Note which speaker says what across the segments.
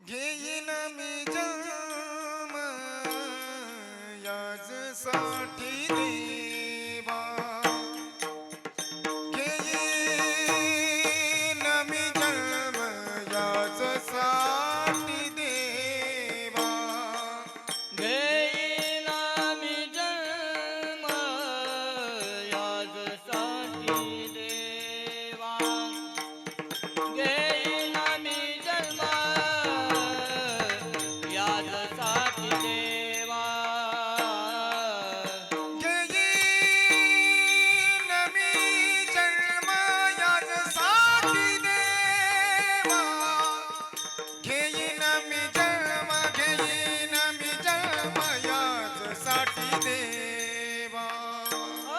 Speaker 1: घेईन मी जन्म याजसाठी देवा, घेईन मी जन्म याजसाठी देवा,
Speaker 2: घेईन मी जन्म याजसाठी देवा, घेईन मी जन्म याजसाठी देवा,
Speaker 1: घेईन मी जन्म याजसाठी देवा, घेईन मी जन्म, घेईन मी जन्म याजसाठी देवा,
Speaker 2: ओ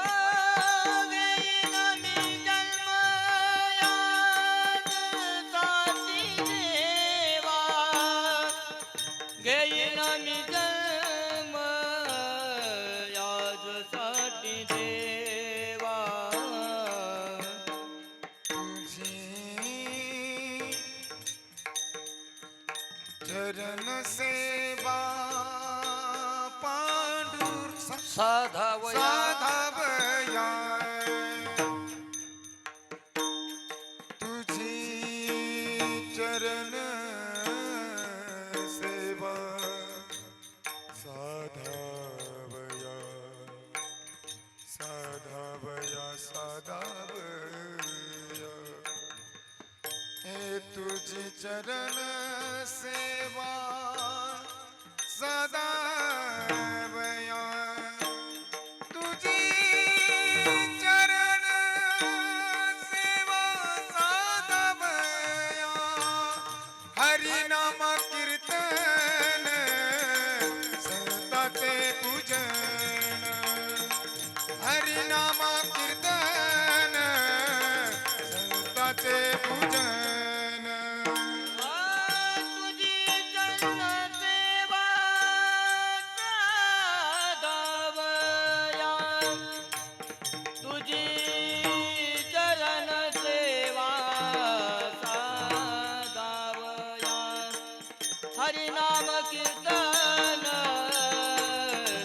Speaker 2: घेईन मी जन्म याजसाठी देवा, घेईन मी जन्म याजसाठी देवा,
Speaker 1: तुझी चरण सेवा पांडुर
Speaker 2: साधावया
Speaker 1: साधावया, तुझी चरण सेवा साधावया साधावया साधावया, हे तुझी चरण सेवा सदावया, तुझी चरण सेवा सदावया, हरिनाम कीर्तन संताचे पूजन, हरिनाम कीर्तन संताचे पूजन,
Speaker 2: तुझी चरण सेवा साधावया, तुझी चरण सेवा साधावया, हरिनाम कीर्तन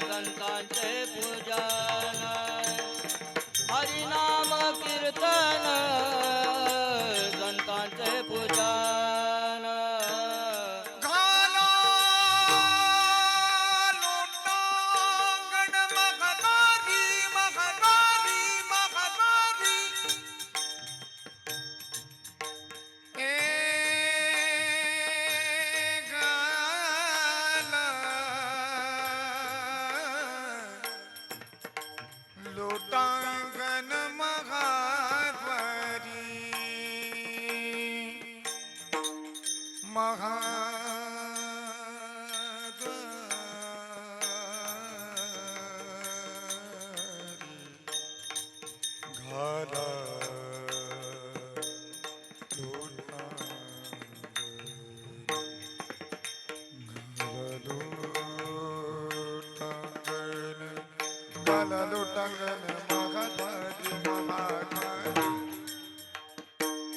Speaker 2: संतांचे पूजन, हरिनाम कीर्तन संतांचे पूजन,
Speaker 1: घाला लोटांगण महतारी महतारी महतारी, ए घाला लोटांगण महाद्वारी, महाद्वारी, घाला लोटांगण महाद्वारी महाद्वारी,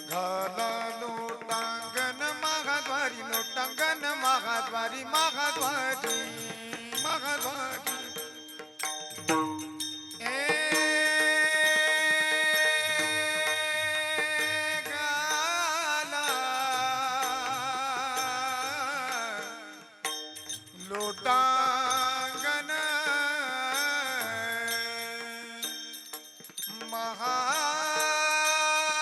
Speaker 1: घाला लोटांगण महाद्वारी लोटांगण महाद्वारी महाद्वारी महाद्वारी, ए घाला लोटांगण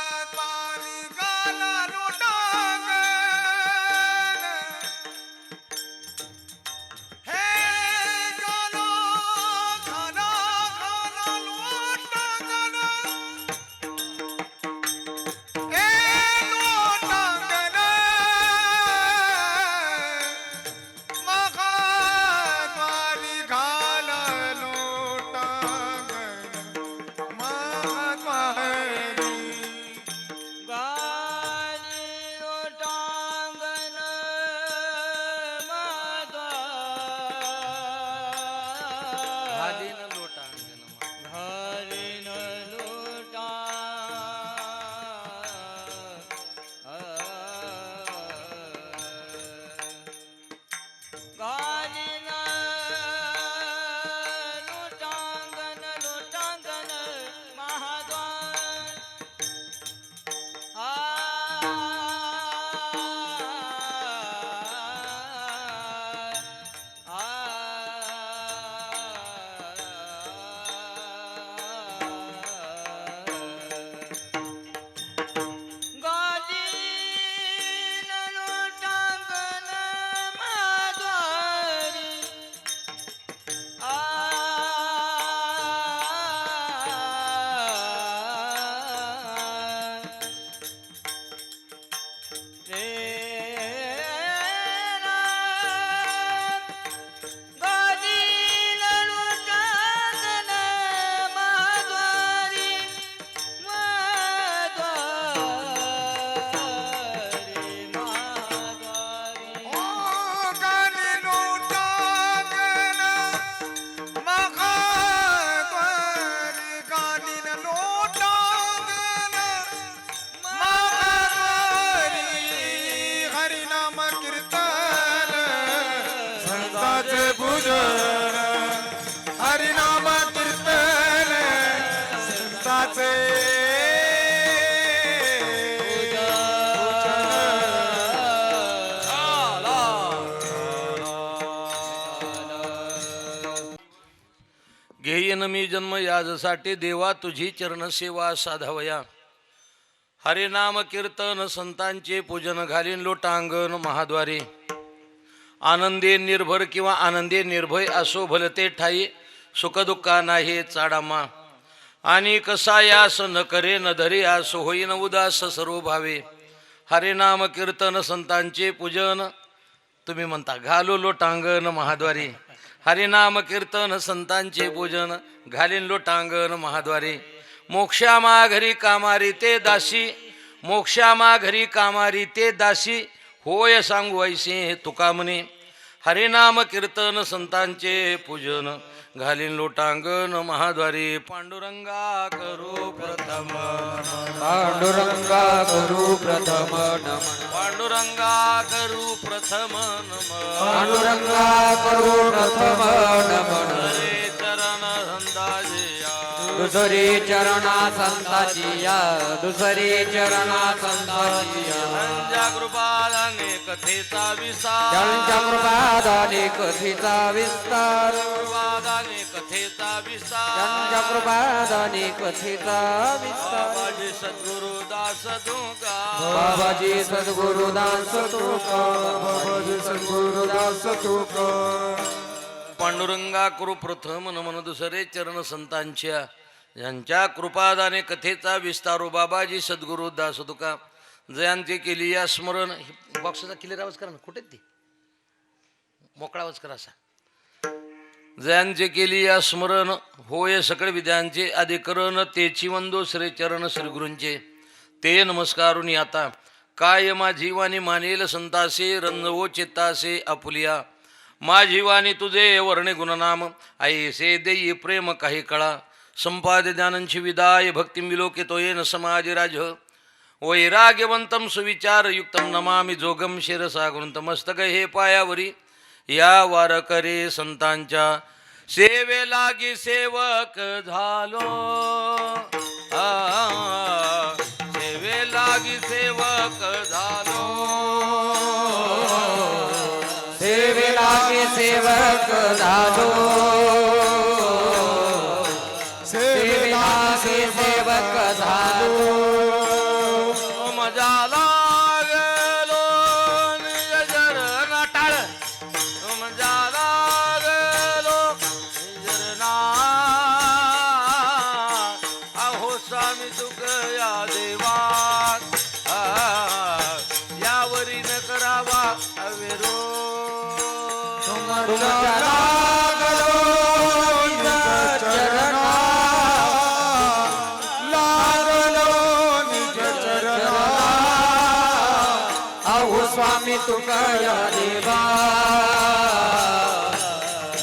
Speaker 1: महाद्वारी, घाला लोटांगण, हे पूजन हरिनाम कीर्तन संतांचे
Speaker 3: घेईन मी जन्म याजसाठी देवा तुझी चरण सेवा साधावया हरिनाम कीर्तन संतांचे पूजन घालीन लोटांगण महाद्वारे आनंदे निर्भर किंवा आनंदे निर्भय असो भलते ठाई सुखदुःखा नाही चाडामा आणि कसा यास न करे न धरे असो होईन उदास सर्व भावे हरिनाम कीर्तन संतांचे पूजन तुम्ही म्हणता घालू लोटांगण महाद्वारे हरिनाम कीर्तन संतांचे पूजन घालीन लोटांगण महाद्वारे मोक्षामा घरी कामारी ते दासी मोक्षामा घरी कामारी ते दासी होय सांगू ऐसे तुका म्हणे हरिनाम कीर्तन संतांचे पूजन घालीन लोटांगण महाद्वारे पांडुरंगा करू प्रथम
Speaker 2: पांडुरंगा करू प्रथम नमन
Speaker 3: पांडुरंगा करू प्रथम नमन
Speaker 2: पांडुरंगा करू प्रथम नमन
Speaker 3: हरे चरण संताजिया
Speaker 2: दुसरी चरणा संताची या दुसरी चरणा संताची या
Speaker 3: त्यांच्या कृपादाने कथेचा विस्तार
Speaker 2: त्यांच्या कृपादाने कथेचा विस्तार
Speaker 3: कृपादाने कथेचा विस्तार
Speaker 2: त्यांच्या कृपादाने कथेचा विस्तार
Speaker 3: बाबाजी सद्गुरु दास तुका
Speaker 2: बाबाजी सद्गुरुदास तुका
Speaker 1: बाबाजी सद्गुरुदास तुका
Speaker 3: पांडुरंगा करू प्रथम नमन दुसरे चरण संतांच्या यांच्या कृपादाने कथेचा विस्तारो बाबाजी सद्गुरु दास तुका जयांती केली या स्मरण बॉक्सचा क्लिअर आवाज करा ना कुठे ती मोकळा आवाज करा असा जयांचे केली या स्मरण होय सकळ विद्यांचे अधिकरण तेची वंदो श्री चरण श्री गुरूंचे ते नमस्कारुनी आता काय मा जीवानी मानेल संतासे रंजवो चित्तासे आपुलिया मा जीवानी तुझे वर्णे गुणनाम ऐसे देई प्रेम काही कळा संपाद ज्ञानंची विदाय भक्ती विलोकितो येन समाज राज वैराग्यवंतम सुविचारयुक्तम नमामि जोगम शिरसा गुणतमस्तक हे पायावरी या वारकरी संतांच्या सेवे लागी सेवक झालो सेवे लागी सेवक झालो
Speaker 2: सेवे लागे सेवक झालो सेवे लागे सेवक झालो
Speaker 3: मजा लागलो निज चरण टाळ मजा लागलो निज चरणा अहो स्वामी तुक या देवा यावरी न करावा अविरो
Speaker 2: तुमच्या लागलो निज चरणा
Speaker 1: लागलो निज चरणा
Speaker 2: अहो स्वामी तुकया देवा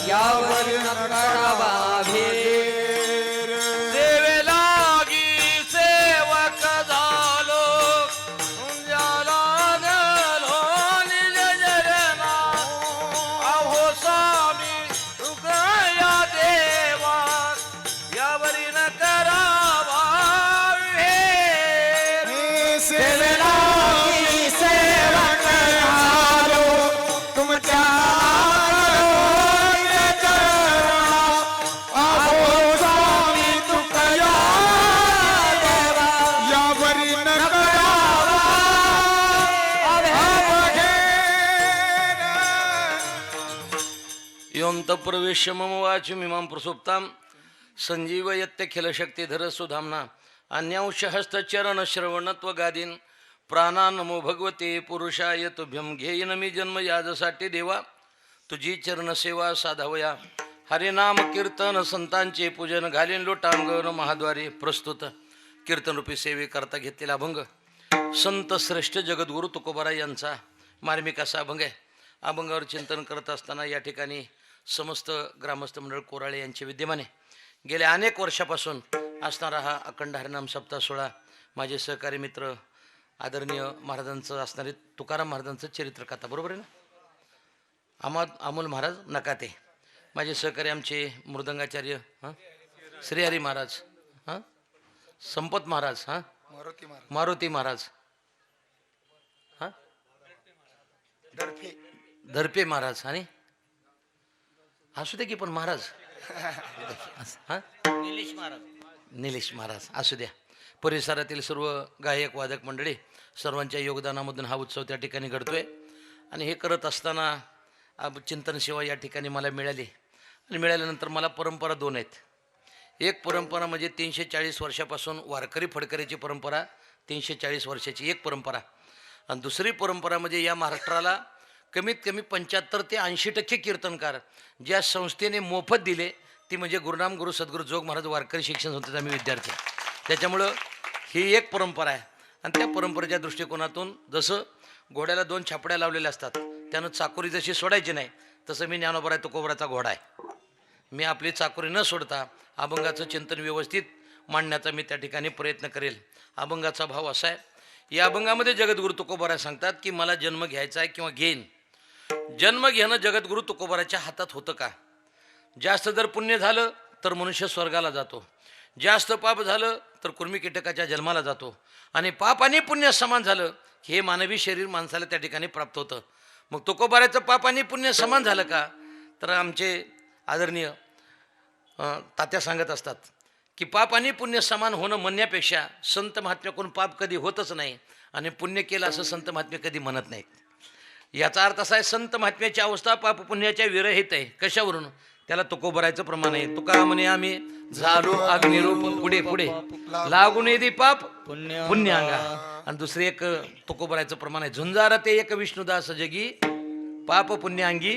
Speaker 2: यावर न करावा भेद
Speaker 3: सेवे लागी सेवक झालो तुझ्याला गेलो निज चरणा अहो स्वामी तुकया देवा यावरी न करावा भेद
Speaker 1: सेवे लागी सेवक झालो तुमच्या अहो स्वामी तुकया देवा यावरी न करावा
Speaker 3: योंत प्रवेश मम वाचु मिमां प्रसुप्तां संजीव यत्य खिलशक्तिधर सुधाम्ना अन्यांश हस्तचरण श्रवणत्व गादीन प्राणा नमो भगवते पुरुषाय तुभ्यं घेईन मी जन्म याजसाठी देवा तुझी चरण सेवा साधावया हरिनाम कीर्तन संतांचे पूजन घालीन लोटांगण महाद्वारे प्रस्तुत कीर्तनरूपी सेवेकरता घेतलेला अभंग संत श्रेष्ठ जगद्गुरु तुकोबाराय यांचा मार्मिक असा अभंग आहे. अभंगावर चिंतन करत असताना या ठिकाणी समस्त ग्रामस्थ मंडळ कोराळे यांचे विद्यमाने गेल्या अनेक वर्षापासून असणारा हा अखंड हरिनाम सप्ताह सोहळा माझे सहकारी मित्र आदरणीय महाराजांचं असणारे तुकाराम महाराजांचं चरित्र कथा बरोबर आहे ना. अमोल महाराज नकाते, माझे सहकारी आमचे मृदंगाचार्य हां श्रीहरी महाराज, हां संपत महाराज, हां मारुती महाराज, हां धरपे महाराज, आणि असू दे की पण महाराज हां निलेश महाराज असू द्या. परिसरातील सर्व गायक वादक मंडळी सर्वांच्या योगदानामधून हा उत्सव त्या ठिकाणी घडतोय. आणि हे करत असताना चिंतन सेवा या ठिकाणी मला मिळाली. आणि मिळाल्यानंतर मला परंपरा दोन आहेत. एक परंपरा म्हणजे 340 वर्षापासून वारकरी फडकरीची परंपरा, 340 वर्षाची एक परंपरा. आणि दुसरी परंपरा म्हणजे या महाराष्ट्राला कमीत कमी 75 ते 80% कीर्तनकार ज्या संस्थेने मोफत दिले ती म्हणजे गुरुनाम गुरु सद्गुरू जोग महाराज वारकरी शिक्षण संस्थेचा आम्ही विद्यार्थी. त्याच्यामुळं ही एक परंपरा आहे. आणि त्या परंपरेच्या दृष्टिकोनातून जसं घोड्याला 2 छापड्या लावलेल्या असतात, त्यानं चाकोरी जशी सोडायची नाही, तसं मी ज्ञानोबा तुकोबराचा घोडा आहे. मी आपली चाकोरी न सोडता अभंगाचं चिंतन व्यवस्थित मांडण्याचा मी त्या ठिकाणी प्रयत्न करेल. अभंगाचा भाव असा आहे, या अभंगामध्ये जगद्गुरु तुकोबरा सांगतात की मला जन्म घ्यायचा आहे किंवा घेईन. जन्म घेणं जगद्गुरु तुकोबराच्या हातात होतं का? जास्त जर पुण्य झालं तर मनुष्य स्वर्गाला जातो, जास्त पाप झालं तर कुर्मी कीटकाच्या जन्माला जातो. आणि पाप आणि पुण्य समान झालं की हे मानवी शरीर माणसाला त्या ठिकाणी प्राप्त होतं. मग तुकोबाराचं पाप आणि पुण्य समान झालं का? तर आमचे आदरणीय तात्या सांगत असतात की पाप आणि पुण्य समान होणं म्हणण्यापेक्षा संत महात्म्याकडून पाप कधी होतच नाही आणि पुण्य केलं असं संत महात्म्य कधी म्हणत नाहीत. याचा अर्थ असा आहे, संत महात्म्याची अवस्था पाप पुण्याच्या विरहित आहे. कशावरून? त्याला तुकोबरायचं प्रमाण आहे. तुका म्हणे आम्ही झालो अग्निरूप पुढे पुढे लागून येदी पाप पुण्य अंगा. आणि दुसरे एक तुकोबरायचं प्रमाण आहे, झुंजार ते एक विष्णुदास जगी पाप पुण्यांगी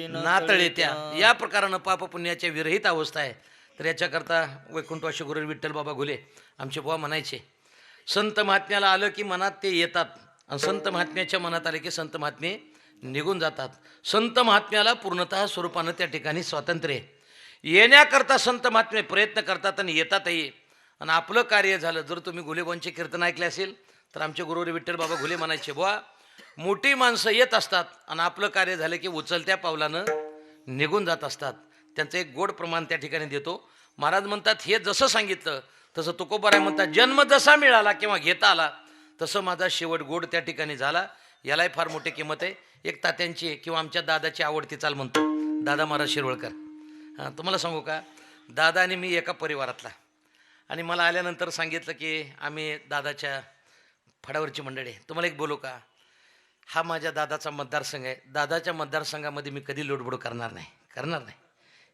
Speaker 3: नातळे त्या. या प्रकारानं पाप पुण्याच्या विरहित अवस्था आहे. तर याच्याकरता वैकुंठवासी गुरु विठ्ठल बाबा घुले आमचे बुवा म्हणायचे, संत महात्म्याला आलं की मनात ते येतात आणि संत महात्म्याच्या मनात आले की संत महात्मे निघून जातात. संत महात्म्याला पूर्णतः स्वरूपानं त्या ठिकाणी स्वातंत्र्य येण्याकरता संत महात्मे प्रयत्न करतात आणि येतातही. आणि आपलं कार्य झालं. जर तुम्ही घुलेबांचे कीर्तन ऐकले असेल तर आमचे गुरुवारी विठ्ठल बाबा घुले म्हणायचे, बुवा मोठी माणसं येत असतात आणि आपलं कार्य झालं की उचलत्या पावलानं निघून जात असतात. त्यांचं एक गोड प्रमाण त्या ठिकाणी देतो. महाराज म्हणतात, हे जसं सांगितलं तसं तुकोबाराय म्हणतात, जन्म जसा मिळाला किंवा घेता आला तसं माझा शेवट गोड त्या ठिकाणी झाला. यालाही फार मोठी किंमत आहे. एक तात्यांची किंवा आमच्या दादाची आवडती चाल म्हणतो, दादा महाराज शिरवळकर. हां, तुम्हाला सांगू का, दादा आणि मी एका परिवारातला. आणि मला आल्यानंतर सांगितलं की आम्ही दादाच्या फडावरची मंडळी. तुम्हाला एक बोलू का, हा माझ्या दादाचा मतदारसंघ आहे. दादाच्या मतदारसंघामध्ये मी कधी लोडबोड करणार नाही.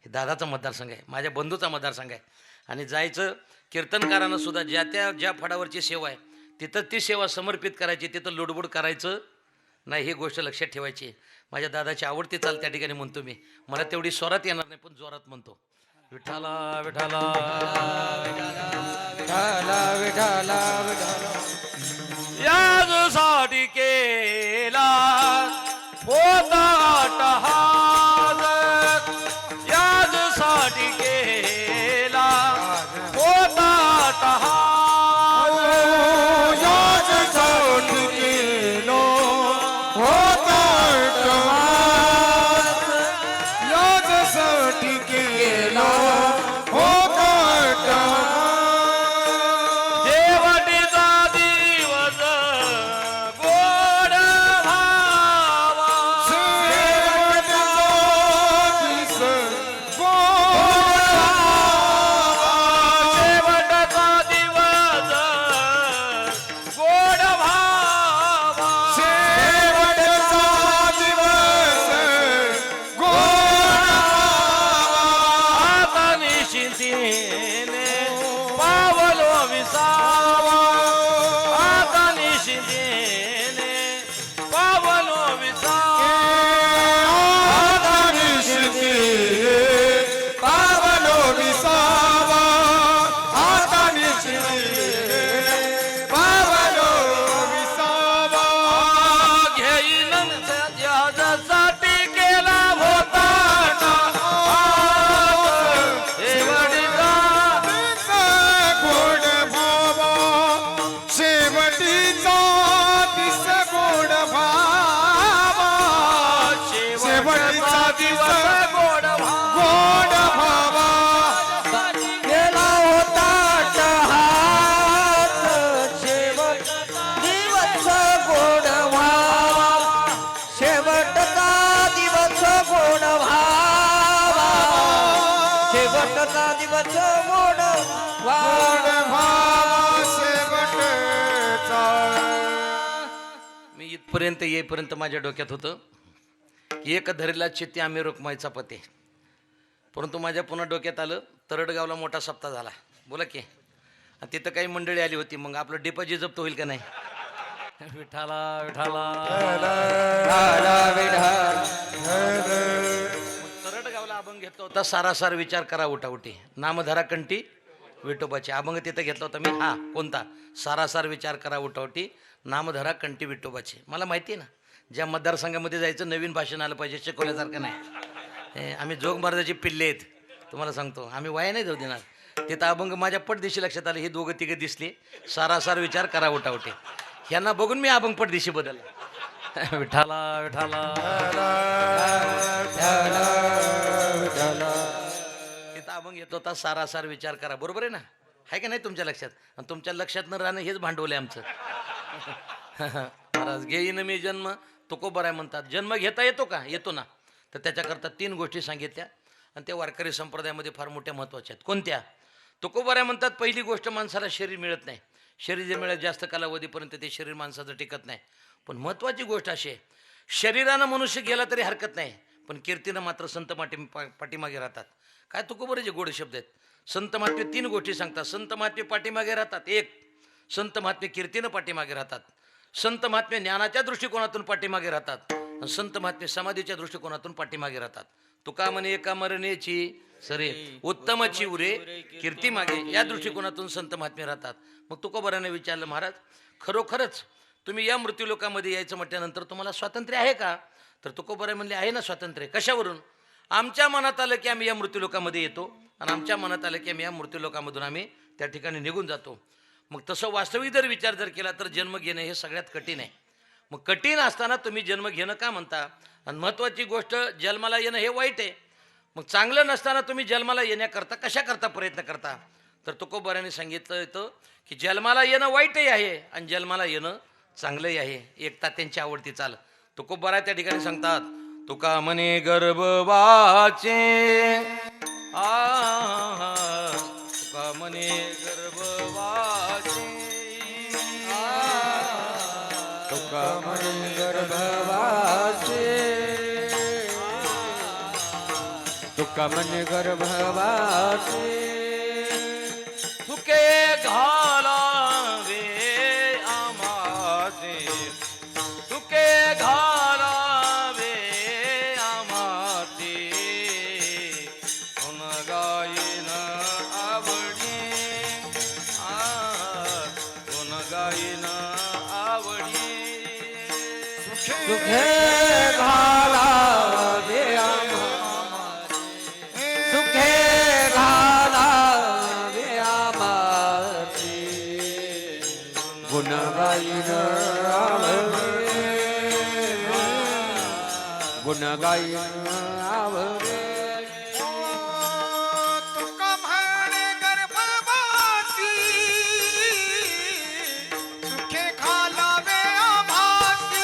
Speaker 3: हे दादाचा मतदारसंघ आहे, माझ्या बंधूचा मतदारसंघ आहे. आणि जायचं कीर्तनकारांना सुद्धा ज्या फडावरची सेवा आहे तिथं ती सेवा समर्पित करायची, तिथं लोडबोड करायचं नाही. ही गोष्ट लक्षात ठेवायची. माझ्या दादाची आवडती चाल त्या ठिकाणी म्हणतो मी. मला तेवढी स्वरात येणार नाही पण जोरात म्हणतो, विठाला विठाला विठाला विठाला विठाला. यासाठी केला होता अट्टहास, यासाठी केला होता अट्टहास.
Speaker 1: शेवटीचा
Speaker 3: दिवस गोड
Speaker 1: गोड भावा
Speaker 2: गेला होता टहात शेवट दिवस गोड व्हावा शेवटचा दिवस गोड व्हावा शेवटचा दिवस गोड
Speaker 1: गोड
Speaker 2: व्हावा
Speaker 1: भावा शेवटचा
Speaker 3: मी इथपर्यंत येईपर्यंत माझ्या डोक्यात होतं एक धरला चित्ती आम्ही रुक्माईचा पती, परंतु माझ्या पुन्हा डोक्यात आलं तरडगावला मोठा सप्ताह झाला. बोला की आणि तिथं काही मंडळी आली होती, मग आपलं डिपॉझिट जप्त होईल का नाही. विठाला विठाला तरडगावला अभंग घेतला होता सारासार विचार करा उठाउठी नामधरा कंठी विठोबाचे. अभंग तिथं घेतला होता मी. हा कोणता? सारासार विचार करा उठाउठी नामधरा कंठी विठोबाचे. मला माहिती आहे ना ज्या मतदारसंघामध्ये जायचं नवीन भाषण आलं पाहिजे, शिकवल्यासारखं नाही. आम्ही जोग महाराजाची पिल्ले आहेत तुम्हाला सांगतो, आम्ही वाया नाही जाऊ देणार. तिथं अभंग माझ्या पटदिशी लक्षात आलं, हे दोघं तिघं दिसले सारासार विचार करा उठाउठी. ह्यांना बघून मी अभंग पटदिशी बदलला. विठाला विठाला तिथं अभंग येत होता सारासार विचार करा. बरोबर आहे ना, आहे का नाही तुमच्या लक्षात. आणि तुमच्या लक्षात न राहणं हेच भांडवल आहे आमचं. महाराज घेईन मी जन्म तुकोबर आहे म्हणतात. जन्म घेता येतो का? येतो ना. तर त्याच्याकरता 3 गोष्टी सांगितल्या आणि त्या वारकरी संप्रदायामध्ये फार मोठ्या महत्त्वाच्या आहेत. कोणत्या? तुकोबर आहे म्हणतात पहिली गोष्ट माणसाला शरीर मिळत नाही. शरीर जे मिळत जास्त कालावधीपर्यंत ते शरीर माणसाचं टिकत नाही. पण महत्त्वाची गोष्ट अशी आहे, शरीरानं मनुष्य गेला तरी हरकत नाही, पण कीर्तीनं मात्र संत पाठीमागे राहतात. काय तुकोबराचे गोड शब्द आहेत. संत महात्मे 3 गोष्टी सांगतात. संत महात्मे पाठीमागे राहतात. 1 संत महात्मे कीर्तीनं पाठीमागे राहतात. संत महात्मे ज्ञानाच्या दृष्टिकोनातून पाठीमागे राहतात. आणि संत महात्मे समाधीच्या दृष्टिकोनातून पाठीमागे राहतात. तुका म्हणे एका मरणेची सरे उत्तमची उरे कीर्ती मागे, या दृष्टिकोनातून संत महात्मे राहतात. मग तुकोबाराने विचारलं, महाराज खरोखरच तुम्ही या मृत्यूलोकामध्ये यायचं म्हटल्यानंतर तुम्हाला स्वातंत्र्य आहे का? तर तुकोबाराय म्हणले आहे ना स्वातंत्र्य. कशावरून? आमच्या मनात आलं की आम्ही या मृत्यूलोकामध्ये येतो आणि आमच्या मनात आलं की आम्ही या मृत्यूलोकामधून आम्ही त्या ठिकाणी निघून जातो. मग तसं वास्तविक जर विचार जर केला तर जन्म घेणं हे सगळ्यात कठीण आहे. मग कठीण असताना तुम्ही जन्म घेणं का म्हणता? आणि महत्त्वाची गोष्ट जन्माला येणं हे वाईट आहे. मग चांगलं नसताना तुम्ही जन्माला येण्याकरता कशाकरता प्रयत्न करता? तर तुकोबाराने सांगितलं येतं की जन्माला येणं वाईटही आहे आणि जन्माला येणं चांगलंही आहे. एकता त्यांची आवडती चाल. तुकोबाराय त्या ठिकाणी सांगतात, तुका म्हणे गर्भवाचे तुका म्हणे गर्भवाचे
Speaker 2: तुका म्हणे गर्भवासे तुका म्हणे गर्भवासे
Speaker 3: तुके घालावे आमाचे तुके घालावे आमाचे कोण गायन आवडी कोण गायन आवडी
Speaker 2: सुखे घाला दे सुखे घाला दे आमाची गुण गायन आवडे गुण गायन आवडे
Speaker 1: तुका म्हणे गर्भवासी सुखे घालावे आम्हासी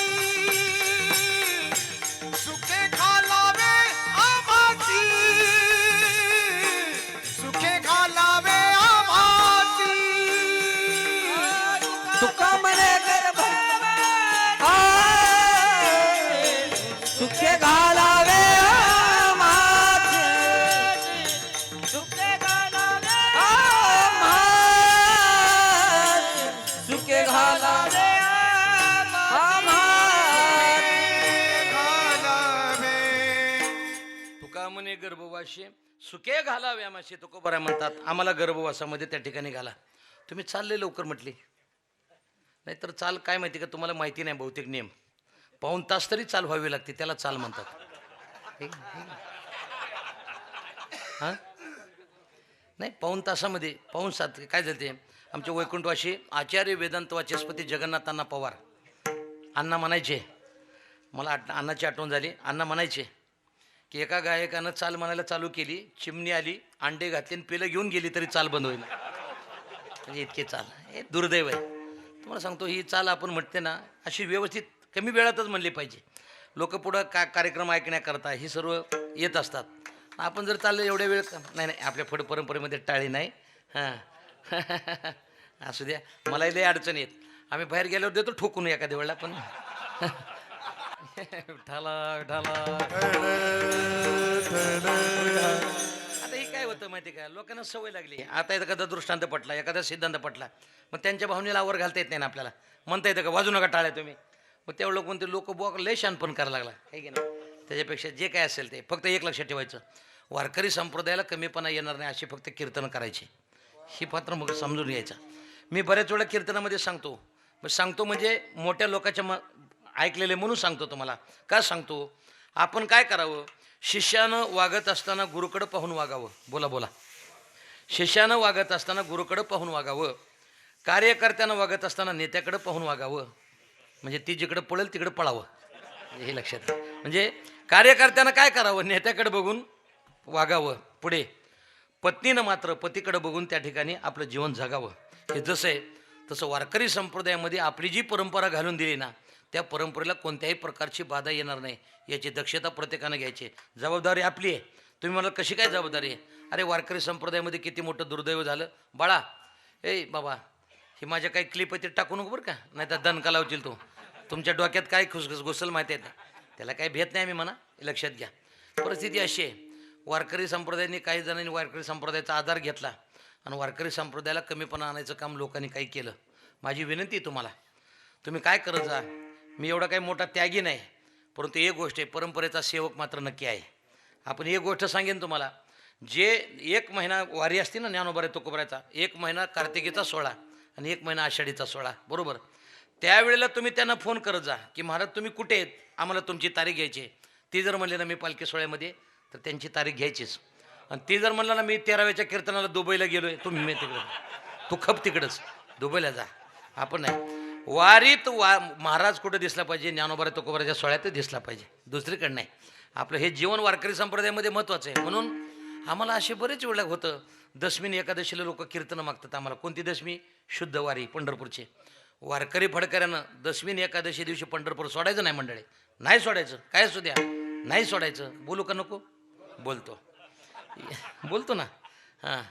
Speaker 1: सुखे घालावे आम्हासी सुखे घालावे आम्हासी
Speaker 2: तुका म्हणे गर्भ सुखे घालावे आम्हाचे सुखे घालावे आम्हाचे सुखे घालावे
Speaker 1: घालावे
Speaker 3: तुका म्हणे गर्भवाशी सुखे घालावे आमाशी. तुकोबाराय म्हणतात आम्हाला गर्भवासामध्ये त्या ठिकाणी घाला. तुम्ही चालले लवकर म्हटले, नाहीतर चाल काय माहिती का तुम्हाला माहिती नाही बहुतेक नियम. 1.5 तास तरी चाल व्हावी लागते, त्याला चाल म्हणतात. हां नाही 1.5 तासामध्ये 1.5 काय झाले आमचे वैकुंठवाशी आचार्य वेदांत वाचस्पती जगन्नाथांना पवार अण्णा म्हणायचे. मला अण्णाची आठवण झाली. अण्णा म्हणायचे की एका गायकानं चाल म्हणायला चालू केली, चिमणी आली, अंडे घातले आणि पेलं घेऊन गेली तरी चाल बंद होईल. म्हणजे इतके चाल, हे दुर्दैव आहे. तुम्हाला सांगतो, ही चाल आपण म्हणते ना अशी व्यवस्थित कमी वेळातच म्हणली पाहिजे. लोक पुढं कार्यक्रम ऐकण्याकरता ही सर्व येत असतात. आपण जर चाललं एवढ्या वेळ नाही नाही, आपल्या पुढे परंपरेमध्ये टाळी नाही. हां असू द्या, मलाही लई अडचण येत. आम्ही बाहेर गेल्यावर देतो ठोकून एखाद्या वेळेला, पण विठाला विठाला. आता हे काय होतं माहिती का, लोकांना सवय लागली. आता एखादा दृष्टांत पटला, एखादा सिद्धांत पटला, मग त्यांच्या भावनेला आवर घालता येत नाही ना आपल्याला. म्हणता येतं का वाजू नका टाळ्या तुम्ही, मग तेवढं कोणते लोक बुवा लय शानपण करायला लागला आहे की नाही. त्याच्यापेक्षा जे काय असेल ते फक्त एक लक्षात ठेवायचं, वारकरी संप्रदायाला कमीपणा येणार नाही अशी फक्त कीर्तनं करायची. ही पात्र मग समजून घ्यायचं. मी बऱ्याच वेळा कीर्तनामध्ये सांगतो म्हणजे मोठ्या लोकांच्या ऐकलेले म्हणून सांगतो तुम्हाला. का सांगतो, आपण काय करावं, शिष्यानं वागत असताना गुरुकडं पाहून वागावं. बोला बोला. शिष्यानं वागत असताना गुरुकडं पाहून वागावं. कार्यकर्त्यानं वागत असताना नेत्याकडं पाहून वागावं. म्हणजे ती जिकडं पळेल तिकडं पळावं, हे लक्षात घ्या. म्हणजे कार्यकर्त्यानं काय करावं, नेत्याकडे बघून वागावं. पुढे पत्नीनं मात्र पतीकडे बघून त्या ठिकाणी आपलं जीवन जगावं. हे जसं आहे तसं वारकरी संप्रदायामध्ये आपली जी परंपरा घालून दिली ना, त्या परंपरेला कोणत्याही प्रकारची बाधा येणार नाही याची दक्षता प्रत्येकानं घ्यायची. जबाबदारी आपली आहे. तुम्ही मला कशी काय जबाबदारी आहे, अरे वारकरी संप्रदायामध्ये किती मोठं दुर्दैव झालं बाळा. ए बाबा, हे माझ्या काही क्लिप आहे ते टाकू नको बरं का, नाही तर दणका लावतील तो. तुमच्या डोक्यात काय घुसल माहिती आहे, त्याला काही भेट नाही आम्ही म्हणा, लक्षात घ्या. परिस्थिती अशी आहे, वारकरी संप्रदायाने काही जणांनी वारकरी संप्रदायाचा आधार घेतला आणि वारकरी संप्रदायाला कमीपणा आणायचं काम लोकांनी काही केलं. माझी विनंती आहे तुम्हाला, तुम्ही काय करत जा. मी एवढा काही मोठा त्यागी नाही, परंतु एक गोष्ट आहे, परंपरेचा सेवक मात्र नक्की आहे. आपण एक गोष्ट सांगेन तुम्हाला, जे 1 महिना वारी असते ना ज्ञानोबा तुकोबाराचा, 1 महिना कार्तिकीचा सोहळा आणि 1 महिना आषाढीचा सोहळा, बरोबर. त्यावेळेला तुम्ही त्यांना फोन करत जा की महाराज तुम्ही कुठे आहेत, आम्हाला तुमची तारीख घ्यायची आहे. ती जर म्हणले ना मी पालखी सोहळ्यामध्ये, तर त्यांची तारीख घ्यायचीच. आणि ती जर म्हणलं ना मी 13व्याच्या कीर्तनाला दुबईला गेलो आहे, तुम्ही मी तिकडं, तू खप तिकडंच दुबईला जा. आपण नाही वारीत महाराज कुठं दिसला पाहिजे, ज्ञानोबा तुकोबाराच्या सोहळ्यात दिसला पाहिजे, दुसरीकडे नाही. आपलं हे जीवन वारकरी संप्रदायामध्ये महत्त्वाचं आहे. म्हणून आम्हाला असे बरेच वेळा होतं, दशमीने एकादशीला लोक कीर्तनं मागतात आम्हाला. कोणती दशमी? शुद्ध वारी पंढरपूरचे. वारकरी फडकऱ्यानं दशमीने एकादशी दिवशी पंढरपूर सोडायचं नाही मंडळी, नाही सोडायचं. काय असू द्या, नाही सोडायचं. बोलू का नको? बोलतो ना. हां,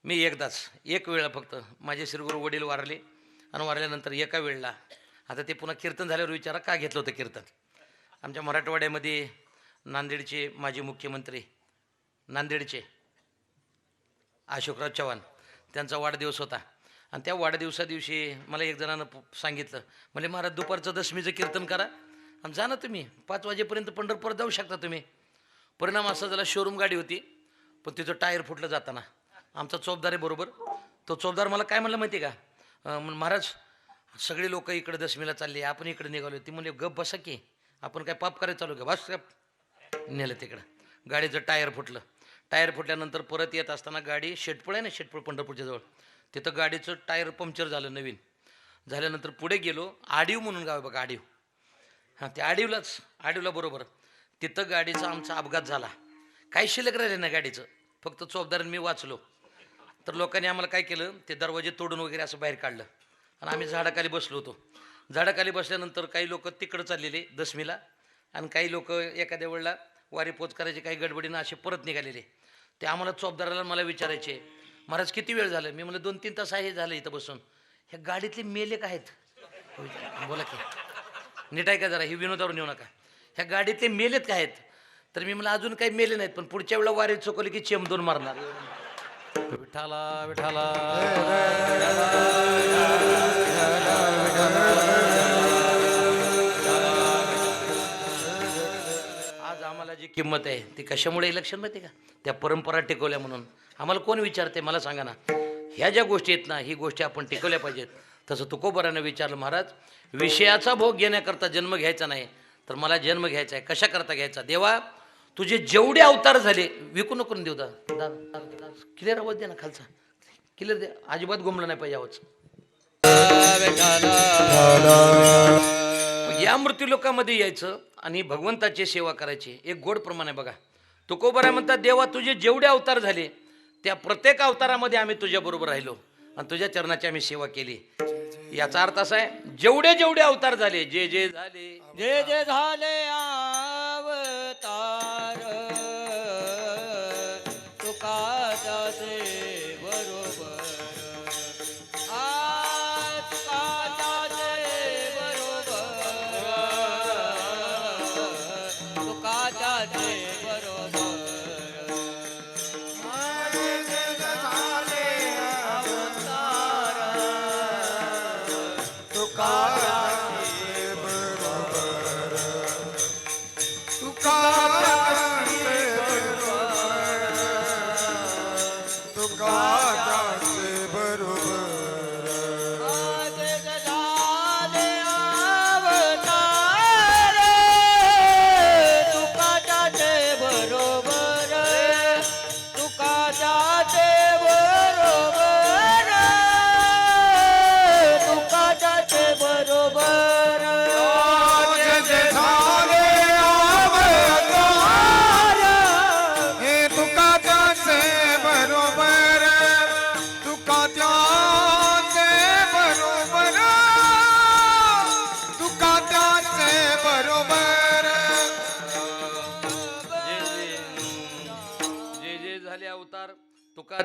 Speaker 3: मी एकदाच 1 वेळा फक्त माझे श्रीगुरू वडील वारले आणि वारल्यानंतर एका वेळेला, आता ते पुन्हा कीर्तन झाल्यावर विचारा का घेतलं होतं कीर्तन. आमच्या मराठवाड्यामध्ये नांदेडचे माजी मुख्यमंत्री, नांदेडचे अशोकराव चव्हाण, त्यांचा वाढदिवस होता. आणि त्या वाढदिवसा दिवशी मला एक जणानं सांगितलं, म्हणजे महाराज दुपारचं दशमीचं कीर्तन करा आणि जा ना तुम्ही 5 वाजेपर्यंत पंढरपूर जाऊ शकता तुम्ही. परिणाम असा झाला, शोरूम गाडी होती पण तिचं टायर फुटलं जाताना. आमचा चौबदार आहे बरोबर, तो चौबदार मला काय म्हणलं माहिती आहे का, महाराज सगळे लोक इकडे दशमीला चालले, आपण इकडे निघालो. ती म्हणले गप बसा की, आपण काय पाप करायला चालू का, बस का. नेलं तिकडं, गाडीचं टायर फुटलं. टायर फुटल्यानंतर परत येत असताना गाडी शेटपळ आहे ना, शेटपळ पंढरपूरच्या जवळ, तिथं गाडीचं टायर पंक्चर झालं नवीन. झाल्यानंतर पुढे गेलो, आडीव म्हणून गाव आहे बघा, आडीव. हां, त्या आडीवला बरोबर तिथं गाडीचा आमचा अपघात झाला. काही शिल्लक राहिले ना गाडीचं, फक्त चौबदार मी वाचलो. तर लोकांनी आम्हाला काय केलं, ते दरवाजे तोडून वगैरे असं बाहेर काढलं आणि आम्ही झाडाखाली बसलो होतो. झाडाखाली बसल्यानंतर काही लोक तिकडं चाललेले दशमीला आणि काही लोक एखाद्या वेळेला वारी पोच करायचे काही गडबडीनं असे परत निघालेले. ते आम्हाला चौबदाराला मला विचारायचे, महाराज किती वेळ झालं. मी म्हणलं 2-3 तास आहे झालं इथं बसून. ह्या गाडीतले मेले काय आहेत, बोला की नीट आहे का जरा, ही विनोदावर नेऊ नका. ह्या गाडीतले मेलेत काय आहेत. तर मी मला अजून काही मेले नाहीत, पण पुढच्या वेळेला वारी चुकवली की चेम 2 मारणार. विठाला विठाला. आज आम्हाला जी किंमत आहे ती कशामुळे इलेक्शन माहिती का, त्या परंपरा टिकवल्या म्हणून. आम्हाला कोण विचारते मला सांगा ना. ह्या ज्या गोष्टी आहेत ना, ही गोष्टी आपण टिकवल्या पाहिजेत. तसं तुकोबारानं विचारलं, महाराज विषयाचा भोग घेण्याकरता जन्म घ्यायचा नाही, तर मला जन्म घ्यायचा आहे. कशाकरता घ्यायचा, देवा तुझे जेवढे अवतार झाले विकू नको देऊ. क्लिअर आवाज दे ना खालचा, क्लिअर दे, अजिबात गुमलं नाही पाहिजे आवाज. या मृत्यू लोकामध्ये यायचं आणि भगवंताची सेवा करायची. एक गोड प्रमाण आहे बघा. तुकोबराय म्हणतात, देवा तुझे जेवढे अवतार झाले त्या प्रत्येक अवतारामध्ये आम्ही तुझ्याबरोबर राहिलो आणि तुझ्या चरणाची आम्ही सेवा केली. याचा अर्थ असा आहे, जेवढे जेवढे अवतार झाले, जे जे झाले,
Speaker 2: जे जे झाले अवतार तुकाचे बरोबर तुकाचे बरोबर तुकाचे बरोबर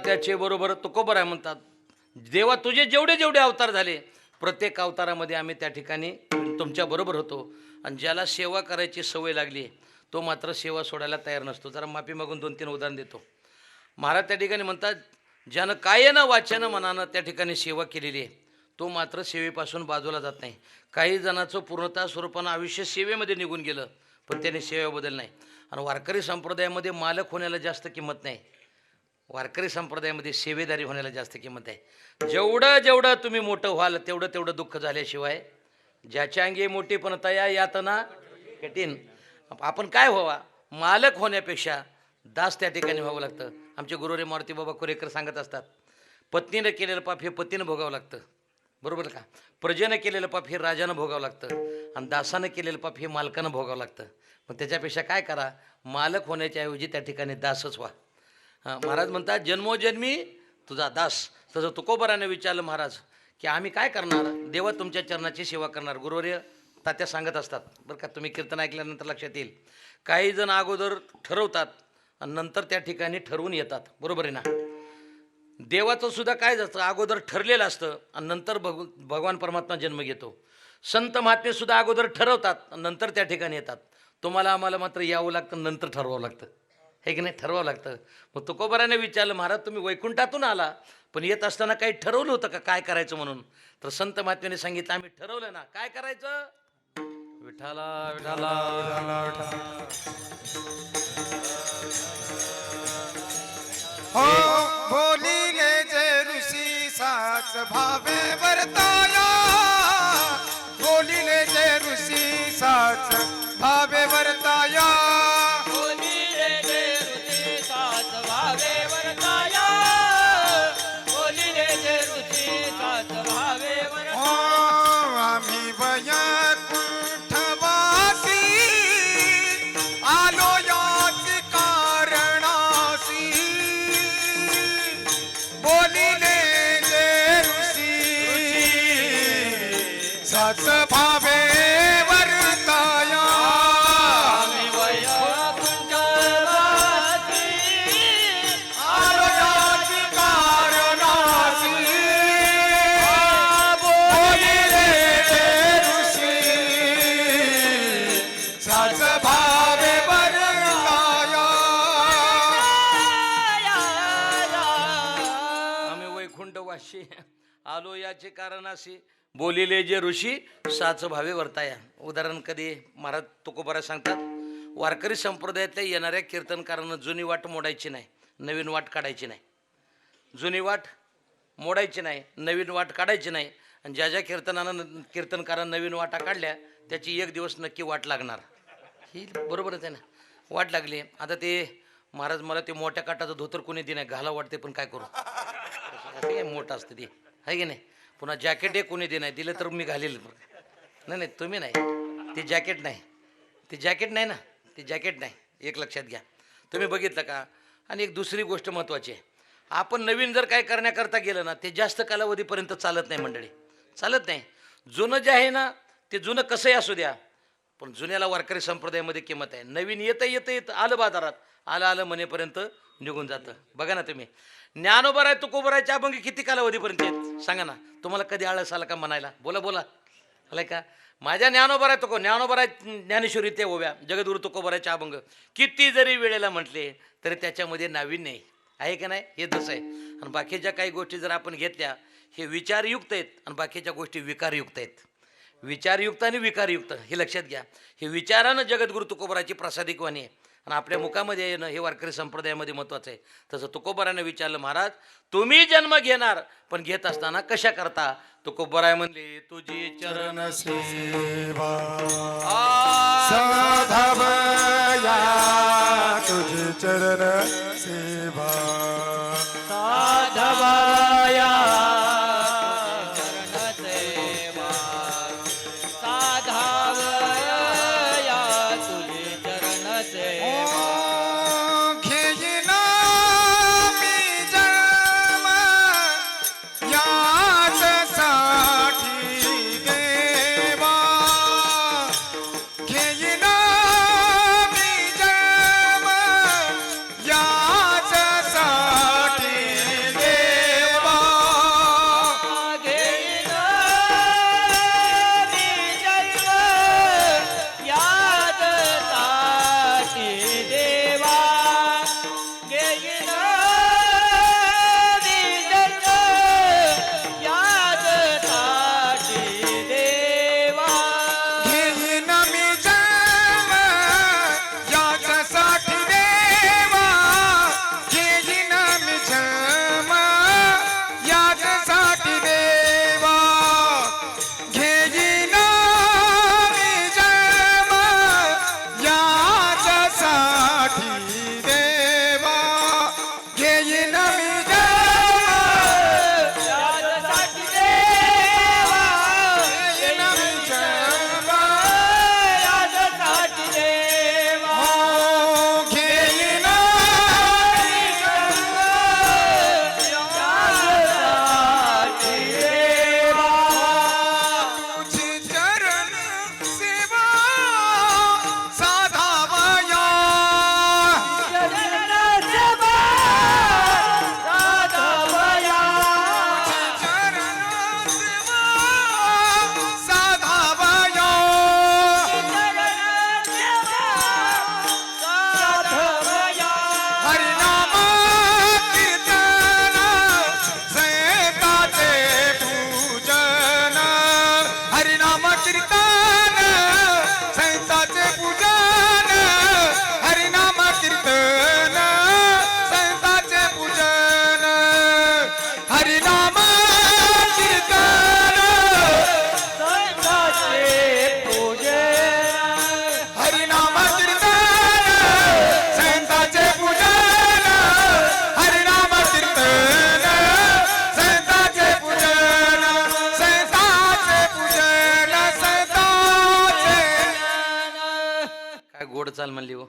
Speaker 3: त्याचे बरोबर. तुकोबराय म्हणतात, देवा तुझे जेवढे जेवढे अवतार झाले प्रत्येक अवतारामध्ये आम्ही त्या ठिकाणी तुमच्या बरोबर होतो. आणि ज्याला सेवा करायची सवय लागली तो मात्र सेवा सोडायला तयार नसतो. जरा माफी मागून 2-3 उदाहरण देतो. महाराज त्या ठिकाणी म्हणतात, ज्यानं कायेनं वाचेनं मनानं त्या ठिकाणी सेवा केलेली आहे तो मात्र सेवेपासून बाजूला जात नाही. काही जणांचं पूर्णतः स्वरूपानं आयुष्य सेवेमध्ये निघून गेलं पण त्याने सेवेबद्दल नाही. आणि वारकरी संप्रदायामध्ये मालक होण्याला जास्त किंमत नाही. वारकरी संप्रदायामध्ये सेवेदारी होण्याला जास्त किंमत आहे. जेवढं जेवढं तुम्ही मोठं व्हाल तेवढं तेवढं दुःख झाल्याशिवाय ज्याच्या अंगी मोठेपणता या यातना कठीण. आपण काय व्हावा, मालक होण्यापेक्षा दास त्या ठिकाणी व्हावं लागतं. आमचे गुरुरे मारुती बाबा कुरेकर सांगत असतात, पत्नीनं केलेलं पाप हे पतीनं भोगावं लागतं, बरोबर का. प्रजेनं केलेलं पाप हे राजानं भोगावं लागतं आणि दासानं केलेलं पाप हे मालकानं भोगावं लागतं. मग त्याच्यापेक्षा काय करा, मालक होण्याच्या ऐवजी त्या ठिकाणी दासच व्हा. महाराज म्हणतात, जन्मोजन्मी तुझा दास. तसं तुकोबराने विचारलं महाराज की आम्ही काय करणार, देवा तुमच्या चरणाची सेवा करणार. गुरुवर्य तात्या सांगत असतात बरं का, तुम्ही कीर्तन ऐकल्यानंतर लक्षात येईल. काही जण अगोदर ठरवतात आणि नंतर त्या ठिकाणी ठरवून येतात, बरोबर आहे ना. देवाचं सुद्धा काय जातं, अगोदर ठरलेलं असतं आणि नंतर भगवान परमात्मा जन्म घेतो. संत महात्मे सुद्धा अगोदर ठरवतात आणि नंतर त्या ठिकाणी येतात. तुम्हाला आम्हाला मात्र यावं लागतं, नंतर ठरवावं लागतं, हे की नाही, ठरवावं लागतं. मग तुकोबाराने विचारलं, महाराज तुम्ही वैकुंठातून आला पण येत असताना काही ठरवलं होतं का काय करायचं म्हणून. तर संत महात्म्याने सांगितलं, आम्ही ठरवलं ना, काय करायचं, विठाला विठाला
Speaker 1: हो बोलिले जे ऋषी साच भावे वर्ताया, बोलिले जे ऋषी साच भावे वर्ताया,
Speaker 2: बोलिले जे ऋषी साच भावे वर्ताया, बोलिले जे ऋषी साच भावे वर्ताया.
Speaker 1: हो आम्ही वैकुंठवासी आलो याची कारणासी, बोलिले जे ऋषी साच भावे वर्ताया,
Speaker 2: आम्ही वैकुंठवासी
Speaker 1: आलो याची कारणासी, बोलिले जे ऋषी साच भावे वर्ताया.
Speaker 3: आम्ही वैकुंठवासी आलो याचे कारण असे, बोलिले जे ऋषी साच भावे वर्ताया. उदाहरण कधी महाराज तुकोबारा सांगतात, वारकरी संप्रदायातल्या येणाऱ्या कीर्तनकारांना जुनी वाट मोडायची नाही, नवीन वाट काढायची नाही. जुनी वाट मोडायची नाही, नवीन वाट काढायची नाही. आणि ज्या ज्या कीर्तनकारांना नवीन वाटा काढल्या त्याची एक दिवस नक्की वाट लागणार. ही बरोबरच आहे ना, वाट लागली. आता ते महाराज मला ते मोठ्या काटाचं धोतर कोणी दे नाही, घाला वाटते पण काय करू, ते मोठं असतं ते, आहे की नाही. पुन्हा जॅकेट हे कोणी दे नाही, दिलं तर मी घालेल. नाही नाही तुम्ही नाही, ते जॅकेट नाही, ते जॅकेट नाही ना, ते जॅकेट नाही, एक लक्षात घ्या. तुम्ही बघितलं का? आणि एक दुसरी गोष्ट महत्त्वाची आहे, आपण नवीन जर काय करण्याकरता गेलं ना, ते जास्त कालावधीपर्यंत चालत नाही मंडळी, चालत नाही. जुनं जे आहे ना, ते जुनं कसंही असू द्या, पण जुन्याला वारकरी संप्रदायामध्ये किंमत आहे. नवीन येतं आलं बाजारात, आलं म्हणेपर्यंत निघून जातं. बघा ना तुम्ही, ज्ञानोबा आहे तुकोबरायच्या अभंगी किती कालावधीपर्यंत आहेत सांगा ना. तुम्हाला कधी आळस आला का म्हणायला? बोला आलाय का? माझ्या ज्ञानोबा आहे ज्ञानोबा आहे ज्ञानेश्वरी ते ओव्या जगद्गुरु तुकोबरायचे अभंग किती जरी वेळेला म्हटले तरी त्याच्यामध्ये नाविन्य आहे का नाही, हे तसं आहे. आणि बाकीच्या काही गोष्टी जर आपण घेतल्या, हे विचारयुक्त आहेत आणि बाकीच्या गोष्टी विकारयुक्त आहेत. विचारयुक्त आणि विकारयुक्त हे लक्षात घ्या. हे विचारानं जगद्गुरु तुकोबराची प्रसादिक वाणी आहे आणि आपल्या मुखामध्ये येणं हे वारकरी संप्रदायामध्ये महत्त्वाचं आहे. तसं तुकोबराने विचारलं, महाराज तुम्ही जन्म घेणार पण घेत असताना कशा करता? तुकोबराय म्हणले, तुझी चरण
Speaker 1: सेवा साधावया तुझे चरण सेवा
Speaker 2: साधवाया चरण सेवा साधावया तुझे चरण सेवा
Speaker 1: घेईना मी जन्म याच साठी देवा घेईना मी जन्म याच साठी देवा
Speaker 2: घेईन मी जन्म याच साठी देवा घेईन मी जन्म याच साठी देवा
Speaker 1: घेईन मी जन्म याच्यासाठी देवा घेईन मी जन्म याच्यासाठी देवा घेईन मी जन्म याच्यासाठी देवा घेईन मी जन्म
Speaker 2: याच्यासाठी देवा
Speaker 1: घेईन मी जन्म
Speaker 2: याच्यासाठी देवा
Speaker 1: हो घेईन
Speaker 2: याच्यासाठी देवा
Speaker 1: तुझी चरण सेवा साधावया
Speaker 2: चरण सेवा साधवया
Speaker 1: चरण सेवा साधावया
Speaker 2: चरण सेवा साधवया
Speaker 1: हरिनाम कीर्तन संताचे पूजन हरिनाम कीर्तन संताचे पूजन हरिनाम कीर्तन संताचे पूजन हरिनाम कीर्तन
Speaker 2: संताचे पूजन
Speaker 1: हरिनाम कीर्तन संताचे पूजन हरिनाम कीर्तन संताचे पूजन संताचे पूजन संताचे
Speaker 3: काय गोड चाल म्हणली हो.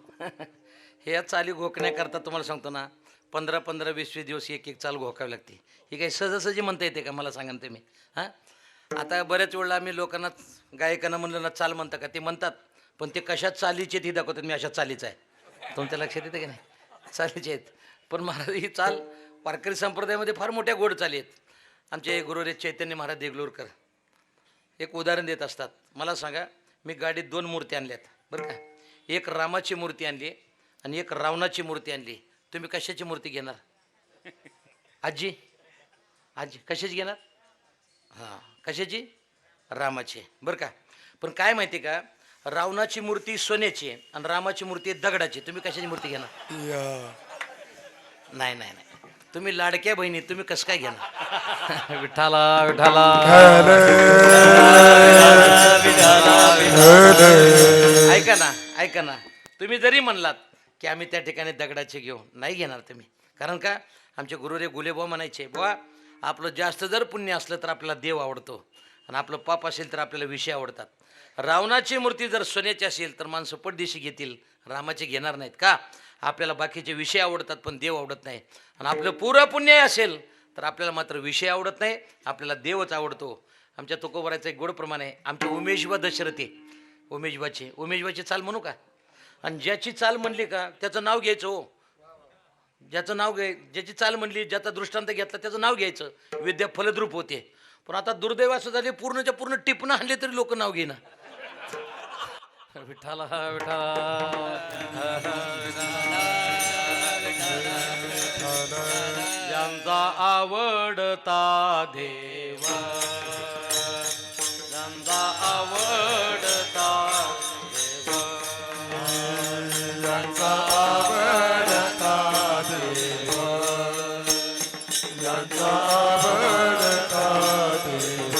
Speaker 3: हे या चाली घोकण्याकरता तुम्हाला सांगतो ना, 15-15, 20-20 दिवस एक चाल घोकावी लागते. ही काही सहजासहजी म्हणता येते का मला सांगा ना तुम्ही? हां, आता बऱ्याच वेळेला आम्ही लोकांना गायकांना म्हणलं ना चाल म्हणता का, ते म्हणतात पण ते कशात चालीचे ती दाखवतात, मी अशा चालीचा आहे. तुमच्या लक्षात येते की नाही? चालीचे आहेत. पण महाराज ही चाल वारकरी संप्रदायामध्ये फार मोठ्या गोड चाली आहेत. आमचे गुरुदेव चैतन्य महाराज देगलूरकर एक उदाहरण देत असतात. मला सांगा, मी गाडीत 2 मूर्ती आणल्यात बरं का. एक रामाची मूर्ती आणली आणि एक रावणाची मूर्ती आणली. तुम्ही कशाची मूर्ती घेणार आजी? आजी कशाची घेणार? हां, कशाची? रामाची बरं का. पण काय माहिती का, रावणाची मूर्ती सोन्याची आहे आणि रामाची मूर्ती दगडाची. तुम्ही कशाची मूर्ती घेणार? नाही नाही नाही, तुम्ही लाडक्या बहिणी, तुम्ही कसं काय घेणार? विठाला विठाला ऐका ना, तुम्ही जरी म्हणलात की आम्ही त्या ठिकाणी दगडाचे घेऊ, नाही घेणार तुम्ही. कारण का, आमचे गुरुदेव गुलेबा म्हणायचे, बुवा आपलं जास्त जर पुण्य असलं तर आपल्याला देव आवडतो आणि आपलं पाप असेल तर आपल्याला विषय आवडतात. रावणाची मूर्ती जर सोन्याची असेल तर माणसं पटदिशी घेतील, रामाचे घेणार नाहीत का? आपल्याला बाकीचे विषय आवडतात पण देव आवडत नाही. आणि आपलं पुरं पुण्य असेल तर आपल्याला मात्र विषय आवडत नाही, आपल्याला देवच आवडतो. आमच्या तुकोबराचं एक गोड प्रमाण आहे. आमचे उमेशबा दशरथे, उमेशबाची चाल म्हणू का? आणि ज्याची चाल म्हणली का त्याचं नाव घ्यायचं हो. ज्याचं नाव ज्याची चाल म्हणली, ज्याचा दृष्टांत घेतला त्याचं नाव घ्यायचं, विद्या फलद्रूप होते. पण आता दुर्दैव असं झाले, पूर्णच्या पूर्ण टिपणं आणले तरी लोक नाव घेणं. विठाला विठाला ज्यांचा आवडता देव, ज्यांचा आवडता देव,
Speaker 1: ज्यांचा आवडता देव, ज्यांचा आवडता देव,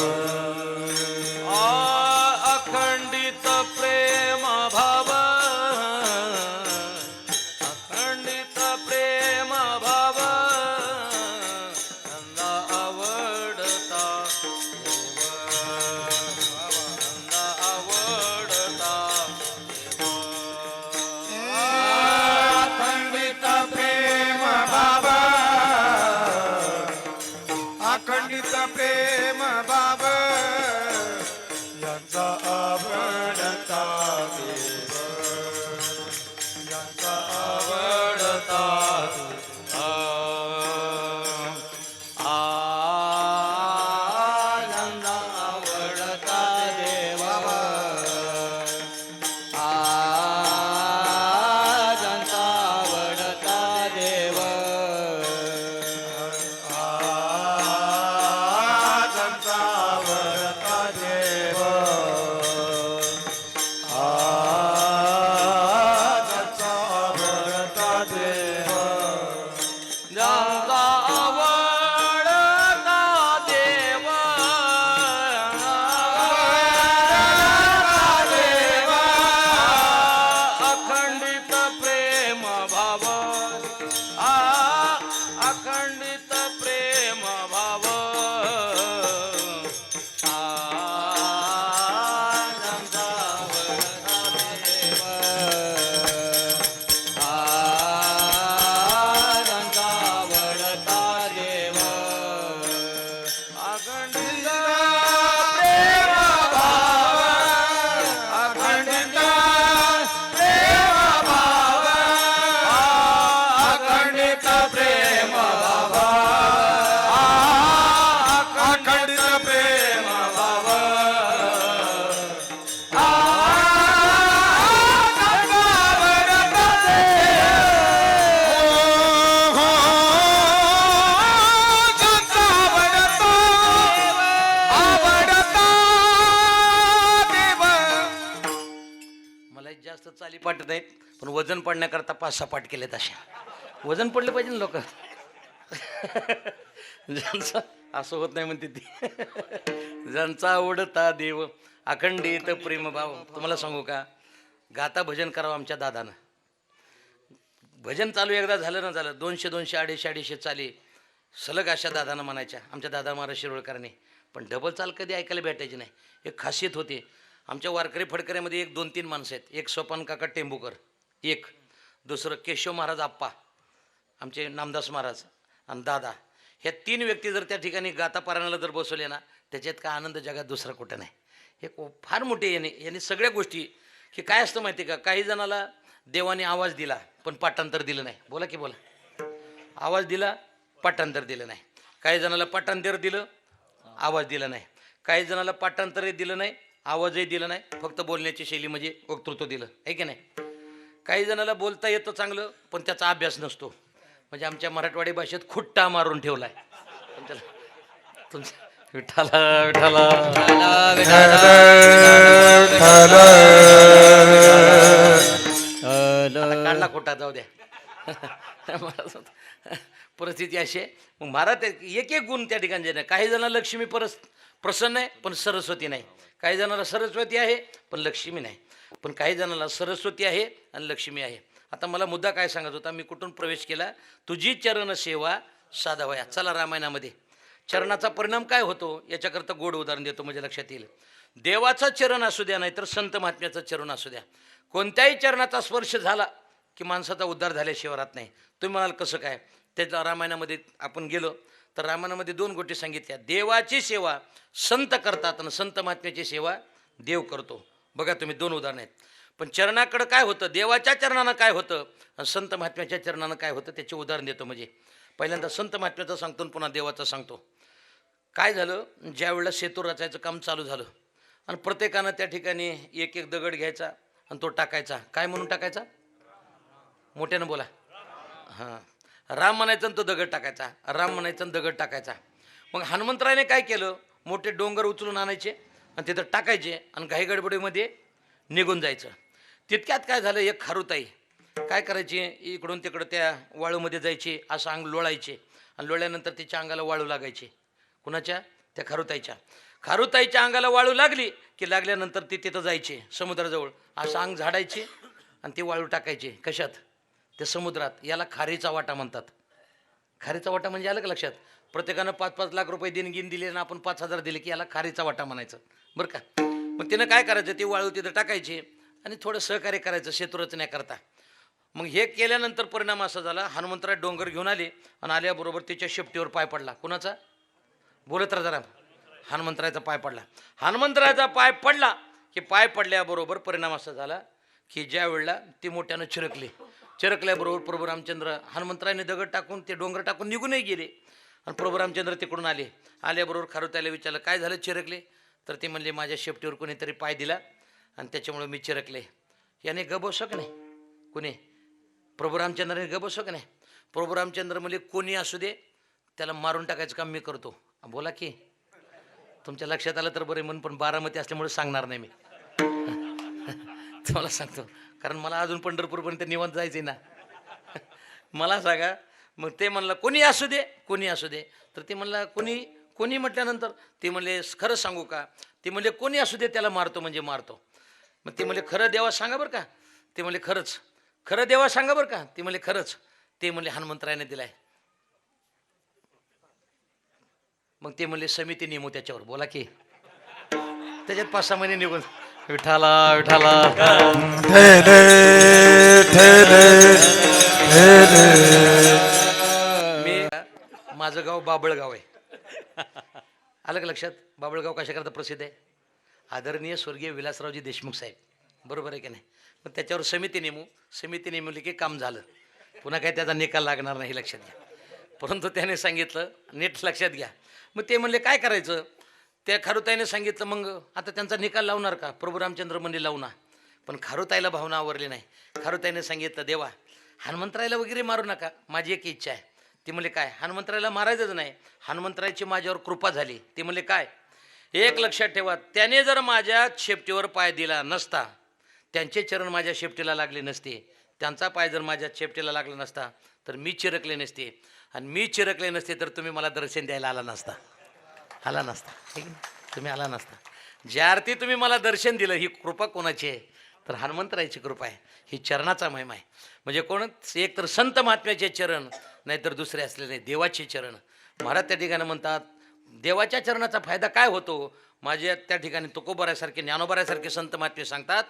Speaker 3: अखंडित प्रेम भाव, अखंडित प्रेम भाव, त्यांना आवडता देव, त्यांना आवडता
Speaker 1: अखंडित प्रेम भाव, अखंडित प्रेम भाव, यांचा आवडता देव, यांचा आवडता
Speaker 3: आनंद आवडता देव, आनंद आवडता देव,
Speaker 1: ज्यांचा आवडता देव, ज्यांचा आवडता देव,
Speaker 3: ज्यांचा आवडता देव, अखंडित प्रेम भाव, अखंडित प्रेम भाव, ज्यांचा आवडता देव, ज्यांचा आवडता देव, अखंडित प्रेम भाव,
Speaker 1: अखंडित प्रेम भाव, अखंडित प्रेम भाव, अखंडित प्रेम भाव,
Speaker 3: मला जास्त चाली पाठत नाहीत पण वजन पडण्याकरता 5-6 पाठ केलेत. अशा वजन पडलं पाहिजे ना लोक. ज्यांचा असं होत नाही म्हणते ती. ज्यांचा आवडता देव, अखंडित प्रेमभाव. तुम्हाला सांगू का, गाता भजन करावं आमच्या दादानं. भजन चालू एकदा झालं ना झालं, 200 250 चाली सलग अशा दादानं म्हणायच्या आमच्या दादा महाराज शिरोळकरांनी. पण डबल चाल कधी ऐकायला भेटायची नाही. एक खासियत होती आमच्या वारकरी फडकऱ्यामध्ये. 1 2 3 माणसं आहेत. एक सोपान काका टेंबूकर, एक दुसरं केशव महाराज आप्पा, आमचे नामदास महाराज आणि दादा. ह्या 3 व्यक्ती जर त्या ठिकाणी गाता पारायणाला जर बसवले ना, त्याच्यात काय आनंद जगात दुसरा कुठं नाही. हे फार मोठे यांनी सगळ्या गोष्टी. की काय असतं माहिती आहे का, काही जणाला देवाने आवाज दिला पण पाठांतर दिलं नाही. बोला की बोला. आवाज दिला पाठांतर दिलं नाही. काही जणाला पाठांतर दिलं, आवाज दिला नाही. काही जणाला पाठांतरही दिलं नाही, आवाजही दिला नाही, फक्त बोलण्याची शैली म्हणजे वक्तृत्व दिलं आहे की नाही. काही जणाला बोलता येतं चांगलं पण त्याचा अभ्यास नसतो. म्हणजे आमच्या मराठवाडी भाषेत खुट्टा मारून ठेवलाय तुमच्या. विठाला विठाला काढला खोटा, जाऊ द्या. परिस्थिती अशी आहे. मग महाराज एक एक गुण त्या ठिकाणी नाही. काही जणांना लक्ष्मी प्रसन्न आहे पण सरस्वती नाही. काही जणांना सरस्वती आहे पण लक्ष्मी नाही. पण काही जणांना सरस्वती आहे आणि लक्ष्मी आहे. आता मला मुद्दा काय सांगत होता, मी कुठून प्रवेश केला. तुझी चरण सेवा साधावया. चला रामायणामध्ये चरणाचा परिणाम काय होतो याच्याकरता गोड उदाहरण देतो म्हणजे लक्षात येईल. देवाचं चरण असू द्या नाही तर संत महात्म्याचं चरण असू द्या, कोणत्याही चरणाचा स्पर्श झाला की माणसाचा उद्धार झाल्याशिवाय राहत नाही. तुम्ही म्हणाल कसं काय? त्याच्या रामायणामध्ये आपण गेलो तर रामायणामध्ये 2 गोष्टी सांगितल्या. देवाची सेवा संत करतात आणि संत महात्म्याची सेवा देव करतो. बघा तुम्ही 2 उदाहरणं आहेत. पण चरणाकडं काय होतं, देवाच्या चरणानं काय होतं आणि संत महात्म्याच्या चरणानं काय होतं त्याचे उदाहरण देतो. म्हणजे पहिल्यांदा संत महात्म्याचं सांगतो आणि पुन्हा देवाचं सांगतो. काय झालं, ज्या वेळेला सेतू रचायचं काम चालू झालं आणि प्रत्येकानं त्या ठिकाणी एक एक दगड घ्यायचा आणि तो टाकायचा. काय म्हणून टाकायचा? मोठ्यानं बोला. हां, राम म्हणायचं आणि तो दगड टाकायचा, राम म्हणायचं आणि दगड टाकायचा. मग हनुमंतरायने काय केलं, मोठे डोंगर उचलून आणायचे आणि तिथं टाकायचे आणि घाई गडबडीमध्ये निघून जायचं. तितक्यात काय झालं, एक खारुताई काय करायची, इकडून तिकडं त्या वाळूमध्ये जायची, असं अंग लोळायचे आणि लोळल्यानंतर तिच्या अंगाला वाळू लागायची. कुणाच्या? त्या खारुताईच्या. खारुताईच्या अंगाला वाळू लागली की लागल्यानंतर ती तिथं जायची समुद्राजवळ, असं अंग झाडायची आणि ती वाळू टाकायची. कशात? त्या समुद्रात. याला खारीचा वाटा म्हणतात. खारीचा वाटा म्हणजे आलं का लक्षात? प्रत्येकानं 5-5 लाख रुपये देणगीन दिले ना, आपण 5,000 दिले की याला खारीचा वाटा म्हणायचं, बरं का. मग तिनं काय करायचं, ती वाळू तिथं टाकायची आणि थोडं सहकार्य करायचं सेतू रचण्याकरता. मग हे केल्यानंतर परिणाम असा झाला, हनुमंतराय डोंगर घेऊन आले आणि आल्याबरोबर तिच्या शेपटीवर पाय पडला. कुणाचा? बोलत राहा जरा. हनुमंतरायचा पाय पडला. हनुमंतरायचा पाय पडला की पाय पडल्याबरोबर परिणाम असा झाला की ज्या वेळेला ती मोठ्यानं चिरकल्याबरोबर प्रभू रामचंद्र, हनुमंतरायने दगड टाकून ते डोंगर टाकून निघूनही गेले आणि प्रभू रामचंद्र तिकडून आले. आल्याबरोबर खारुताईला विचारलं, काय झालं चिरकले? तर ते म्हणले, माझ्या शेपटीवर कोणीतरी पाय दिला आणि त्याच्यामुळे मी चिरकले. याने गबोसक नाही. कोणी? प्रभू रामचंद्राने गबोसक नाही. प्रभू रामचंद्र म्हणले, कोणी असू दे त्याला मारून टाकायचं काम मी करतो. बोला की, तुमच्या लक्षात आलं तर बरे. म्हणून पण बारामती असल्यामुळे सांगणार नाही मी. तुम्हाला सांगतो, कारण मला अजून पंढरपूरपर्यंत निवांत जायचं ना. मला सांगा. मग ते म्हणलं कोणी असू दे, कोणी असू दे. तर ते म्हणलं कोणी म्हटल्यानंतर ते म्हणले, खरं सांगू का? ते म्हणले, कोणी असू दे त्याला मारतो म्हणजे मारतो. मग ते म्हणले, खरं देवा सांगा बरं का? ते म्हणले, खरंच. खरं देवा सांगा बरं का? ते म्हणले, खरंच. ते म्हणले, हनुमंतरायने दिलाय. मग ते म्हणले, समिती नेमू त्याच्यावर. बोला की. त्याच्यात 5-6 महिने निघून विठाला विठाला. मी, माझं गाव बाबळगाव आहे. आलं का लक्षात? बाबळगाव कशाकरता प्रसिद्ध आहे? आदरणीय स्वर्गीय विलासरावजी देशमुख साहेब, बरोबर आहे की नाही? मग त्याच्यावर समिती नेमली की काम झालं. पुन्हा काही त्याचा निकाल लागणार नाही, लक्षात घ्या. परंतु त्याने सांगितलं, नीट लक्षात घ्या. मग ते म्हणले काय करायचं? त्या खारुताईने सांगितलं, मग आता त्यांचा निकाल लावणार का? प्रभू रामचंद्र म्हणले, लावणार. पण खारुताईला भावना आवरली नाही. खारुताईने सांगितलं, देवा हनुमंतरायला वगैरे मारू नका, माझी एक इच्छा आहे. ती म्हणले, काय? हनुमंतरायला मारायचंच नाही, हनुमंतरायची माझ्यावर कृपा झाली. ती म्हणले, काय? एक लक्षात ठेवा, त्याने जर माझ्या शेपटीवर पाय दिला नसता, त्यांचे चरण माझ्या शेपटीला लागले नसते, त्यांचा पाय जर माझ्या शेपटीला लागला नसता तर मी चिरकले नसते, आणि मी चिरकले नसते तर तुम्ही मला दर्शन द्यायला आला नसता. तुम्ही आला नसता. ज्या अर्थी तुम्ही मला दर्शन दिलं, ही कृपा कोणाची आहे? तर हनुमंतरायची कृपा आहे. ही चरणाचा महिमा आहे. म्हणजे कोण? एक तर संत महात्म्याचे चरण, नाहीतर दुसरे असलेले देवाचे चरण. महाराज त्या ठिकाणी म्हणतात, देवाच्या चरणाचा फायदा काय होतो? माझ्या त्या ठिकाणी तुकोबारासारखे, ज्ञानोबारासारखे संत महात्मे सांगतात,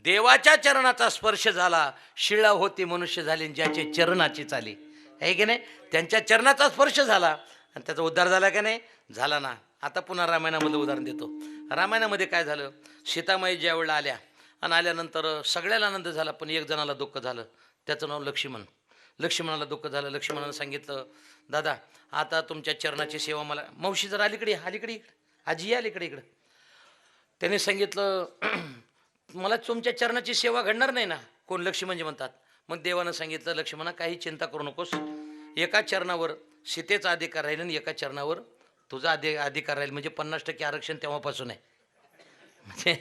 Speaker 3: देवाच्या चरणाचा स्पर्श झाला, शिळा होती मनुष्य झाले ज्याचे चरणाची चाली. आहे की नाही? त्यांच्या चरणाचा स्पर्श झाला आणि त्याचा उद्धार झाला का नाही? झाला ना. आता पुन्हा रामायणामध्ये उदाहरण देतो. रामायणामध्ये काय झालं? सीतामाई ज्या वेळेला आल्या आणि आल्यानंतर सगळ्याला आनंद झाला, पण एक जणाला दुःख झालं. त्याचं नाव लक्ष्मण. लक्ष्मणाला दुःख झालं. लक्ष्मणानं सांगितलं, दादा आता तुमच्या चरणाची सेवा मला. मावशी जर अलीकडे आजी अलीकडे इकडं. त्याने सांगितलं, मला तुमच्या चरणाची सेवा घडणार नाही ना. कोण? लक्ष्मणजी म्हणतात. मग देवानं सांगितलं, लक्ष्मणा काही चिंता करू नकोस, एका चरणावर सीतेचा अधिकार राहील आणि एका चरणावर तुझा अधिकार राहील. म्हणजे 50% आरक्षण तेव्हापासून आहे. म्हणजे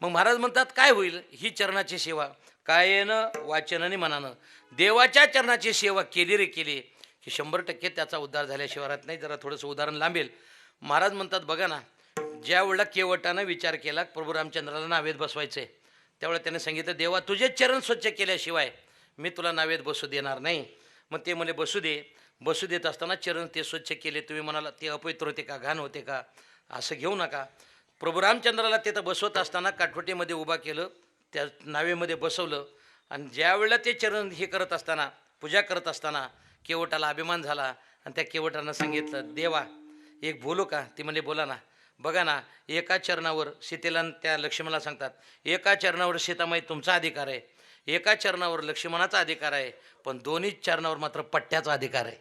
Speaker 3: मग महाराज म्हणतात, काय होईल? ही चरणाची सेवा कायेनं वाचनाने मनानं देवाच्या चरणाची सेवा केली रे केली की 100% त्याचा उद्धार झाल्याशिवाय राहत नाही. जरा थोडंसं उदाहरण लांबेल. महाराज म्हणतात, बघा ना, ज्या वेळेला केवटानं विचार केला प्रभू रामचंद्राला नावेत बसवायचं आहे, त्यावेळेला त्याने सांगितलं, देवा तुझे चरण स्वच्छ केल्याशिवाय मी तुला नावेत बसू देणार नाही. मग ते म्हणे, बसू देत असताना चरण ते स्वच्छ केले. तुम्ही म्हणाला ते अपवित्र होते का, घाण होते का? असं घेऊ नका. प्रभू रामचंद्राला तिथं बसवत असताना काठवटीमध्ये उभा केलं, त्या नावेमध्ये बसवलं आणि ज्या वेळेला ते चरण हे करत असताना, पूजा करत असताना केवटाला अभिमान झाला आणि त्या केवटानं सांगितलं, देवा एक बोलू का? ती म्हणजे बोला ना. बघा ना, एका चरणावर सीतेला त्या लक्ष्मणाला सांगतात, एका चरणावर सीतामाई तुमचा अधिकार आहे, एका चरणावर लक्ष्मणाचा अधिकार आहे, पण दोन्ही चरणावर मात्र पट्ट्याचा अधिकार आहे.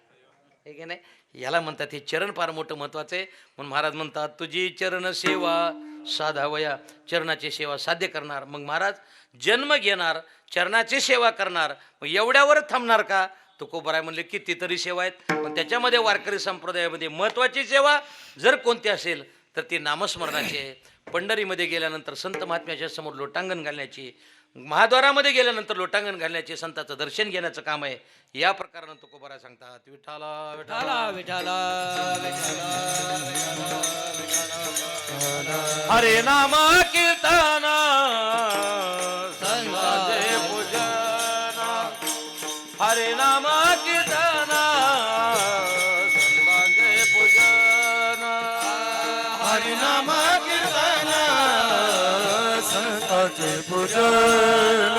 Speaker 3: हे की नाही? याला म्हणतात हे चरण फार मोठं महत्त्वाचं आहे. म्हणून महाराज म्हणतात, तुझी चरण सेवा साधावया, चरणाची सेवा साध्य करणार. मग महाराज जन्म घेणार, चरणाची सेवा करणार, मग एवढ्यावर थांबणार का? तुकोबाराय म्हणले कितीतरी सेवा आहेत, पण त्याच्यामध्ये वारकरी संप्रदायामध्ये महत्त्वाची सेवा जर कोणती असेल तर ती नामस्मरणाची आहे. पंढरीमध्ये गेल्यानंतर संत महात्म्याच्या समोर लोटांगण घालण्याची, महाद्वारामध्ये गेल्यानंतर लोटांगण घालण्याचे, संतांचं दर्शन घेण्याचं काम आहे. या प्रकारानं तुकोबाराय सांगतात, विठाला विठाला
Speaker 2: विठाला हरे नाम कीर्तन संतांचे पूजन, हरे नाम कीर्तन संतांचे पूजन,
Speaker 1: हरि नाम कीर्तन संतांचे पूजन,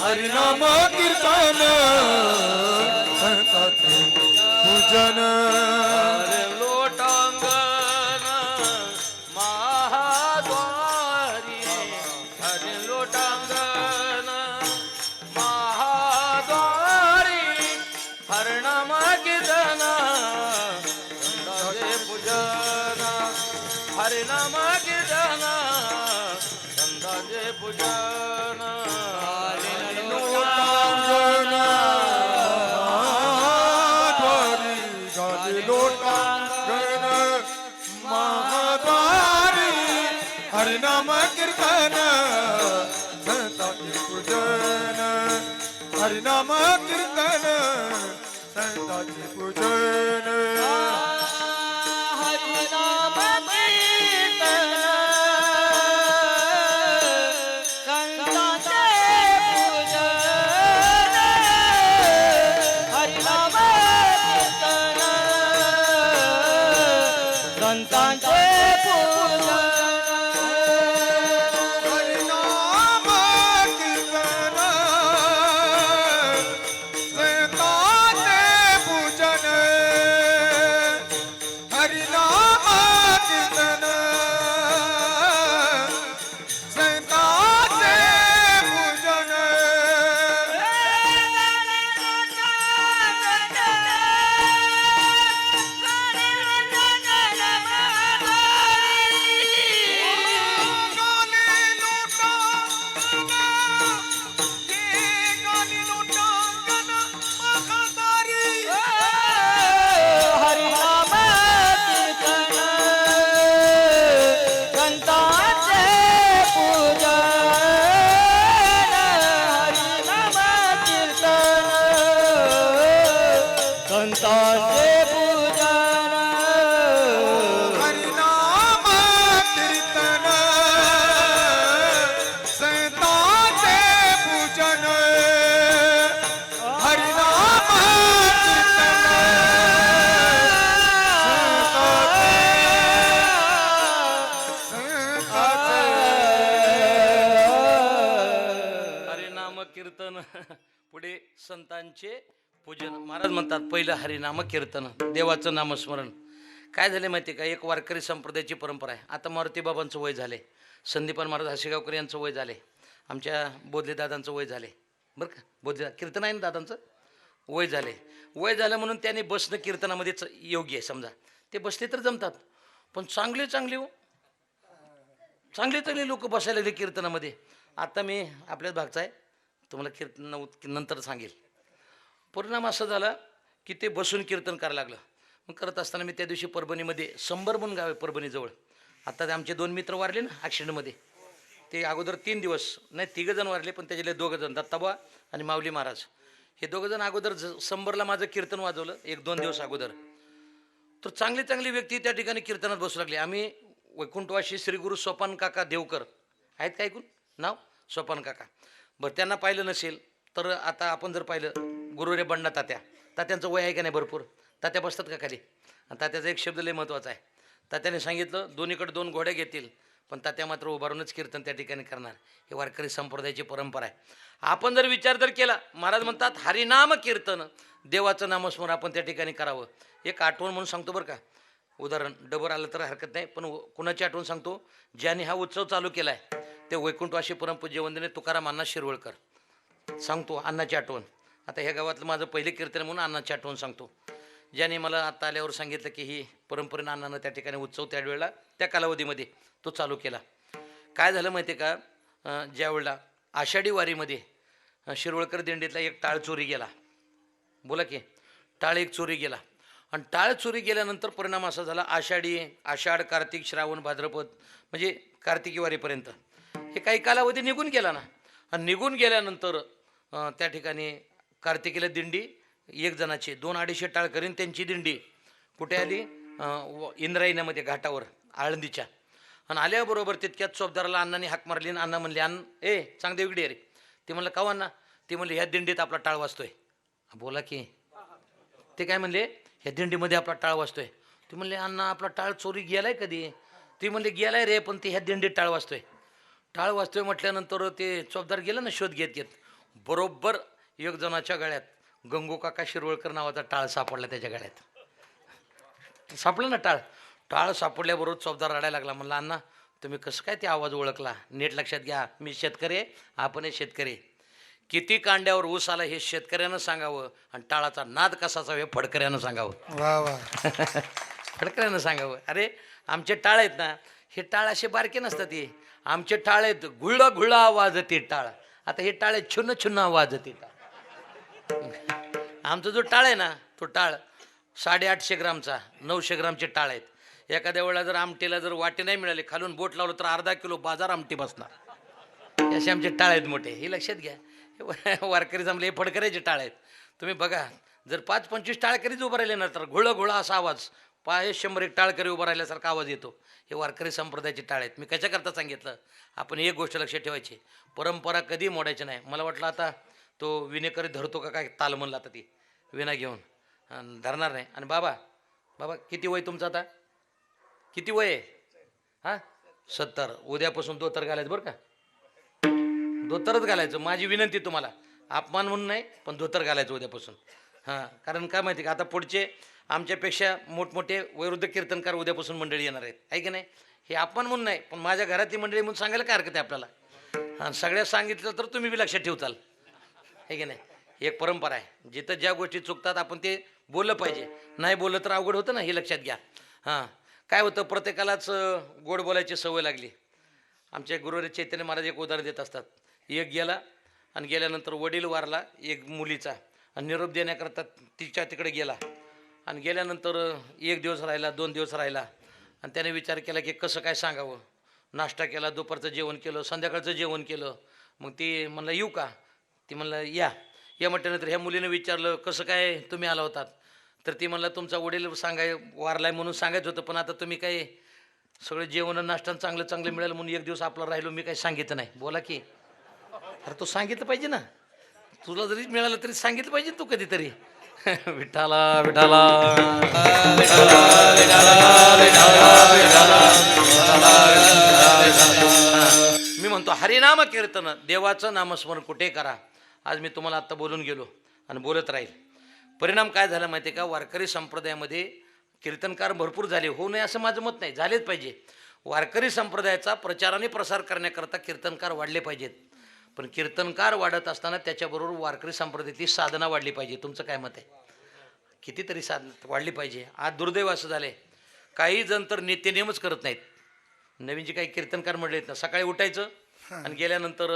Speaker 1: हरि नाम कीर्तन संतांचे पूजन.
Speaker 3: हरे लोटांगण महाद्वारी, हरे लोटांगण महाद्वारी, हरे नाम कीर्तन संतांचे पूजन, हरे नाम कीर्तन संतांचे पूजन.
Speaker 1: हरि नाम कीर्तन संतांचे पूजन, हरि नाम कीर्तन संतांचे पूजन.
Speaker 2: हरे नाम कीर्तन संतांचे पूजन, हरे नाम कीर्तन संतांचे पूजन.
Speaker 1: हरि नाम कीर्तन संतांचे पूजन, हरि नाम कीर्तन संतांचे पूजन.
Speaker 2: हरि नाम कीर्तन संतांचे पूजन, हरि नाम कीर्तन संतांचे पूजन.
Speaker 1: हरि नाम कीर्तन संतांचे पूजन, हरि नाम
Speaker 3: हरिनाम कीर्तन पुढे संतांचे पूजन. महाराज म्हणतात पहिलं हरिनाम कीर्तन, देवाचं नामस्मरण. काय झाले माहिती का, एक वारकरी संप्रदायाची परंपरा आहे. आता मारुती बाबांचं वय झाले, संदीपान महाराज हसेगावकर यांचं वय झाले, आमच्या बोधले दादांचं वय झाले, बरं का. बोधले कीर्तन आहे ना दादांचं, वय झाले. वय झालं म्हणून त्याने बसणं कीर्तनामध्येच योग्य आहे. समजा ते बसले तर जमतात, पण चांगले चांगले चांगले चांगले लोक बसायला लागले कीर्तनामध्ये. आता मी आपल्याच भागचा आहे, तुम्हाला कीर्तन नंतर सांगेल. परिणाम असा झाला की ते बसून कीर्तन करायला लागलं. मग करत असताना मी त्या दिवशी परभणीमध्ये संबर म्हणून गाव आहे परभणीजवळ. आता ते आमचे 2 मित्र वारले ना ॲक्सिडेंटमध्ये, ते अगोदर 3 दिवस नाही 3 जण वारले, पण त्याच्यातले 2 जण दत्ताबा आणि माऊली महाराज हे 2 जण अगोदर संबरला माझं कीर्तन वाजवलं 1-2 दिवस अगोदर. तर चांगली चांगली व्यक्ती त्या ठिकाणी कीर्तनात बसू लागली. आम्ही वैकुंठवासी श्री गुरु सोपान काका देवकर आहेत का ऐकून नाव, सोपान काका. बरं त्यांना पाहिलं नसेल तर आता आपण जर पाहिलं गुरुरे बंडा तात्या, तात्यांचं वय आहे का नाही भरपूर, तात्या बसतात का खाली. आणि तात्याचा एक शब्द लय महत्त्वाचा आहे, तात्याने सांगितलं दोन्हीकडे 2 घोड्या घेतील, पण तात्या मात्र उभारूनच कीर्तन त्या ठिकाणी करणार. हे वारकरी संप्रदायाची परंपरा आहे. आपण जर विचार जर केला, महाराज म्हणतात हरिनाम कीर्तन, देवाचं नामस्मरण आपण त्या ठिकाणी करावं. एक आठवण म्हणून सांगतो बरं का, उदाहरण डबर आलं तर हरकत नाही, पण कुणाची आठवण सांगतो, ज्याने हा उत्सव चालू केला आहे ते वैकुंठवासी परमपूज्य वंदनीय तुकाराम अण्णा शिरवळकर. सांगतो अण्णाची आठवण. आता ह्या गावातलं माझं पहिले कीर्तन म्हणून अण्णाची आठवण सांगतो. ज्याने मला आता आल्यावर सांगितलं की ही परंपरेनं अण्णानं त्या ठिकाणी उत्सव त्यावेळेला त्या कालावधीमध्ये तो चालू केला. काय झालं माहिती आहे का, ज्यावेळेला आषाढी वारीमध्ये शिरवळकर दिंडीतला एक टाळ चोरी गेला. बोला की, टाळ एक चोरी गेला. आणि टाळ चोरी गेल्यानंतर परिणाम असा झाला, आषाढ, कार्तिक, श्रावण, भाद्रपद म्हणजे कार्तिकी वारीपर्यंत हे काही कालावधी निघून गेला ना. आणि निघून गेल्यानंतर त्या ठिकाणी कार्तिकीला दिंडी एक जणाची 200-250 टाळ करीन त्यांची दिंडी कुठे आली, इंद्रायण्यामध्ये घाटावर आळंदीच्या. आणि आल्याबरोबर तितक्यात चोपदाराला अण्णांनी हाक मारली. आणि अण्णा म्हणले, ए चांगदे वेगळी रे. ते म्हणलं का अण्णा? ते म्हणले ह्या दिंडीत आपला टाळ वाजतोय. बोला की, ते काय म्हणले, ह्या दिंडीमध्ये आपला टाळ वाजतोय. ते म्हणले अण्णा आपला टाळ चोरी गेलाय कधी? ते म्हणले गेलाय रे, पण ते ह्या दिंडीत टाळ वाजतोय. टाळ वाजतोय म्हटल्यानंतर ते चोपदार गेलं ना शोध घेत घेत, बरोबर एक जणाच्या गळ्यात गंगू काका शिरवळकर नावाचा टाळ सापडला. त्याच्या गळ्यात सापडलं ना टाळ. टाळ सापडल्याबरोबर चोपदार रडायला लागला. म्हणला अण्णा तुम्ही कसं काय ते आवाज ओळखला? नीट लक्षात घ्या, मी शेतकरी आहे, आपण शेतकरी. किती कांड्यावर ऊस आला हे शेतकऱ्यानं सांगावं, आणि टाळाचा नाद कसाचा हे फडकऱ्यानं सांगावं.
Speaker 1: वा वा.
Speaker 3: फडकऱ्यानं सांगावं. अरे आमचे टाळ आहेत ना, हे टाळ असे बारके नसतात. हे आमचे टाळ आहेत घुळा घुळा आवाज येते टाळ. आता हे टाळ आहेत छुन्न छुन्न आवाज येते टाळ. आमचा जो टाळ आहे ना, तो टाळ 850 ग्रामचा 900 ग्रामचे टाळ आहेत. एखाद्या वेळेला जर आमटीला जर वाटे नाही मिळाले, खालून बोट लावलं तर अर्धा किलो बाजार आमटी बसणार. असे आमचे टाळ आहेत मोठे. हे लक्षात घ्या. वारकरी जमले हे फडकऱ्याचे टाळ आहेत. तुम्ही बघा, जर 5-25 टाळकरीच उभं राहिले ना, तर घुळा घुळा असा आवाज, 100 टाळकरी उभं राहिल्यासारखा आवाज येतो. हे वारकरी संप्रदायाचे टाळ आहेत. मी कशाकरता सांगितलं, आपण एक गोष्ट लक्षात ठेवायची, परंपरा कधी मोडायची नाही. मला वाटलं आता तो विनेकरी धरतो का काय ताल म्हणला, आता ती विना घेऊन धरणार नाही. आणि बाबा किती वय तुमचं आता? किती वय आहे? हां 70. उद्यापासून धोतर घालायचं बरं का, धोतरच घालायचं. माझी विनंती तुम्हाला, अपमान म्हणून नाही, पण धोतर घालायचं उद्यापासून. हां, कारण काय माहिती का, आता पुढचे आमच्यापेक्षा मोठमोठे वैरुद्ध कीर्तनकार उद्यापासून मंडळी येणार आहेत, आहे की नाही. हे अपमान म्हणून नाही, पण माझ्या घरातली मंडळी म्हणून सांगायला काय हरकत आहे आपल्याला. हां, सगळ्या सांगितलं तर तुम्ही बी लक्षात ठेवताल, आहे की नाही. एक परंपरा आहे, जिथं ज्या गोष्टी चुकतात आपण ते बोललं पाहिजे. नाही बोललं तर अवघड होतं ना, हे लक्षात घ्या. हां, काय होतं, प्रत्येकालाच गोड बोलायची सवय लागली. आमचे गुरुवारी चैतन्य महाराज एक उदाहरण देत असतात. एक गेला आणि गेल्यानंतर वडील वारला एक मुलीचा, आणि निरोप देण्याकरता तिच्या तिकडे गेला. आणि गेल्यानंतर 1 दिवस राहिला, 2 दिवस राहिला, आणि त्याने विचार केला की कसं काय सांगावं. नाश्ता केला, दुपारचं जेवण केलं, संध्याकाळचं जेवण केलं. मग ती म्हणलं येऊ का? ती म्हणलं या म्हटल्यानंतर ह्या मुलीनं विचारलं कसं काय तुम्ही आला होतात? तर ती म्हणलं तुमचा वडील वारलाय म्हणून सांगायचं होतं, पण आता तुम्ही काय सगळं जेवण नाश्ता चांगलं मिळालं म्हणून 1 दिवस आपला राहिलो, मी काही सांगितलं नाही. बोला की, अरे तू सांगितलं पाहिजे ना, तुला जरी मिळालं तरी सांगितलं पाहिजे तू कधीतरी. विठाला विठाला मी म्हणतो हरिनाम कीर्तन, देवाचं नामस्मरण कुठे करा. आज मी तुम्हाला आत्ता बोलून गेलो आणि बोलत राहील. परिणाम काय झाला माहिती आहे का, वारकरी संप्रदायामध्ये कीर्तनकार भरपूर झाले. होऊ नये असं माझं मत नाही, झालेच पाहिजे. वारकरी संप्रदायाचा प्रचार आणि प्रसार करण्याकरता कीर्तनकार वाढले पाहिजेत. पण कीर्तनकार वाढत असताना त्याच्याबरोबर वारकरी संप्रदायातली साधना वाढली पाहिजे. तुमचं काय मत आहे? कितीतरी साधना वाढली पाहिजे. आज दुर्दैव असं झालं आहे, काही जण तर नित्यनेमच करत नाहीत. नवीन जे काही कीर्तनकार म्हणले आहेत ना, सकाळी उठायचं आणि गेल्यानंतर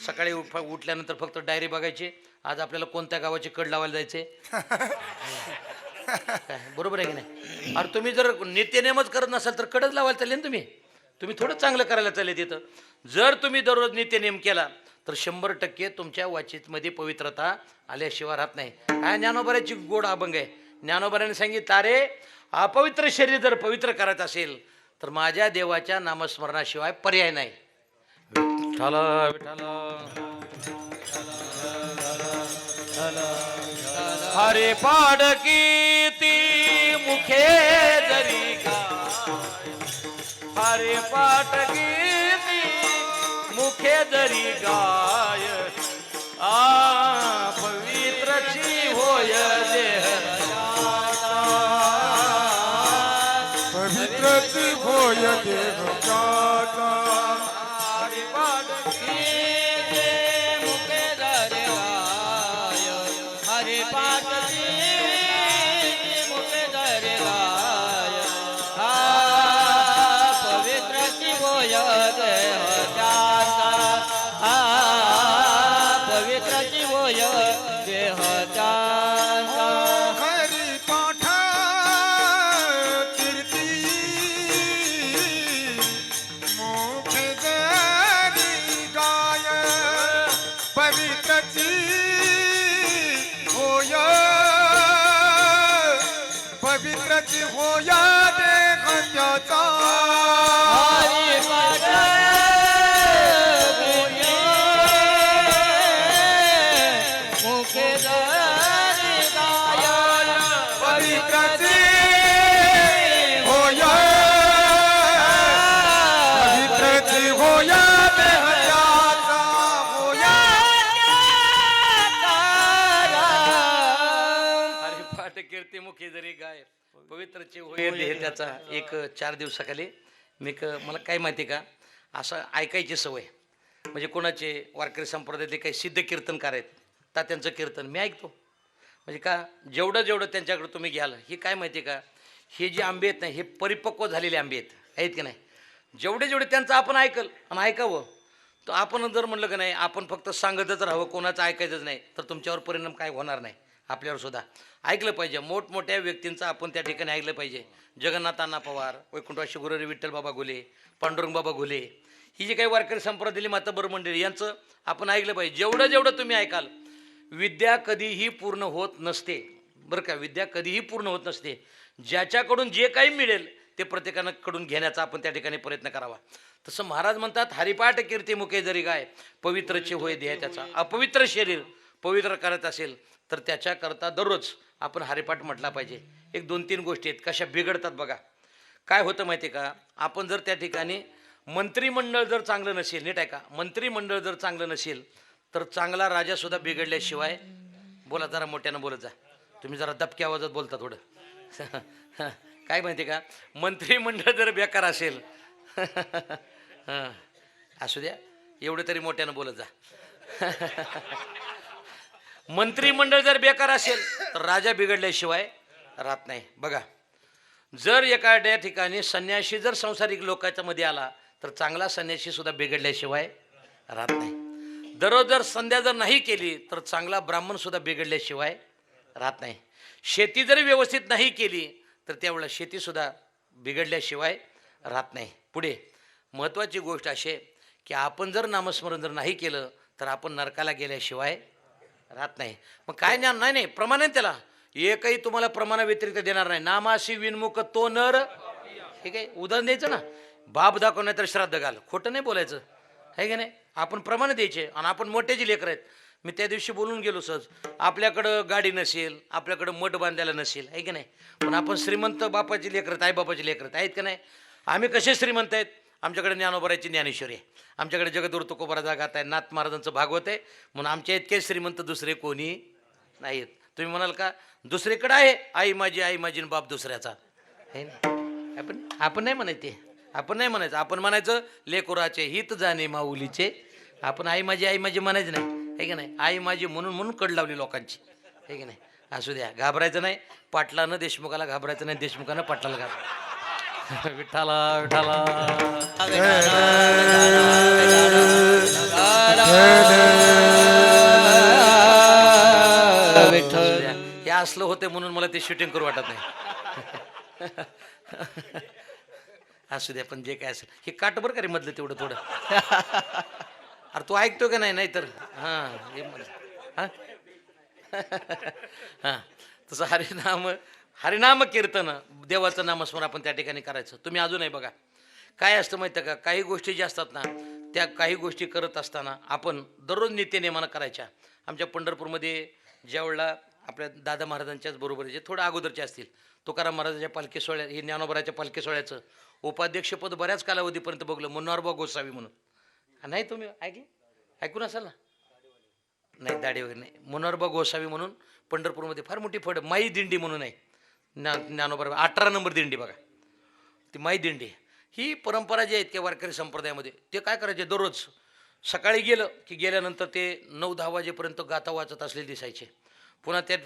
Speaker 3: सकाळी उठल्यानंतर फक्त डायरी बघायची, आज आपल्याला कोणत्या गावाची कड लावायला जायचे. बरोबर आहे की नाही? अरे तुम्ही जर नित्यनेमच करत नसाल तर कडच लावायला चालले ना तुम्ही थोडं चांगलं करायला चालले तिथं. जर तुम्ही दररोज नित्यनेम केला तर 100% तुमच्या वाचितमध्ये पवित्रता आल्याशिवाय राहत नाही. काय ज्ञानोबाची गोड अभंग आहे. ज्ञानोबाने सांगितलं, अरे अपवित्र शरीर जर पवित्र करायचं असेल तर माझ्या देवाच्या नामस्मरणाशिवाय पर्याय नाही. विठ्ठला विठ्ठला
Speaker 2: हरे पाडकी ती मुखे जरी का
Speaker 3: हरिपाठ कीर्ती मुखे जरी गाय पवित्रची होय देह
Speaker 1: पवित्रची होय देह त्याचा.
Speaker 2: हरिपाठ कीर्ती मुखे जरी गाय हरिपाठ कीर्ती मुखे जरी गाय पवित्रची होय देह त्याचा पवित्रची होय देह त्याचा
Speaker 1: हरिपाठ कीर्ती मुखे जरी गाय पवित्रची होय पवित्रची होय देह त्याचा.
Speaker 2: हरिपाठ मुखे जरी गाय
Speaker 1: पवित्रची होय पवित्रची होय देह त्याचा. होय
Speaker 3: हरिपाठ कीर्ती मुखे जरी गाय पवित्रची होय देह त्याचा. एक 4 दिवसाखाली मला काय माहिती का, असं ऐकायची सवय, म्हणजे कोणाचे वारकरी संप्रदायातले काही सिद्ध कीर्तनकार आहेत तात्यांचं कीर्तन मी ऐकतो. म्हणजे का जेवढं त्यांच्याकडे तुम्ही घ्याल, हे काय माहिती का, हे जे आंबे आहेत ना हे परिपक्व झालेले आंबे आहेत की नाही. जेवढे त्यांचं आपण ऐकल आणि ऐकावं, तर आपण जर म्हणलं की नाही आपण फक्त सांगतच राहावं, कोणाचं ऐकायचंच नाही, तर तुमच्यावर परिणाम काय होणार नाही. आपल्यावर सुद्धा ऐकलं पाहिजे. मोठमोठ्या व्यक्तींचं आपण त्या ठिकाणी ऐकलं पाहिजे. जगन्नाथ अण्णा पवार, वैकुंठवासी गुरुहरी विठ्ठल बाबा घुले, पांडुरंग बाबा घुले, ही जी काही वारकरी संप्रदायातली मातबर मंडळी यांचं आपण ऐकलं पाहिजे. जेवढं तुम्ही ऐकाल, विद्या कधीही पूर्ण होत नसते बरं का. विद्या कधीही पूर्ण होत नसते. ज्याच्याकडून जे काही मिळेल ते प्रत्येकाकडून घेण्याचा आपण त्या ठिकाणी प्रयत्न करावा. तसं महाराज म्हणतात, हरिपाठ कीर्ती मुखे जरी गाय पवित्रचे होय देह त्याचा. अपवित्र शरीर पवित्र करत असेल तर त्याच्याकरता दररोज आपण हरिपाठ म्हटला पाहिजे. एक 2-3 गोष्टी आहेत कशा बिघडतात बघा. काय होतं माहिती आहे का, आपण जर त्या ठिकाणी मंत्रिमंडळ जर चांगलं नसेल, नीट आहे का, मंत्रिमंडळ जर चांगलं नसेल तर चांगला राजासुद्धा बिघडल्याशिवाय, बोला जरा मोठ्यानं बोलत जा, तुम्ही जरा दबक्या आवाजात बोलता थोडं. काय माहिती आहे का, मंत्रिमंडळ जर बेकार असेल हां असू द्या, एवढं तरी मोठ्यानं बोलत जा. मंत्रिमंडळ जर बेकार असेल तर राजा बिघडल्याशिवाय राहत नाही. बघा, जर एखाद्या ठिकाणी संन्यासी जर संसारिक लोकांच्या मध्ये आला तर चांगला संन्यासी सुद्धा बिघडल्याशिवाय राहत नाही. दररोज जर संध्या जर नाही केली तर चांगला ब्राह्मण सुद्धा बिघडल्याशिवाय राहत नाही. शेती जर व्यवस्थित नाही केली तर त्यावेळेला शेती सुद्धा बिघडल्याशिवाय राहत नाही. पुढे महत्त्वाची गोष्ट अशी आहे की आपण जर नामस्मरण जर नाही केलं तर आपण नरकाला गेल्याशिवाय राहत नाही. मग काय ज्ञान नाही प्रमाण आहे त्याला, एकही तुम्हाला प्रमाणा व्यतिरिक्त देणार नाही. नामाशी विनमुख तो नर, ठीक आहे, उदाहरण द्यायचं ना, बाप दाखवणार तर श्राद्ध घाल, खोटं नाही बोलायचं आहे की नाही. आपण प्रमाण द्यायचे. आणि आपण मोठ्याची लेकरं आहेत. मी त्या दिवशी बोलून गेलो सहज, आपल्याकडं गाडी नसेल, आपल्याकडं मठ बांधायला नसेल आहे की नाही, पण आपण श्रीमंत बापाची लेकरं, आई बापाची लेकरं आहेत का नाही. आम्ही कसे श्रीमंत आहेत, आमच्याकडे ज्ञानोबराची ज्ञानेश्वरी आहे, आमच्याकडे जगद्गुरु तुकोबाराचा गात आहे, नाथ महाराजांचं भागवत आहे, म्हणून आमच्या इतके श्रीमंत दुसरे कोणी नाहीत. तुम्ही म्हणाल का दुसरीकडे आहे, आई माझी बाप दुसऱ्याचा आहे ना. आपण नाही म्हणायचे, आपण नाही म्हणायचं. आपण म्हणायचं लेकुराचे हित जाणे माऊलीचे. आपण आई माझी म्हणायचं नाही आहे की नाही. आई माझी म्हणून कड लावली लोकांची आहे की नाही. असू द्या, घाबरायचं नाही. पाटलानं देशमुखाला घाबरायचं नाही, देशमुखानं पाटलाला घाबरायचं. विठ्ठला विठ्ठला विठ्ठल. हे असलं होते म्हणून मला ते शूटिंग करू वाटत नाही. असू द्या, पण जे काय असेल हे काट बरं का रे मधलं तेवढं थोडं. अरे तू ऐकतो का नाही तर हां हे हां हां तसं हरिनाम कीर्तन, देवाचं नामस्मरण आपण त्या ठिकाणी करायचं. तुम्ही अजूनही बघा काय असतं माहिती का, काही गोष्टी ज्या असतात ना त्या काही गोष्टी करत असताना आपण दररोज नित्यनेमानं करायच्या. आमच्या पंढरपूरमध्ये ज्यावेळेला आपल्या दादा महाराजांच्याच बरोबरीचे थोडं अगोदरचे असतील. तुकाराम महाराजांच्या पालखी सोहळ्या हे ज्ञानोबराच्या पालखी सोहळ्याचं उपाध्यक्षपद बऱ्याच कालावधीपर्यंत बघलं मुन्नारबा गोसावी म्हणून. नाही तुम्ही ऐकून असाल ना? नाही दाढी वगैरे नाही. मुन्नारबा गोसावी म्हणून पंढरपूरमध्ये फार मोठी फड माई दिंडी म्हणून आहे. ज्ञानोबा 18 नंबर दिंडी बघा ती माई दिंडी. ही परंपरा जी आहेत त्या वारकरी संप्रदायामध्ये ते काय करायचे दररोज सकाळी गेलं की गेल्यानंतर ते 9-10 वाजेपर्यंत गाथा वाचत असलेले दिसायचे. पुन्हा त्यात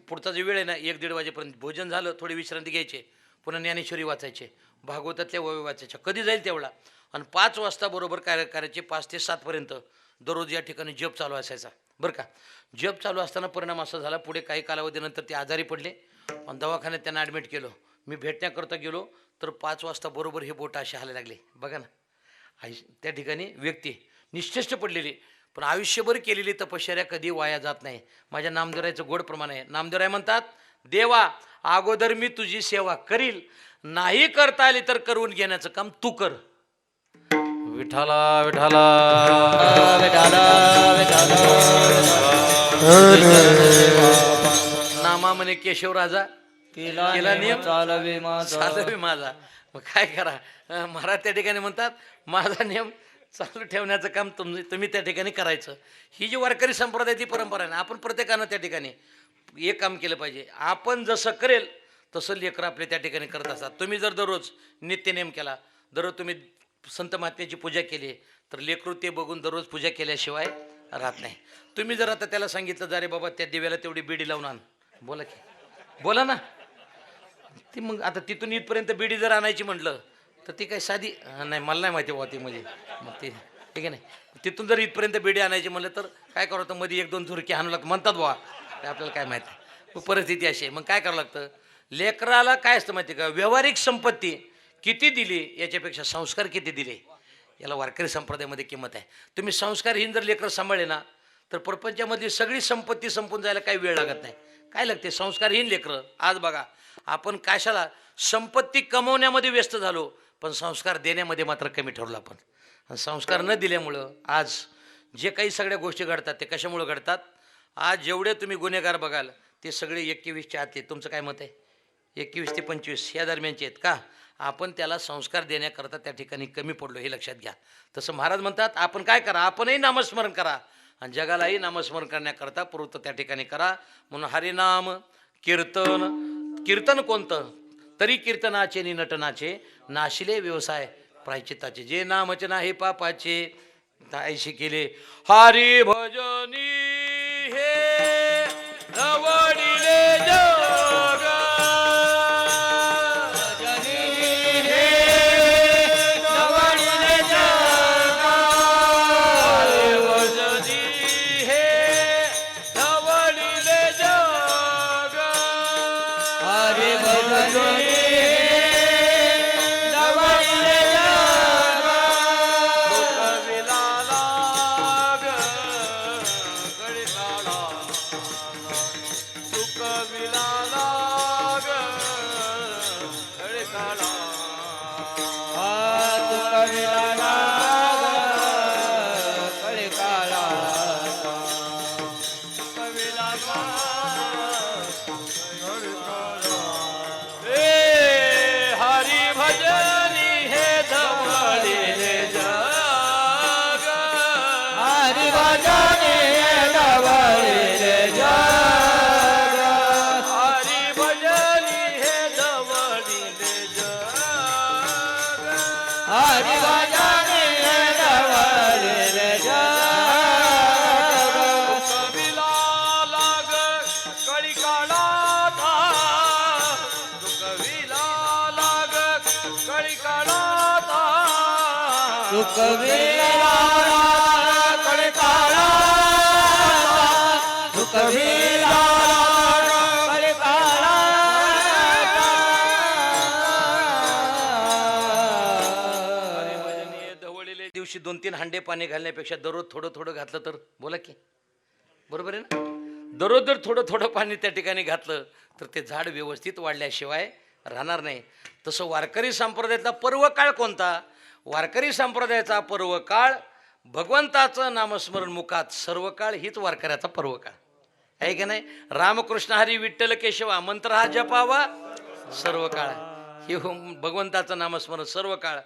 Speaker 3: पुढचा जो वेळ आहे ना 1-1:30 वाजेपर्यंत भोजन झालं थोडी विश्रांती घ्यायचे. पुन्हा ज्ञानेश्वरी वाचायचे भागवतातल्या ओव्या वाचायच्या कधी जाईल तेवढा. आणि 5 वाजता बरोबर करायचे 5 ते 7 पर्यंत दररोज या ठिकाणी जप चालू असायचा बरं का. जप चालू असताना परिणाम असा झाला पुढे काही कालावधीनंतर ते आजारी पडले आणि दवाखान्यात त्यांना ॲडमिट केलं. मी भेटण्याकरता गेलो तर 5 वाजता बरोबर हे बोट असे हालायला लागले बघा ना. त्या ठिकाणी व्यक्ती निश्चेष्ट पडलेली पण आयुष्यभर केलेली तपश्चर्या कधी वाया जात नाही. माझ्या नामदेवरायचं गोड प्रमाण आहे. नामदेवराय म्हणतात देवा अगोदर मी तुझी सेवा करील नाही करता आली तर करून घेण्याचं काम तू कर. विठाला विठाला नामा म्हणे केशव राजा केला नियम
Speaker 2: चालवे
Speaker 3: माझा. मग काय करा महाराज त्या ठिकाणी म्हणतात माझा नियम चालू ठेवण्याचं काम तुम्ही त्या ठिकाणी करायचं. ही जी वारकरी संप्रदायाची परंपरा आहे ना आपण प्रत्येकानं त्या ठिकाणी एक काम केलं पाहिजे. आपण जसं करेल तसं लेकरं आपले त्या ठिकाणी करत असतात. तुम्ही जर दररोज नित्यनेम केला दररोज तुम्ही संत महात्म्याची पूजा केली तर लेकरू ते बघून दररोज पूजा केल्याशिवाय राहत नाही. तुम्ही जर आता त्याला सांगितलं जा रे बाबा त्या दिव्याला तेवढी बिडी लावून आण बोला ना ती मग आता तिथून इथपर्यंत बिडी जर आणायची म्हटलं तर ती काही साधी नाही मला नाही माहिती बाबा ती म्हणजे मग ती ठीक आहे नाही. तिथून जर इथपर्यंत बिडी आणायची म्हटलं तर काय करावं लागतं मध्ये 1-2 झुरकी आणू लागतं म्हणतात बाबा आपल्याला काय माहिती परिस्थिती अशी आहे. मग काय करावं लागतं लेकराला काय असतं माहिती का व्यावहारिक संपत्ती किती दिली याच्यापेक्षा संस्कार किती दिले याला वारकरी संप्रदायामध्ये किंमत आहे. तुम्ही संस्कारहीन जर लेकरं सांभाळले ना तर प्रपंचामधली सगळी संपत्ती संपून जायला काही वेळ लागत नाही. काय लागते संस्कारहीन लेकरं. आज बघा आपण कशाला संपत्ती कमवण्यामध्ये व्यस्त झालो पण संस्कार देण्यामध्ये मात्र कमी ठरलो आपण. आणि संस्कार न दिल्यामुळं आज जे काही सगळ्या गोष्टी घडतात ते कशामुळं घडतात. आज जेवढे तुम्ही गुन्हेगार बघाल ते सगळे 21च्या आतले. तुमचं काय मत आहे? 21 ते 25 या दरम्यानचे आहेत का? आपण त्याला संस्कार देण्याकरता त्या ठिकाणी कमी पडलो हे लक्षात घ्या. तसं महाराज म्हणतात आपण काय करा आपणही नामस्मरण करा आणि जगालाही नामस्मरण करण्याकरता प्रवृत्त त्या ठिकाणी करा. म्हणून हरिनाम कीर्तन कोणतं तरी कीर्तनाचे नि नटनाचे नाशिले व्यवसाय प्रायचिताचे. जे नामचे नाही पापाचे ऐशी केले हरी भजनी हे रवडिले जग दिवशी 2-3 हांडे पाणी घालण्यापेक्षा दररोज थोडं थोडं घातलं तर बोला की बरोबर आहे ना. दररोज जर थोडं थोडं पाणी त्या ठिकाणी घातलं तर ते झाड व्यवस्थित वाढल्याशिवाय राहणार नाही. तसं वारकरी संप्रदायातला पर्वकाळ कोणता? वारकरी संप्रदायाचा पर्वकाळ भगवंताचं नामस्मरण मुखात सर्व काळ हीच वारकऱ्याचा पर्वकाळ. आहे का नाही? रामकृष्ण हरी विठ्ठल केशवा मंत्र हा जपावा सर्व काळ. हे भगवंताचं नामस्मरण सर्व काळ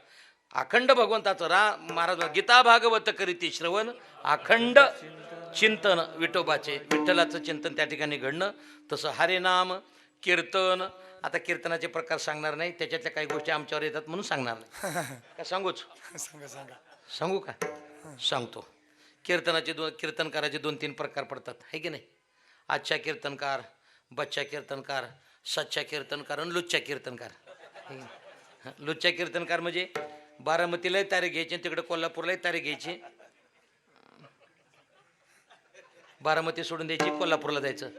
Speaker 3: अखंड भगवंताचं महाराज गीता भागवत करीती श्रवण अखंड चिंतन विठोबाचे विठ्ठलाचं चिंतन त्या ठिकाणी घडणं. तसं हरिनाम कीर्तन. आता कीर्तनाचे प्रकार सांगणार नाही, त्याच्यातल्या काही गोष्टी आमच्यावर येतात म्हणून सांगणार नाही. का सांगूच? सांगू का? सांगतो. कीर्तनकाराचे 2-3 प्रकार पडतात, है की नाही? आजच्या कीर्तनकार, बच्चा कीर्तनकार, सच्चा कीर्तनकार आणि लुच्चा कीर्तनकार. लुच्चा कीर्तनकार म्हणजे बारामतीलाही तारीख घ्यायची, तिकडे कोल्हापूरलाही तारीख घ्यायची, बारामती सोडून द्यायची, कोल्हापूरला जायचं.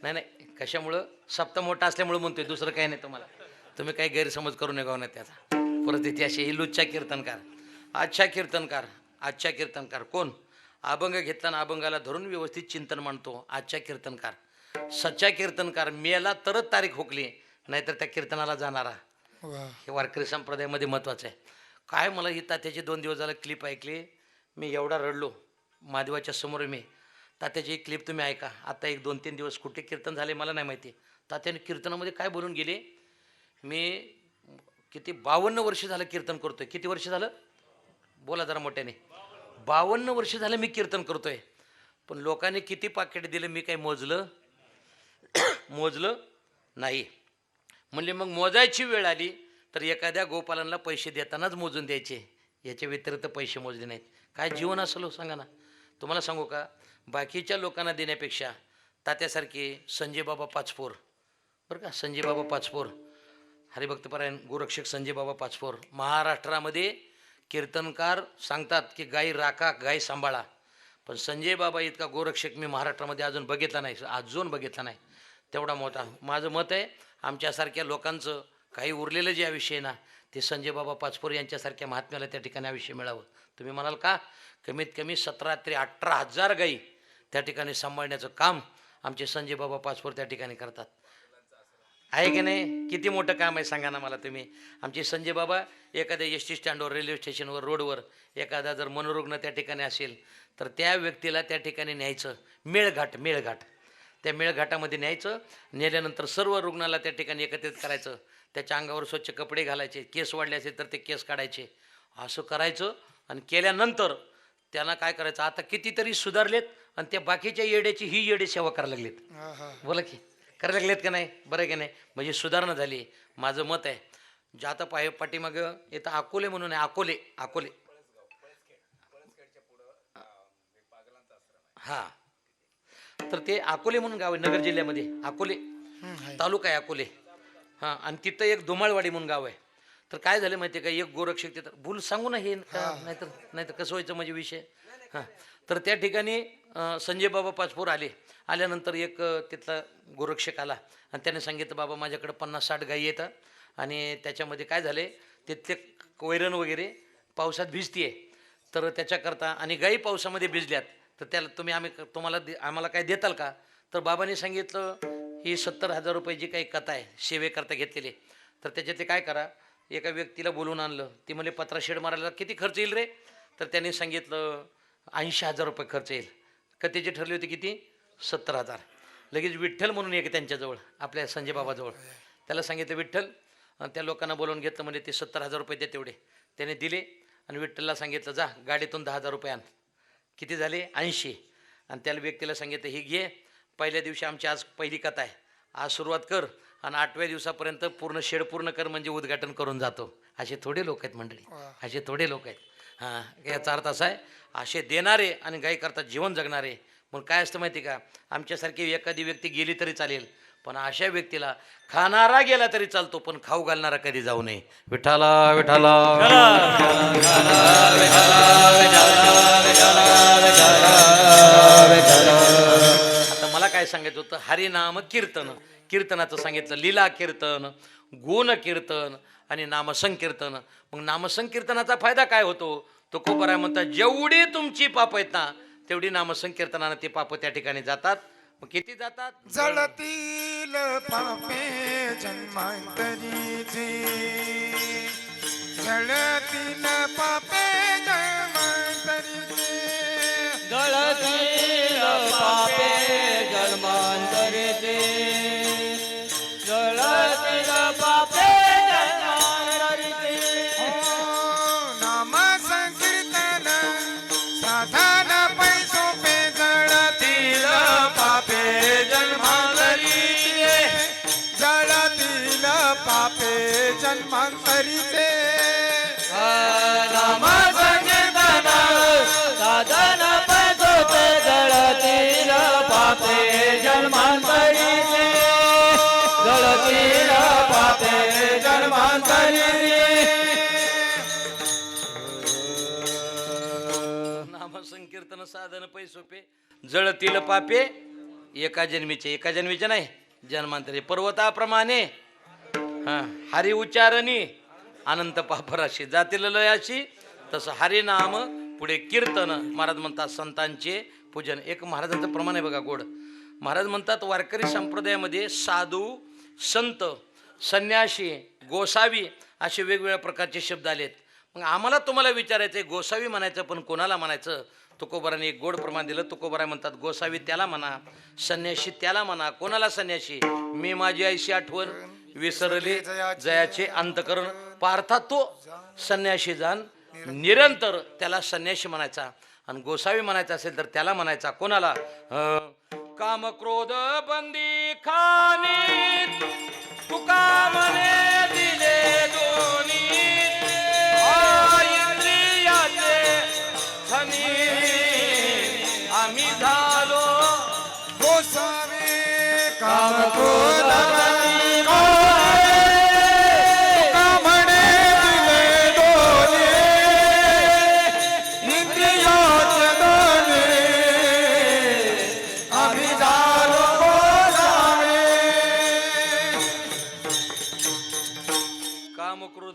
Speaker 3: नाही नाही, कशामुळं? सप्ताह मोठा असल्यामुळं म्हणतोय, दुसरं काही नाही. तुम्ही काही गैरसमज करू नका ना त्याचा. परत इथे असे ही लुच्चा कीर्तनकार. आजच्या कीर्तनकार कोण? अभंग घेतला ना अभंगाला धरून व्यवस्थित चिंतन मांडतो, आजच्या कीर्तनकार. सच्चा कीर्तनकार मेला तरच तारीख हुकली, नाहीतर त्या कीर्तनाला जाणारा. हे वारकरी संप्रदायामध्ये महत्त्वाचं आहे. काय मला ही तात्याचे 2 दिवस झालं क्लिप ऐकली, मी एवढा रडलो महादेवाच्या समोर. मी तात्याची एक क्लिप तुम्ही ऐका. आता 1-2-3 दिवस कुठे कीर्तन झाले मला नाही माहिती. तात्याने कीर्तनामध्ये काय बोलून गेले. मी किती 52 वर्ष झालं कीर्तन करतोय. किती वर्ष झालं? बोला जरा मोठ्याने. 52 वर्ष झालं मी कीर्तन करतोय. पण लोकांनी किती पाकिट दिलं मी काही मोजलं नाही. म्हणले मग मोजायची वेळ आली तर एखाद्या गोपालांना पैसे देतानाच मोजून द्यायचे, याच्या व्यतिरिक्त पैसे मोजले नाहीत. काय जीवन असलं सांगा ना. तुम्हाला सांगू का, बाकीच्या लोकांना देण्यापेक्षा तात्यासारखे संजय बाबा पाचपोर, बरं का, संजय बाबा पाचपोर, हरिभक्तपरायण गोरक्षक संजय बाबा पाचपोर, महाराष्ट्रामध्ये कीर्तनकार सांगतात की गाई राखा, गाई सांभाळा. पण संजय बाबा इतका गोरक्षक मी महाराष्ट्रामध्ये अजून बघितला नाही. तेवढा मोठा. माझं मत आहे, आमच्यासारख्या लोकांचं काही उरलेलं जे आयुष्य आहे ना, ते संजय बाबा पाचपोर यांच्यासारख्या महात्म्याला त्या ठिकाणी आयुष्य मिळावं. तुम्ही म्हणाल का? कमीत कमी 17,000-18,000 गाई त्या ठिकाणी सांभाळण्याचं काम आमचे संजय बाबा पाचपोर त्या ठिकाणी करतात. आहे की नाही? किती मोठं काम आहे सांगा ना मला तुम्ही. आमचे संजय बाबा एखाद्या एस टी स्टँडवर, रेल्वे स्टेशनवर, रोडवर एखादा जर मनोरुग्ण त्या ठिकाणी असेल तर त्या व्यक्तीला त्या ठिकाणी न्यायचं. मेळघाट, त्या मेळघाटामध्ये न्यायचं. नेल्यानंतर सर्व रुग्णाला त्या ठिकाणी एकत्रित करायचं. त्याच्या अंगावर स्वच्छ कपडे घालायचे, केस वाढले असेल तर ते केस काढायचे. असं करायचं. आणि केल्यानंतर त्यांना काय करायचं, आता कितीतरी सुधारलेत आणि त्या बाकीच्या येड्याची ही येडे सेवा करायला लागलेत. बोला की, करायला लागलेत का नाही? बरं की नाही? म्हणजे सुधारणा झाली. माझं मत आहे, जाता पाठीमागं येतं अकोले म्हणून आहे, अकोले हां, तर ते अकोले म्हणून गाव आहे नगर जिल्ह्यामध्ये. अकोले तालुका आहे अकोले. हां, आणि तिथं एक धुमाळवाडी म्हणून गाव आहे. तर काय झालं माहिती आहे का, एक गोरक्षक तिथं, भूल सांगू ना हे, नाहीतर कसं व्हायचं म्हणजे विषय. हां, तर त्या ठिकाणी संजय बाबा पाचपोर आल्यानंतर एक तिथला गोरक्षक आला आणि त्याने सांगितलं, बाबा माझ्याकडे 50-60 गाई येतात आणि त्याच्यामध्ये काय झाले, तिथले वैरण वगैरे पावसात भिजतीये, तर त्याच्याकरता, आणि गाई पावसामध्ये भिजल्यात, तर त्याला आम्हाला काय देताल का? तर बाबांनी सांगितलं, ही 70,000 रुपये जी काही कथा आहे सेवेकरता घेतलेली, तर त्याच्यातले काय करा, एका व्यक्तीला बोलून आणलं. ती म्हणजे पत्रा शेड मारायला किती खर्च येईल रे? तर त्यांनी सांगितलं 80,000 रुपये खर्च येईल. कथेची ठरली होती किती? 70,000. लगेच विठ्ठल म्हणून एक त्यांच्याजवळ, आपल्या संजय बाबाजवळ, त्याला सांगितलं विठ्ठल, त्या लोकांना बोलवून घेतलं. म्हणजे ते 70,000 रुपये दे तेवढे. त्याने दिले आणि विठ्ठलला सांगितलं, जा गाडीतून 10,000 रुपये आण. किती झाले? 80. आणि त्या व्यक्तीला सांगितलं, हे घे, पहिल्या दिवशी आमची आज पहिली कथा आहे, आज सुरुवात कर आणि 8व्या दिवसापर्यंत पूर्ण शेड पूर्ण कर, म्हणजे उद्घाटन करून जातो. असे थोडे लोक आहेत मंडळी, असे थोडे लोक आहेत. हां, याचा अर्थ असा आहे, असे देणारे आणि गाई करता जीवन जगणारे. मग काय असतं माहिती का, आमच्यासारखी एखादी व्यक्ती गेली तरी चालेल, पण अशा व्यक्तीला खाणारा गेला तरी चालतो, पण खाऊ घालणारा कधी जाऊ नये. विठाला विठाला. आता मला काय सांगायचं होतं, हरिनाम कीर्तनाचं सांगितलं, लीला कीर्तन, गुण कीर्तन आणि नामसंकीर्तन. मग नामसंकीर्तनाचा फायदा काय होतो? तो कोपराय म्हणतात, जेवढी तुमची पाप आहेत ना तेवढी नामसंकीर्तनानं ते पाप त्या ठिकाणी जातात. मग किती जातात?
Speaker 1: जळतील पापे जन्मांतरीचे, जळतील पापे जन्मांतरीचे,
Speaker 2: जळतील पापे जन्मांतरीचे.
Speaker 1: जन्मांतरीचे
Speaker 2: नाम संकीर्तन साधन पदोते गळतील पापे जन्मांतरीचे गळतील पापे जन्मांतरीचे
Speaker 3: नाम संकीर्तन साधन पै सोपे जळतील पापे एका जन्मीचे नाही जन्मांतरी पर्वताप्रमाणे हा हरी उच्चारणी अनंत पापराशी जातील लयाशी तसं हरिनाम पुढे कीर्तन महाराज म्हणतात संतांचे पूजन एक महाराजांचं प्रमाण आहे बघा गोड महाराज म्हणतात वारकरी संप्रदायामध्ये साधू संत संन्यासी गोसावी असे वेगवेगळ्या प्रकारचे शब्द आलेत मग आम्हाला तुम्हाला विचारायचं आहे गोसावी म्हणायचं पण कोणाला म्हणायचं तुकोबाराने एक गोड प्रमाण दिलं तुकोबारा म्हणतात गोसावी त्याला म्हणा संन्यासी त्याला म्हणा कोणाला संन्यासी मी माझी आईशी आठवण विसरले जयाचे अंतकरण पार्था तो संन्यासी जाण निरंतर त्याला संन्यासी म्हणायचा आणि गोसावी म्हणायचा असेल तर त्याला म्हणायचा कोणाला काम क्रोध बंदी खानी तुका म्हणे दिले दोन्ही इंद्रियाचे धनी आम्ही झालो
Speaker 1: गोसावी काम क्रोध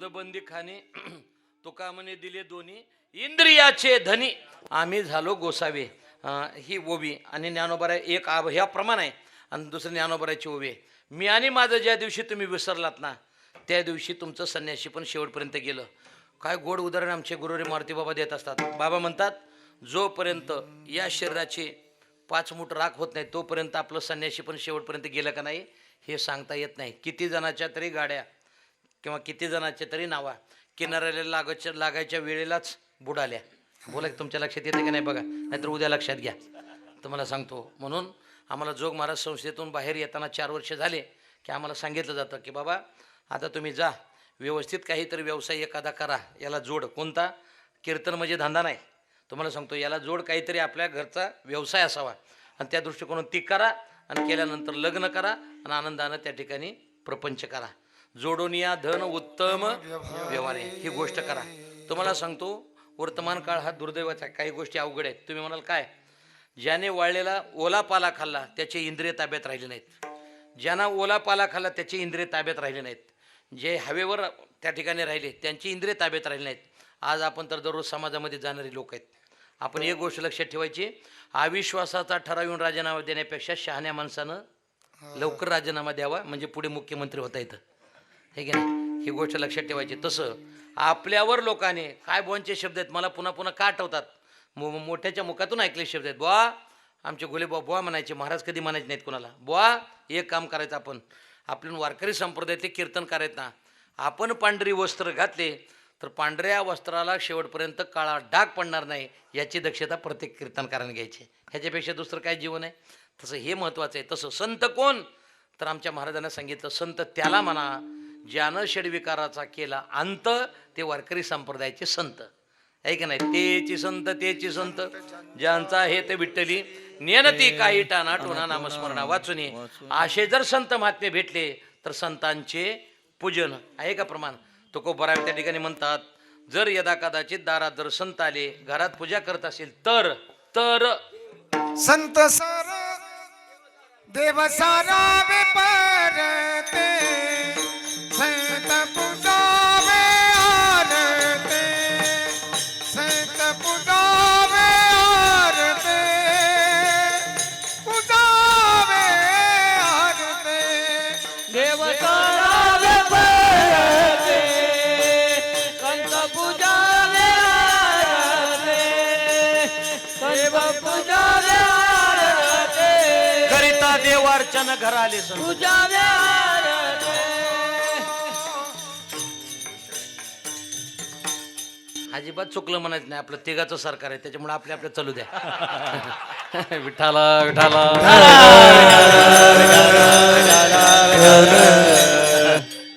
Speaker 3: बंदी खाणे तुका म्हणे दिले दोन्ही इंद्रियाचे धनी आम्ही झालो गोसावे ही ओवी आणि ज्ञानोबा एक ह्या प्रमाण आहे आणि दुसरं ज्ञानोबाची ओवी आहे मी आणि माझं ज्या दिवशी तुम्ही विसरलात ना त्या दिवशी तुमचं संन्यासी पण शेवटपर्यंत गेलं काय गोड उदाहरण आमचे गुरुरे मारुती बाबा देत असतात बाबा म्हणतात जोपर्यंत या शरीराचे 5 मूठ राख होत नाही तोपर्यंत आपलं संन्यासी पण शेवटपर्यंत गेलं का नाही हे सांगता येत नाही किती जणाच्या तरी गाड्या किंवा किती जणांच्या तरी नावा किनाऱ्याला लागायच्या वेळेलाच बुडाल्या बोला तुमच्या लक्षात येते की नाही बघा नाहीतर उद्या लक्षात घ्या तुम्हाला सांगतो म्हणून आम्हाला जोग महाराज संस्थेतून बाहेर येताना 4 वर्ष झाले की आम्हाला सांगितलं जातं की बाबा आता तुम्ही जा व्यवस्थित काहीतरी व्यवसाय एखादा करा याला जोड कोणता कीर्तन म्हणजे धंदा नाही तुम्हाला सांगतो याला जोड काहीतरी आपल्या घरचा व्यवसाय असावा आणि त्या दृष्टिकोनातून ती करा आणि केल्यानंतर लग्न करा आणि आनंदानं त्या ठिकाणी प्रपंच करा जोडून या धन उत्तम व्यवहारे ही गोष्ट करा तुम्हाला सांगतो वर्तमान काळ हा दुर्दैवाचा काही गोष्टी अवघड आहेत तुम्ही म्हणाल काय ज्याने वाळलेला ओला पाला खाल्ला त्याचे इंद्रिय ताब्यात राहिले नाहीत ज्यांना ओला पाला खाल्ला त्याचे इंद्रिय ताब्यात राहिले नाहीत जे हवेवर त्या ठिकाणी राहिले त्यांची इंद्रिय ताब्यात राहिले नाहीत आज आपण तर दररोज समाजामध्ये जाणारी लोक आहेत आपण एक गोष्ट लक्षात ठेवायची अविश्वासाचा ठराव येऊन राजीनामा देण्यापेक्षा शहाण्या माणसानं लवकर राजीनामा द्यावा म्हणजे पुढे मुख्यमंत्री होता येतं हे की नाही ही गोष्ट लक्षात ठेवायची तसं आपल्यावर लोकांनी काय बोनचे शब्द आहेत मला पुन्हा पुन्हा का आठवतात मोठ्याच्या मुखातून ऐकले शब्द आहेत बुवा आमचे गोलेबा बुवा म्हणायचे महाराज कधी म्हणायचे नाहीत कोणाला बुवा एक काम करायचं आपण वारकरी संप्रदायातले कीर्तन करायचं ना आपण पांढरी वस्त्र घातले तर पांढऱ्या वस्त्राला शेवटपर्यंत काळा डाग पडणार नाही याची दक्षता प्रत्येक कीर्तनकाराने घ्यायची ह्याच्यापेक्षा दुसरं काय जीवन आहे तसं हे महत्त्वाचं आहे तसं संत कोण तर आमच्या महाराजांना सांगितलं संत त्याला म्हणा ज्यानं षडविकाराचा केला अंत ते वारकरी संप्रदायाचे संत आहे की नाही तेची संत ज्यांचा हे ते विठ्ठली नेनती काही टाना टोना नामस्मरणा वाचुनी असे जर संत महात्मे भेटले तर संतांचे पूजन आहे का प्रमाण तुकोबारा त्या ठिकाणी म्हणतात जर यदा कदाचित दारात जर संत आले घरात पूजा करत असेल तर
Speaker 1: संत सार देव सारा परते संत पूजावे आरते संत पूजावे आरते पूजावे आरते
Speaker 2: देव सारावे परते संत पूजावे आरते देव पूजावे आरते
Speaker 3: करिता देवार्चन घर आले संत
Speaker 2: पूजावे आरते
Speaker 3: अजिबात चुकलं म्हणायचं नाही आपलं तिघाचं सरकार आहे त्याच्यामुळे आपल्या चालू द्या विठाला विठाला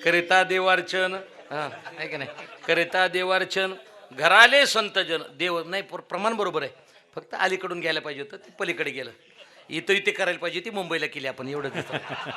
Speaker 3: करिता देवार्चन, हा आहे की नाही, करिता देवार्चन घराले संतजन. देव नाही प्रमाण बरोबर आहे, फक्त अलीकडून घ्यायला पाहिजे होतं, ते पलीकडे गेलं. इथे करायला पाहिजे ती मुंबईला केली आपण, एवढंच.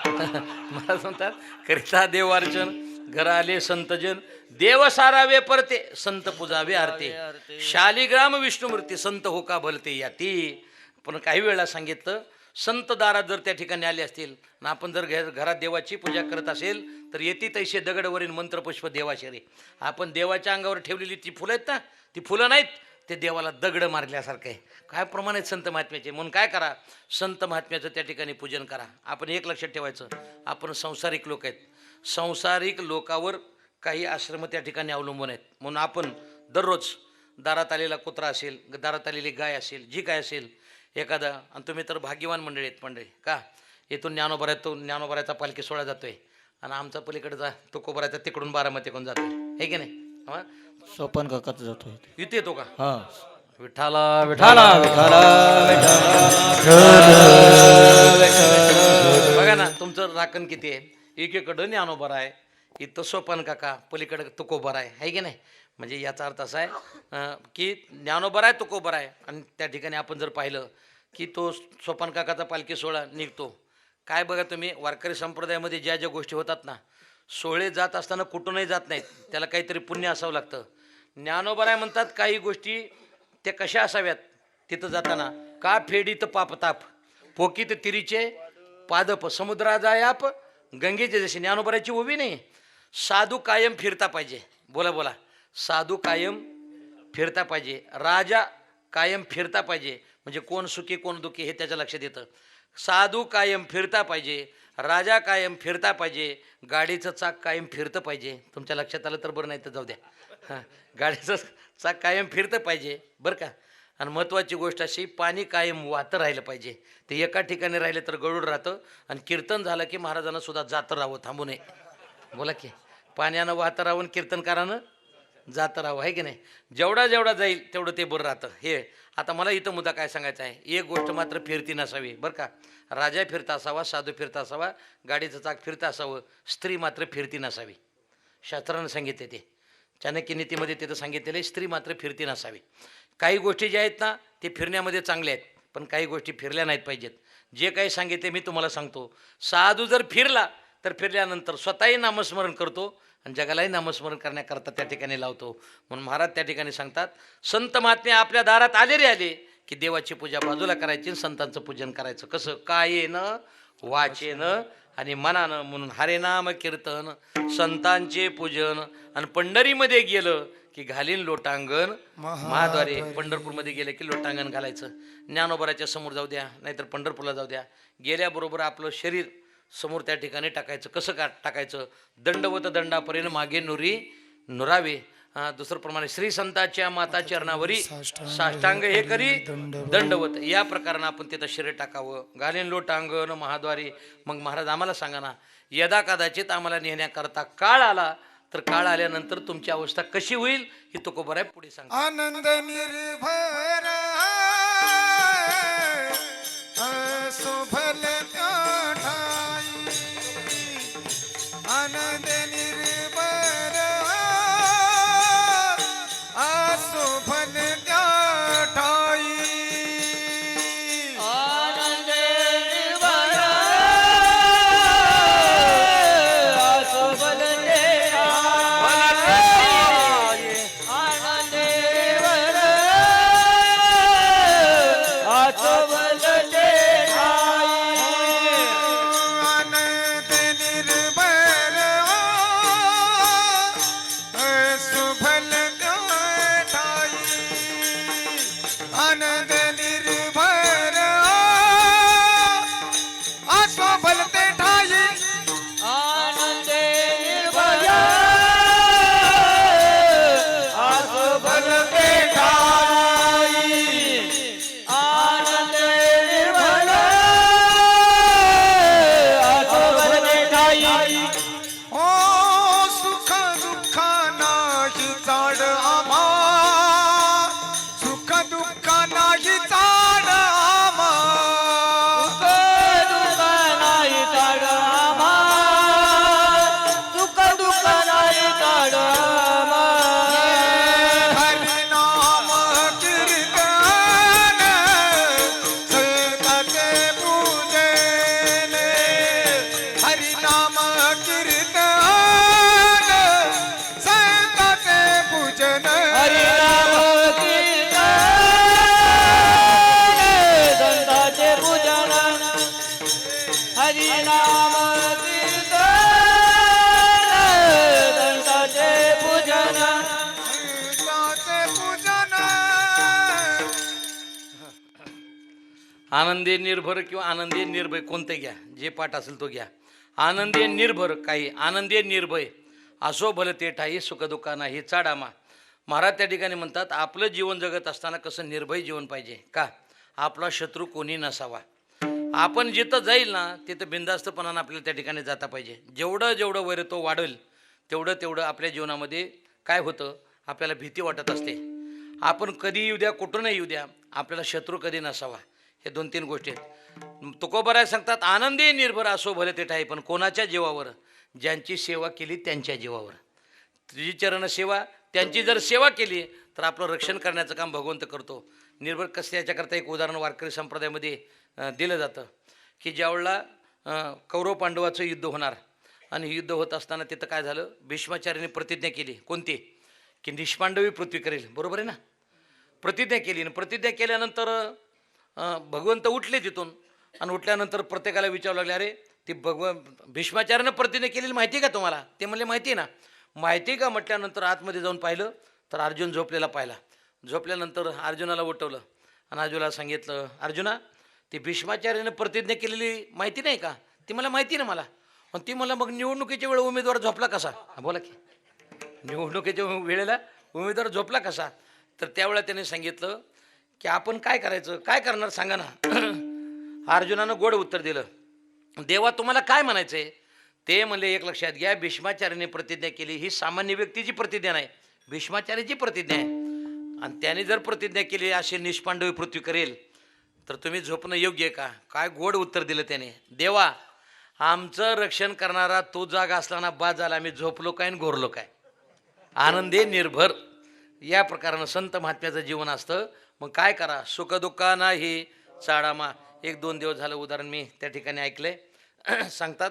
Speaker 3: मला सांगतात करिता देवार्चन घराले संतजन, देव सारावे परते संत पूजावे आरते, शालिग्राम विष्णुमूर्ती संत हो का भलते याती. पण काही वेळा सांगितलं संत दारात जर त्या ठिकाणी आले असतील ना, आपण जर घरात देवाची पूजा करत असेल तर येती तैसे दगडवरील मंत्रपुष्प देवाशरी. आपण देवाच्या अंगावर ठेवलेली ती फुलं आहेत ना, ती फुलं नाहीत, ते देवाला दगड मारल्यासारखं आहे. काय प्रमाण आहेत संत महात्म्याचे. म्हणून काय करा, संत महात्म्याचं त्या ठिकाणी पूजन करा. आपण एक लक्षात ठेवायचं, आपण संसारिक लोक आहेत. संसारिक लोकावर काही आश्रम त्या ठिकाणी अवलंबून आहेत. म्हणून आपण दररोज दारात आलेला कुत्रा असेल, दारात आलेली गाय असेल, जी काय असेल एखादा, आणि तुम्ही तर भाग्यवान मंडळी आहेत मंडळी का, इथून ज्ञानोबाराचा पालखी सोहळा जातोय आणि आमचा पलीकडचा तुकोबाराचा तिकडून बारामतीकडून जातोय, हे की नाही. हा
Speaker 2: सोपन काकाच जातो
Speaker 3: इथे येतो का.
Speaker 2: हा
Speaker 3: विठाला विठाला बघा ना तुमचं राखण किती आहे. एकीकडं ज्ञानोबार आहे, इथं सोपान काका, पलीकडं तुकोबार आहे की नाही. म्हणजे याचा अर्थ असा आहे की ज्ञानोबार आहे, तुकोबार आहे. आणि त्या ठिकाणी आपण जर पाहिलं की तो सोपान काकाचा पालखी सोहळा निघतो. काय बघा तुम्ही, वारकरी संप्रदायामध्ये ज्या ज्या गोष्टी होतात ना, सोहळे जात असताना कुठूनही जात नाहीत, त्याला काहीतरी पुण्य असावं लागतं. ज्ञानोबार आहे म्हणतात काही गोष्टी त्या कशा असाव्यात तिथं जाताना, का फेडीत पापताप पोकीत तिरीचे पादप समुद्रा जायाप गंगेचे जसे. ज्ञानोबाराची उभी नाही, साधू कायम फिरता पाहिजे. बोला बोला, साधू कायम फिरता पाहिजे, राजा कायम फिरता पाहिजे. म्हणजे कोण सुखी कोण दुखी हे त्याच्या लक्षात येतं. साधू कायम फिरता पाहिजे, राजा कायम फिरता पाहिजे, गाडीचं चाक कायम फिरतं पाहिजे. तुमच्या लक्षात आलं तर बरं, नाही तर जाऊ द्या. हां, गाडीचं चाक कायम फिरतं पाहिजे बरं का. आणि महत्त्वाची गोष्ट अशी, पाणी कायम वाहतं राहिलं पाहिजे. ते एका ठिकाणी राहिलं तर गळून राहतं. आणि कीर्तन झालं की महाराजांना सुद्धा जातं राहावं, थांबू नये. बोला की, पाण्यानं वाहतं राहून कीर्तनकारानं जातं राहावं, आहे की नाही. जेवढा जाईल तेवढं ते बरं राहतं. हे आता मला इथं मुद्दा काय सांगायचा आहे, एक गोष्ट मात्र फिरती नसावी बरं का. राजा फिरता असावा, साधू फिरता असावा, गाडीचं चाक फिरता असावं, स्त्री मात्र फिरती नसावी. शास्त्रानं सांगितले ते, चाणक्य नीतीमध्ये तिथं सांगितलेले, स्त्री मात्र फिरती नसावी. काही गोष्टी ज्या आहेत ना ते फिरण्यामध्ये चांगल्या आहेत, पण काही गोष्टी फिरल्या नाहीत पाहिजेत. जे काही सांगितले मी तुम्हाला सांगतो, साधू जर फिरला तर फिरल्यानंतर स्वतःही नामस्मरण करतो आणि जगालाही नामस्मरण करण्याकरता त्या ठिकाणी लावतो. म्हणून महाराज त्या ठिकाणी सांगतात, संत महात्मे आपल्या दारात आले रे आले की देवाची पूजा बाजूला करायची, संतांचं पूजन करायचं. कसं, कायेनं वाचेनं आणि मनानं. म्हणून हरे नाम कीर्तन, संतांचे पूजन. आणि पंढरीमध्ये गेलं की घालीन लोटांगण महाद्वारे. पंढरपूरमध्ये गेलं की लोटांगण घालायचं. ज्ञानोबाराच्या समोर जाऊ द्या, नाहीतर पंढरपूरला जाऊ द्या, गेल्याबरोबर आपलं शरीर समोर त्या ठिकाणी टाकायचं. कसं का टाकायचं, दंडवत दंडापर्यंत मागे नुरी नुरावे. दुसरं प्रमाणे, श्री संताच्या माता चरणावरी साष्टांग हे करी दंडवत. या प्रकारानं आपण तिथं शरीर टाकावं. घालीन लोटांगण महाद्वारे. मग महाराज आम्हाला सांगा ना, यदा कदाचित आम्हाला नेण्याकरता काळ आला तर काळ आल्यानंतर तुमची अवस्था कशी होईल ही तुकोबार आहे पुढे सांग.
Speaker 1: आनंद निर्भर शोभल ठाई, आनंद निर्भर शोभल ठाई.
Speaker 2: आनंद निर्भर शोभल ठाई. हरी नाम कीर्तन दंताचे पूजन
Speaker 1: ताचे पूजन
Speaker 3: आनंदी निर्भर किंवा आनंदी निर्भय कोणते घ्या, जे पाठ असेल तो घ्या. आनंदी निर्भर काही आनंदी निर्भय असो भले ते ठाई सुखदुःखा नाही चाडामा. महाराज त्या ठिकाणी म्हणतात आपलं जीवन जगत असताना कसं निर्भय जीवन पाहिजे. का? आपला शत्रू कोणी नसावा. आपण जिथं जाईल ना तिथं बिनधास्तपणानं आपल्याला त्या ठिकाणी जाता पाहिजे. जेवढं जेवढं वैर तो वाढेल तेवढं तेवढं आपल्या जीवनामध्ये काय होतं, आपल्याला भीती वाटत असते. आपण कधी येऊ द्या कुठूनही येऊ द्या आपल्याला शत्रू कधी नसावा. हे 2-3 गोष्टी आहेत. तुकोबराय सांगतात आनंदी निर्भर असो भले ते ठाई, पण कोणाच्या जीवावर? ज्यांची सेवा केली त्यांच्या जीवावर. तुझी चरण सेवा, त्यांची जर सेवा केली तर आपलं रक्षण करण्याचं काम भगवंत करतो. निर्भर कसं याच्याकरता एक उदाहरण वारकरी संप्रदायामध्ये दिलं जातं की ज्यावेळेला कौरव पांडवाचं युद्ध होणार आणि युद्ध होत असताना तिथं काय झालं, भीष्माचार्याने प्रतिज्ञा केली. कोणती? की निष्पांडवी पृथ्वी करेल. बरोबर आहे ना? प्रतिज्ञा केली आणि प्रतिज्ञा केल्यानंतर भगवंत उठले तिथून आणि उठल्यानंतर प्रत्येकाला विचारू लागले, अरे ती भीष्माचार्यानं प्रतिज्ञा केलेली माहिती आहे का तुम्हाला? ते म्हणले माहिती आहे ना. माहिती आहे का म्हटल्यानंतर आतमध्ये जाऊन पाहिलं तर अर्जुन झोपलेला पाहिला. झोपल्यानंतर अर्जुनाला उठवलं आणि अर्जुनाला सांगितलं, अर्जुना ती भीष्माचार्यानं प्रतिज्ञा केलेली माहिती नाही का? ती मला माहिती ना मला. आणि ती मला मग निवडणुकीच्या वेळेला उमेदवार झोपला कसा? बोला की निवडणुकीच्या वेळेला उमेदवार झोपला कसा? तर त्यावेळेला त्याने सांगितलं की आपण काय करायचं, काय करणार सांगा ना. अर्जुनानं गोड उत्तर दिलं, देवा तुम्हाला काय म्हणायचं आहे? ते म्हणले एक लक्षात घ्या, भीष्माचार्याने प्रतिज्ञा केली ही सामान्य व्यक्तीची प्रतिज्ञा नाही, भीष्माचार्याची प्रतिज्ञा आहे. आणि त्याने जर प्रतिज्ञा केली अशी निष्पांडवी पृथ्वी करेल तर तुम्ही झोपणं योग्य आहे का? काय गोड उत्तर दिलं त्याने. देवा आमचं रक्षण करणारा तो जागा असला ना बाद झाला, आम्ही झोपलो काय आणि घोरलो काय. आनंदी निर्भर या प्रकारानं संत महात्म्याचं जीवन असतं. मग काय करा, सुखदुःखा नाही चाडामा. 1-2 दिवस झालं उदाहरण मी त्या ठिकाणी ऐकलंय. सांगतात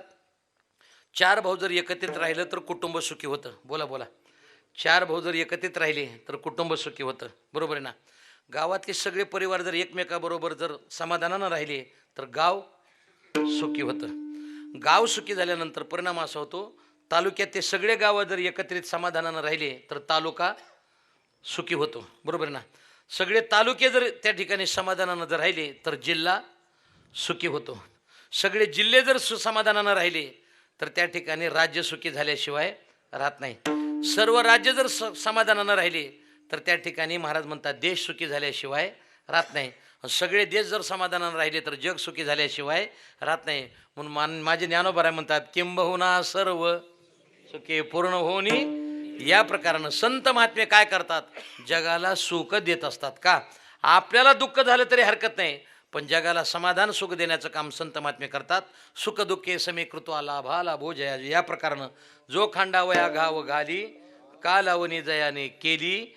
Speaker 3: 4 भाऊ जर एकत्रित राहिलं तर कुटुंब सुखी होतं. बोला बोला. 4 भाऊ जर एकत्रित राहिले तर कुटुंब सुखी होतं. बरोबर आहे ना? गावातले सगळे परिवार जर एकमेकाबरोबर जर समाधानानं राहिले तर गाव सुखी होतं. गाव सुखी झाल्यानंतर परिणाम असा होतो, तालुक्यात ते सगळे गावं जर एकत्रित समाधानानं राहिले तर तालुका सुखी होतो. बरोबर आहे ना? सगळे तालुके जर त्या ठिकाणी समाधानानं जर राहिले तर जिल्हा सुखी होतो. सगळे जिल्हे जर समाधानानं राहिले तर त्या ठिकाणी राज्य सुखी झाल्याशिवाय राहत नाही. सर्व राज्य जर समाधानानं राहिले तर त्या ठिकाणी महाराज म्हणतात देश सुखी झाल्याशिवाय राहत नाही. सगळे देश जर समाधानानं राहिले तर जग सुखी झाल्याशिवाय राहत नाही. म्हणून माझे ज्ञानोबा म्हणतात किंबहुना सर्व सुखी पूर्ण होणी. या प्रकारानं संत महात्मे काय करतात, जगाला सुख देत असतात. का? आपल्याला दुःख झालं तरी हरकत नाही, पण जगाला समाधान सुख देण्याचं काम संत महात्मे करतात. सुख दुःखे समीकृत्वा लाभा लाभो जया. या प्रकारानं जो खांडावया घाव घाली का लावणी जयाने केली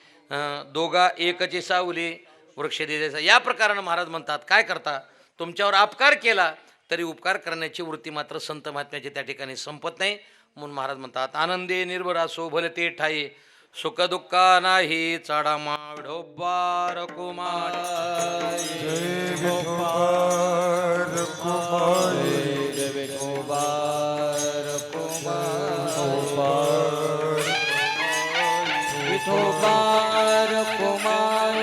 Speaker 3: दोघा एकची सावली वृक्ष देजा. या प्रकारानं महाराज म्हणतात काय करता, तुमच्यावर अपकार केला तरी उपकार करण्याची वृत्ती मात्र संत महात्म्याची त्या ठिकाणी संपत नाही. म्हणून महाराज म्हणतात आनंदे निर्भर असो भले ते ठाई सुख दुःखा नाही चाडामा. विठोबार कुमार
Speaker 1: जय विठोबार कुमार
Speaker 2: जय विठोबार कुमार विठोबार कुमार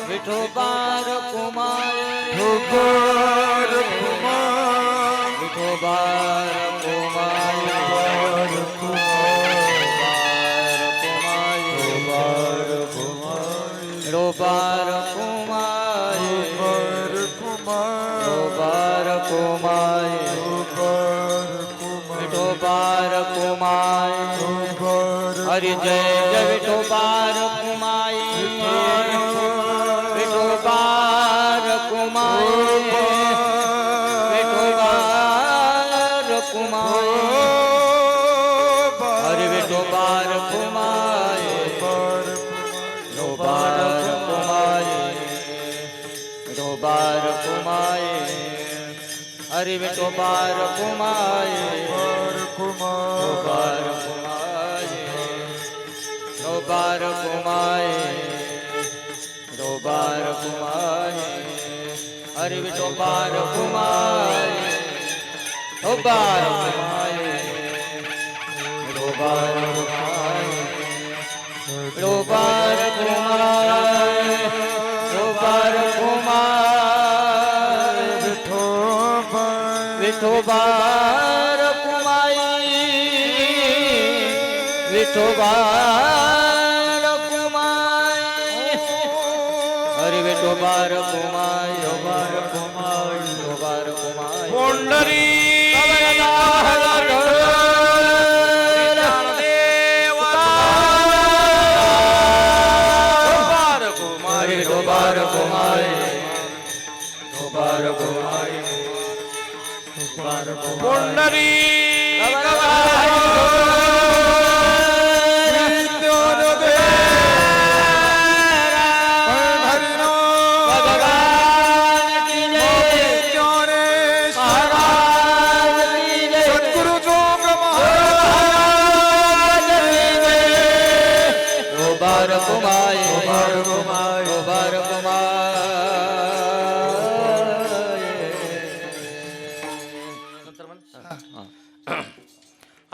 Speaker 2: विठोबार कुमार
Speaker 1: विठोबार कुमार
Speaker 2: विठोबार कुमार विठोबार कुमार विठोबार कुमार विठोबार कुमार हरि जय जय विठोबार कुमार विठोबार कुमार विठोबार कुमार हरि विठोबार कुमार विठोबार कुमार विठोबार कुमार हरि विठोबार कुमार विठोबार कुमार विठोबार कुमार विठोबार कुमार हरि विठोबा रखुमाई विठोबा रखुमाई विठोबा रखुमाई विठोबा रखुमाई विठोबा रखुमाई विठोबा रखुमाई विठोबा रखुमाई हरि विठोबा रखुमाई विठोबा रखुमाई विठोबा रखुमाई
Speaker 1: पुंडरी
Speaker 2: हरि विठोबा रखुमाई विठोबा रखुमाई विठोबा रखुमाई
Speaker 1: पुंडरी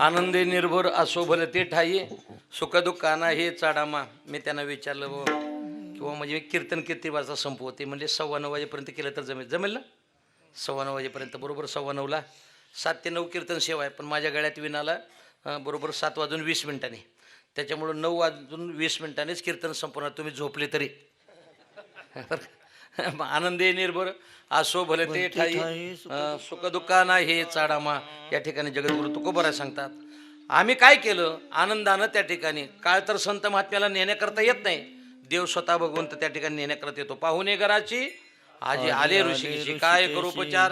Speaker 3: आनंदे निर्भर असो भले ते ठाई सुखदुःखाना हे चाडामा. मी त्यांना विचारलं किंवा म्हणजे कीर्तन किती वाजता संपवते म्हणजे 9:15 वाजेपर्यंत केलं तर जमेल ना. 9:15 वाजेपर्यंत बरोबर 9:15ला 7 ते 9 कीर्तन सेवा आहे. पण माझ्या गळ्यात विणाला बरोबर 7:20 त्याच्यामुळं 9:20 कीर्तन संपवणार तुम्ही झोपले तरी. आनंदे निर्भर असो भले ते ठाई सुखदुःखाना हे चाडामा. या ठिकाणी जगद्गुरु तुकोबराय सांगतात आम्ही काय केलं आनंदानं त्या ठिकाणी. काळ तर संत महात्म्याला नेण्याकरता येत नाही, देव स्वतः भगवंत त्या ठिकाणी नेण्याकरता येतो. पाहुणे घराची आजी आले ऋषीची काय करू उपचार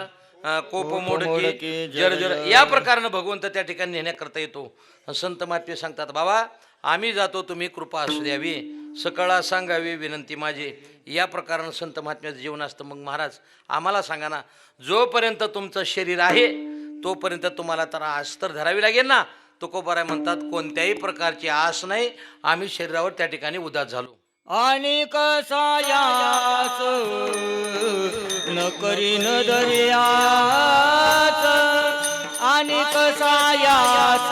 Speaker 3: कोप मोडकी जर जर या प्रकारानं भगवंत त्या ठिकाणी नेण्याकरता येतो. संत महात्मे सांगतात बाबा आम्ही जातो तुम्ही कृपा असू द्यावी सकळा सांगावी विनंती माझी. या प्रकारानं संत महात्म्याचं जीवन असतं. मग महाराज आम्हाला सांगा ना, जोपर्यंत तुमचं शरीर आहे तोपर्यंत तुम्हाला तर आस तर धरावी लागेल ना. तुकोबाराय म्हणतात कोणत्याही प्रकारची आस नाही, आम्ही शरीरावर त्या ठिकाणी उदास झालो.
Speaker 2: आणि कसायास न करी न दर्यास आणि कसायास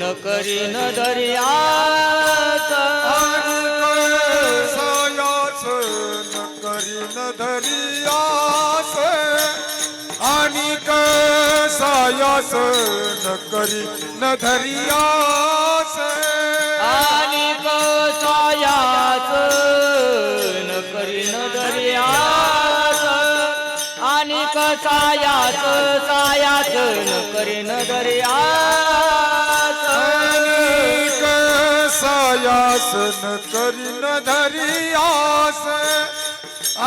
Speaker 2: न करी न दर्यास
Speaker 1: सायास न करी न धरियास आणि सायास न करी न धरियास
Speaker 2: आणि कसायास न करी न दर्यास आणि कसायास सायास न करी न दर्यास
Speaker 1: सायास न करी न धरियास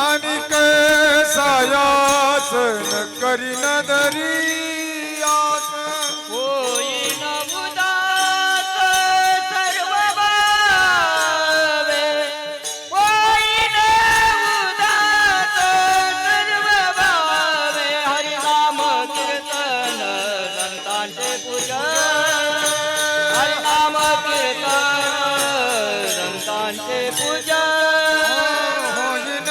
Speaker 1: आणि सायास न करी न धरियास
Speaker 2: होईन उदास सर्व भावे होईन उदास सर्व भावे हरिनाम कीर्तन संतांचे पूजन हरिनाम कीर्तन संतांचे पूजन
Speaker 1: होईन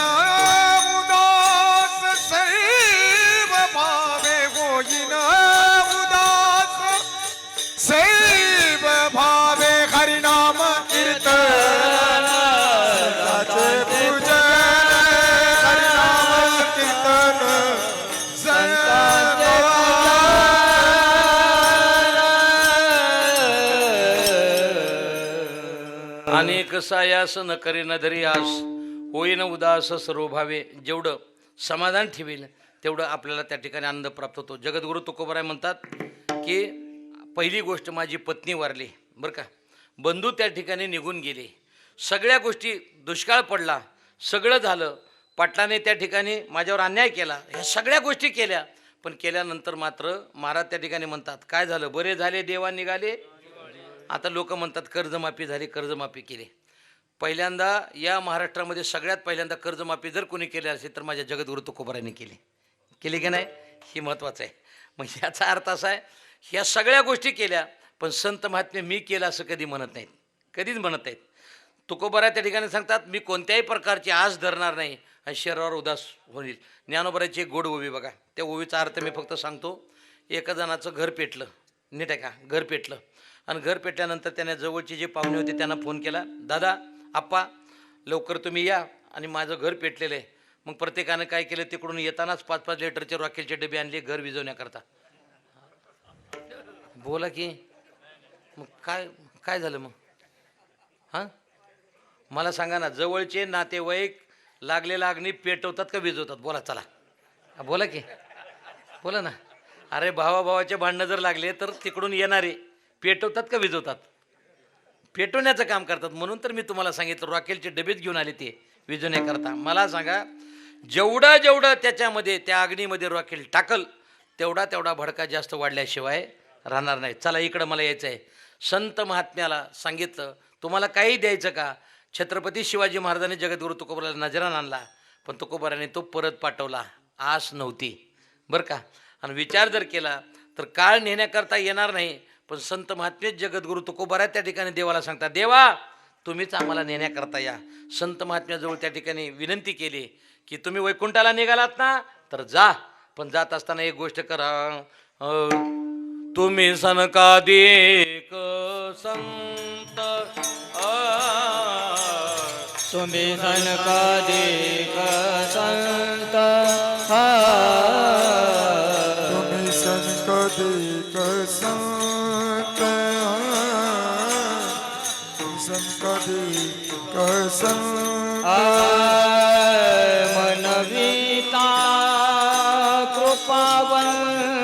Speaker 1: उदास सैव भावे होईन उदास सैव भावे हरिनाम कीर्तन संतांचे पूजन हरिनाम कीर्तन संतांचे
Speaker 3: अनेक सायास न करी न धरियास होईन उदास सर्व भावे. जेवढं समाधान ठेवेल तेवढं आपल्याला त्या ठिकाणी आनंद प्राप्त होतो. जगद्गुरु तुकोबाराय म्हणतात की पहिली गोष्ट माझी पत्नी वारली बरं का, बंधू त्या ठिकाणी निघून गेले, सगळ्या गोष्टी दुष्काळ पडला, सगळं झालं, पाटलाने त्या ठिकाणी माझ्यावर अन्याय केला, ह्या सगळ्या गोष्टी केल्या. पण केल्यानंतर मात्र महाराज त्या ठिकाणी म्हणतात काय झालं, बरे झाले देवा निघाले. आता लोक म्हणतात कर्जमाफी झाली, कर्जमाफी केली. पहिल्यांदा या महाराष्ट्रामध्ये सगळ्यात पहिल्यांदा कर्जमाफी जर कोणी केली असेल तर माझ्या जगद्गुरु तुकोबारायांनी केली. केली की नाही ही महत्त्वाचं आहे. म्हणजे याचा अर्थ असा आहे ह्या सगळ्या गोष्टी केल्या पण संत महात्मे मी केलं असं कधी म्हणत नाहीत, कधीच म्हणत नाहीत. तुकोबाराय त्या ठिकाणी सांगतात मी कोणत्याही प्रकारची आस धरणार नाही आणि शरीरावर उदास होईल. ज्ञानोबराची एक गोड ओवी बघा. त्या ओवीचा अर्थ मी फक्त सांगतो. एका जणाचं घर पेटलं, नीट आहे का, घर पेटलं. आणि घर पेटल्यानंतर त्याने जवळचे जे पाहुणे होते त्यांना फोन केला, दादा आप्पा लवकर तुम्ही या आणि माझं घर पेटलेलं आहे. मग प्रत्येकानं काय केलं, तिकडून येतानाच 5-5 लिटरचे रॉकेलचे डबे आणले घर विझवण्याकरता. बोला की मग काय काय झालं मग? हां मला सांगा ना, जवळचे नातेवाईक लागलेला अग्नी पेटवतात का विझवतात? बोला चला, बोला की बोला ना. अरे भावाभावाचे भांडणं जर लागले तर तिकडून येणारे पेटवतात का विझवतात? पेटवण्याचं काम करतात. म्हणून तर मी तुम्हाला सांगितलं रॉकेलचे डबेच घेऊन आले ते विझवण्याकरता. मला सांगा, जेवढं त्याच्यामध्ये त्या अग्नीमध्ये रॉकेल टाकल तेवढा भडका जास्त वाढल्याशिवाय राहणार नाही. चला इकडं मला यायचं आहे. संत महात्म्याला सांगितलं तुम्हाला काही द्यायचं का? छत्रपती शिवाजी महाराजांनी जगद्गुरू तुकोबाराला नजरान आणला, पण तुकोबाराने तो परत पाठवला. आस नव्हती बरं का. आणि विचार जर केला तर काळ नेण्याकरता येणार नाही, पण संत महात्मेच जगद्गुरू तुकोबारा त्या ठिकाणी देवाला सांगतात, देवा तुम्हीच आम्हाला नेण्याकरता या. संत महात्म्याजवळ त्या ठिकाणी विनंती केली की तुम्ही वैकुंठाला निघालात ना तर जा, पण जात असताना एक गोष्ट करा, तुम्ही सनकादिक संत
Speaker 2: तुम्ही सनकादिक संत
Speaker 1: तुम्ही संकदिक संत संकदिक संत
Speaker 2: मनविता कृपावंत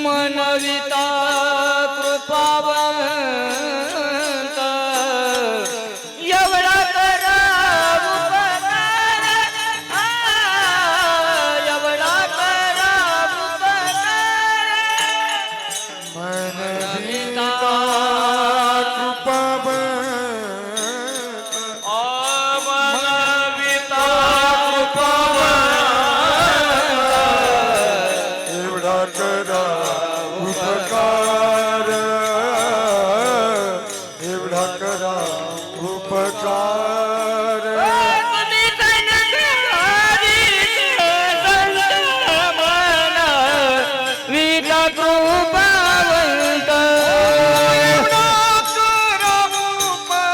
Speaker 2: मनविता कृपावंत एवढा करा उपकार एवढा करा उपकार
Speaker 1: मनविता कृपावंत
Speaker 3: मनविता
Speaker 1: एवढा करा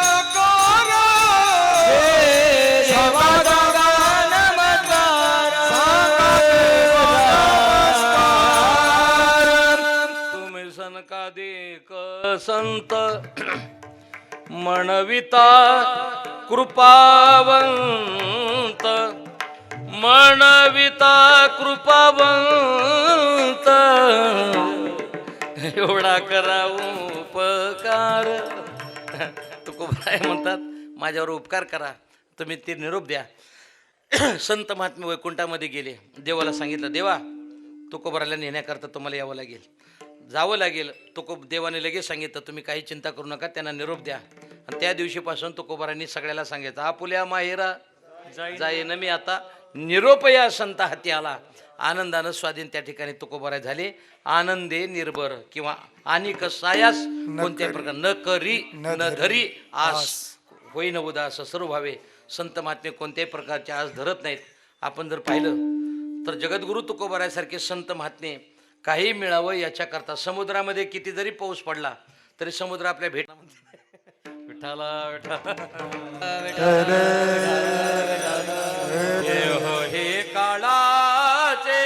Speaker 1: उपकार एवढा करा उपकार
Speaker 3: तुम्ही सनकादिक संत म्हणविता कृपावंत म्हणविता कृपावंत एवढा करा उपकार. तुकोबाराय म्हणतात माझ्यावर उपकार करा, तुम्ही ते निरोप द्या. संत महात्मे वैकुंठामध्ये गेले, देवाला सांगितलं देवा तुकोबाराला नेण्याकरता तुम्हाला यावं लागेल, जावं लागेल. देवाने लगेच सांगितलं तुम्ही काही चिंता करू नका, त्यांना निरोप द्या. आणि त्या दिवशीपासून तुकोबारांनी सगळ्याला सांगितलं आपुल्या माहेरा जाईन मी आता, निरोप या संत हाती आला. आनंदानं स्वाधीन त्या ठिकाणी तुकोबाराय झाले. आनंदे निर्भर किंवा आणि कसायास कोणत्याही प्रकार न करी न धरी आस होईन उदास सर्व भावे. संत महात्मे कोणत्याही प्रकारचे आस धरत नाहीत. आपण जर पाहिलं तर जगद्गुरू तुकोबारायसारखे संत महात्मे काही मिळावं याच्याकरता समुद्रामध्ये किती जरी पाऊस पडला तरी समुद्र आपल्या विठाला हे काळाचे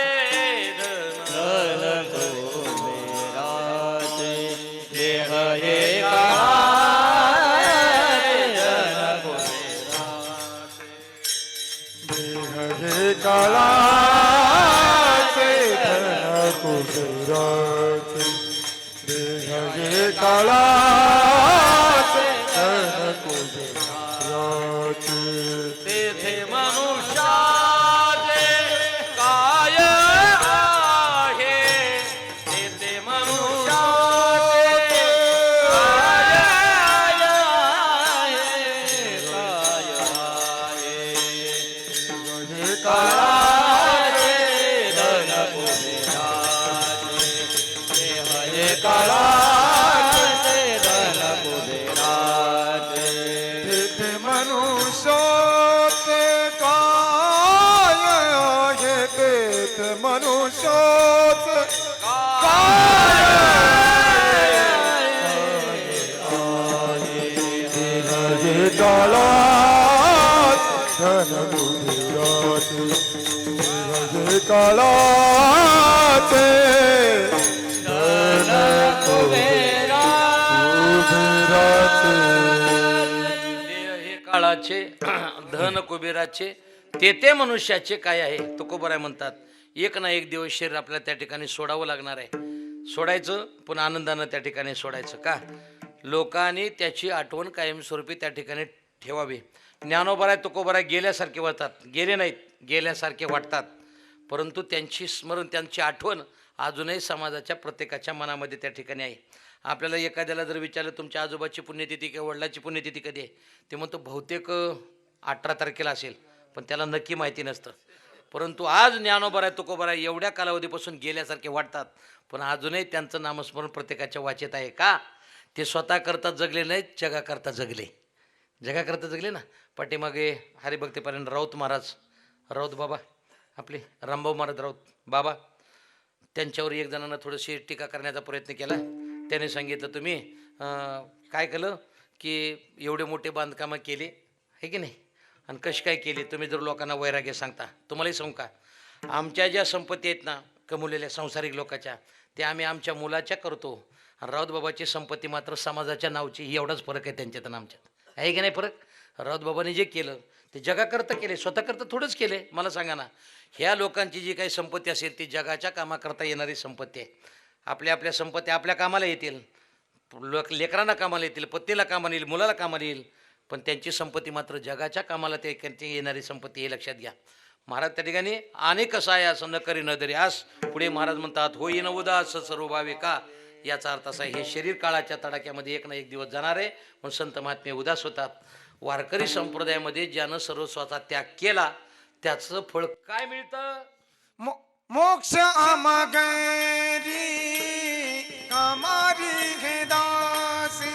Speaker 3: धन
Speaker 2: देह हे काळाचे
Speaker 1: देह हे काळाचे धन कुबेराचे देह हे काळाचे धन कुबेराचे
Speaker 3: तेथे मनुष्याचे काय आहे तेथे मनुष्याचे काय
Speaker 1: हे काळाचे
Speaker 2: धन कुबेराचे काळाचे धन कुबेराचे
Speaker 1: तेथे मनुष्य मनुष्योच हे काळात धन बुद्धिराचे हे काळाचे धन कुबेराचे
Speaker 3: देह हे काळाचे धन कुबेराचे ते मनुष्याचे काय आहे तुकोबराय म्हणतात. एक ना एक दिवस शरीर आपल्याला त्या ठिकाणी सोडावं लागणार आहे. सोडायचं पण आनंदानं त्या ठिकाणी सोडायचं का. लोकांनी त्याची आठवण कायमस्वरूपी त्या ठिकाणी ठेवावी. ज्ञानोबराय तुकोबराय गेल्यासारखे वाटतात, गेले नाहीत, गेल्यासारखे वाटतात, परंतु त्यांची स्मरण त्यांची आठवण अजूनही समाजाच्या प्रत्येकाच्या मनामध्ये त्या ठिकाणी आहे. आपल्याला एखाद्याला जर विचारलं तुमच्या आजोबाची पुण्यतिथी किंवा वडिलाची पुण्यतिथी कधी आहे, ते म्हणतो बहुतेक 18 तारखेला असेल, पण त्याला नक्की माहिती नसतं. परंतु आज ज्ञानोबराय तुकोबराय एवढ्या कालावधीपासून गेल्यासारखे वाटतात, पण अजूनही त्यांचं नामस्मरण प्रत्येकाच्या वाचेत आहे का. ते स्वतः करता जगले नाहीत, जगाकरता जगले. जगाकरता जगले ना. पाठीमागे हरिभक्तीपर्यंत राऊत महाराज, राऊत बाबा आपले रामभाऊ महाराज राऊत बाबा, त्यांच्यावर एक जणांना थोडीशी टीका करण्याचा प्रयत्न केला. त्याने सांगितलं तुम्ही काय केलं की एवढे मोठे बांधकामं केले आहे की नाही, आणि कशी काय केली तुम्ही जर लोकांना वैराग्य सांगता. तुम्हालाही सांगू का, आमच्या ज्या संपत्ती आहेत ना कमवलेल्या सांसारिक लोकांच्या, ते आम्ही आमच्या मुलाच्या करतो. आणि राऊत बाबाची संपत्ती मात्र समाजाच्या नावची. एवढाच फरक आहे त्यांच्यात आणि आमच्यात, आहे की नाही फरक. राऊत बाबाने जे केलं ते जगाकरता केले, स्वतःकरता थोडंच केले. मला सांगा ना, ह्या लोकांची जी काही संपत्ती असेल ती जगाच्या कामाकरता येणारी संपत्ती आहे. आपल्या आपल्या संपत्ती आपल्या कामाला येतील, लेकरांना कामाला येतील, पत्नीला कामाला येईल, मुलाला कामाला येईल, पण त्यांची संपत्ती मात्र जगाच्या कामाला ते येणारी संपत्ती हे लक्षात घ्या. महाराज त्या ठिकाणी अनेक असा आहे असं न करी न दरी आस. पुढे महाराज म्हणतात होईन उदास सर्व भावे का. याचा अर्थ असा, हे शरीर काळाच्या तडाख्यामध्ये एक ना एक दिवस जाणार आहे, पण संत महात्मे उदास होतात. वारकरी संप्रदायामध्ये ज्यानं सर्वस्वाचा त्याग केला त्याचं फळ काय मिळतं.
Speaker 1: मोक्ष आमागरी कामारी घे दासी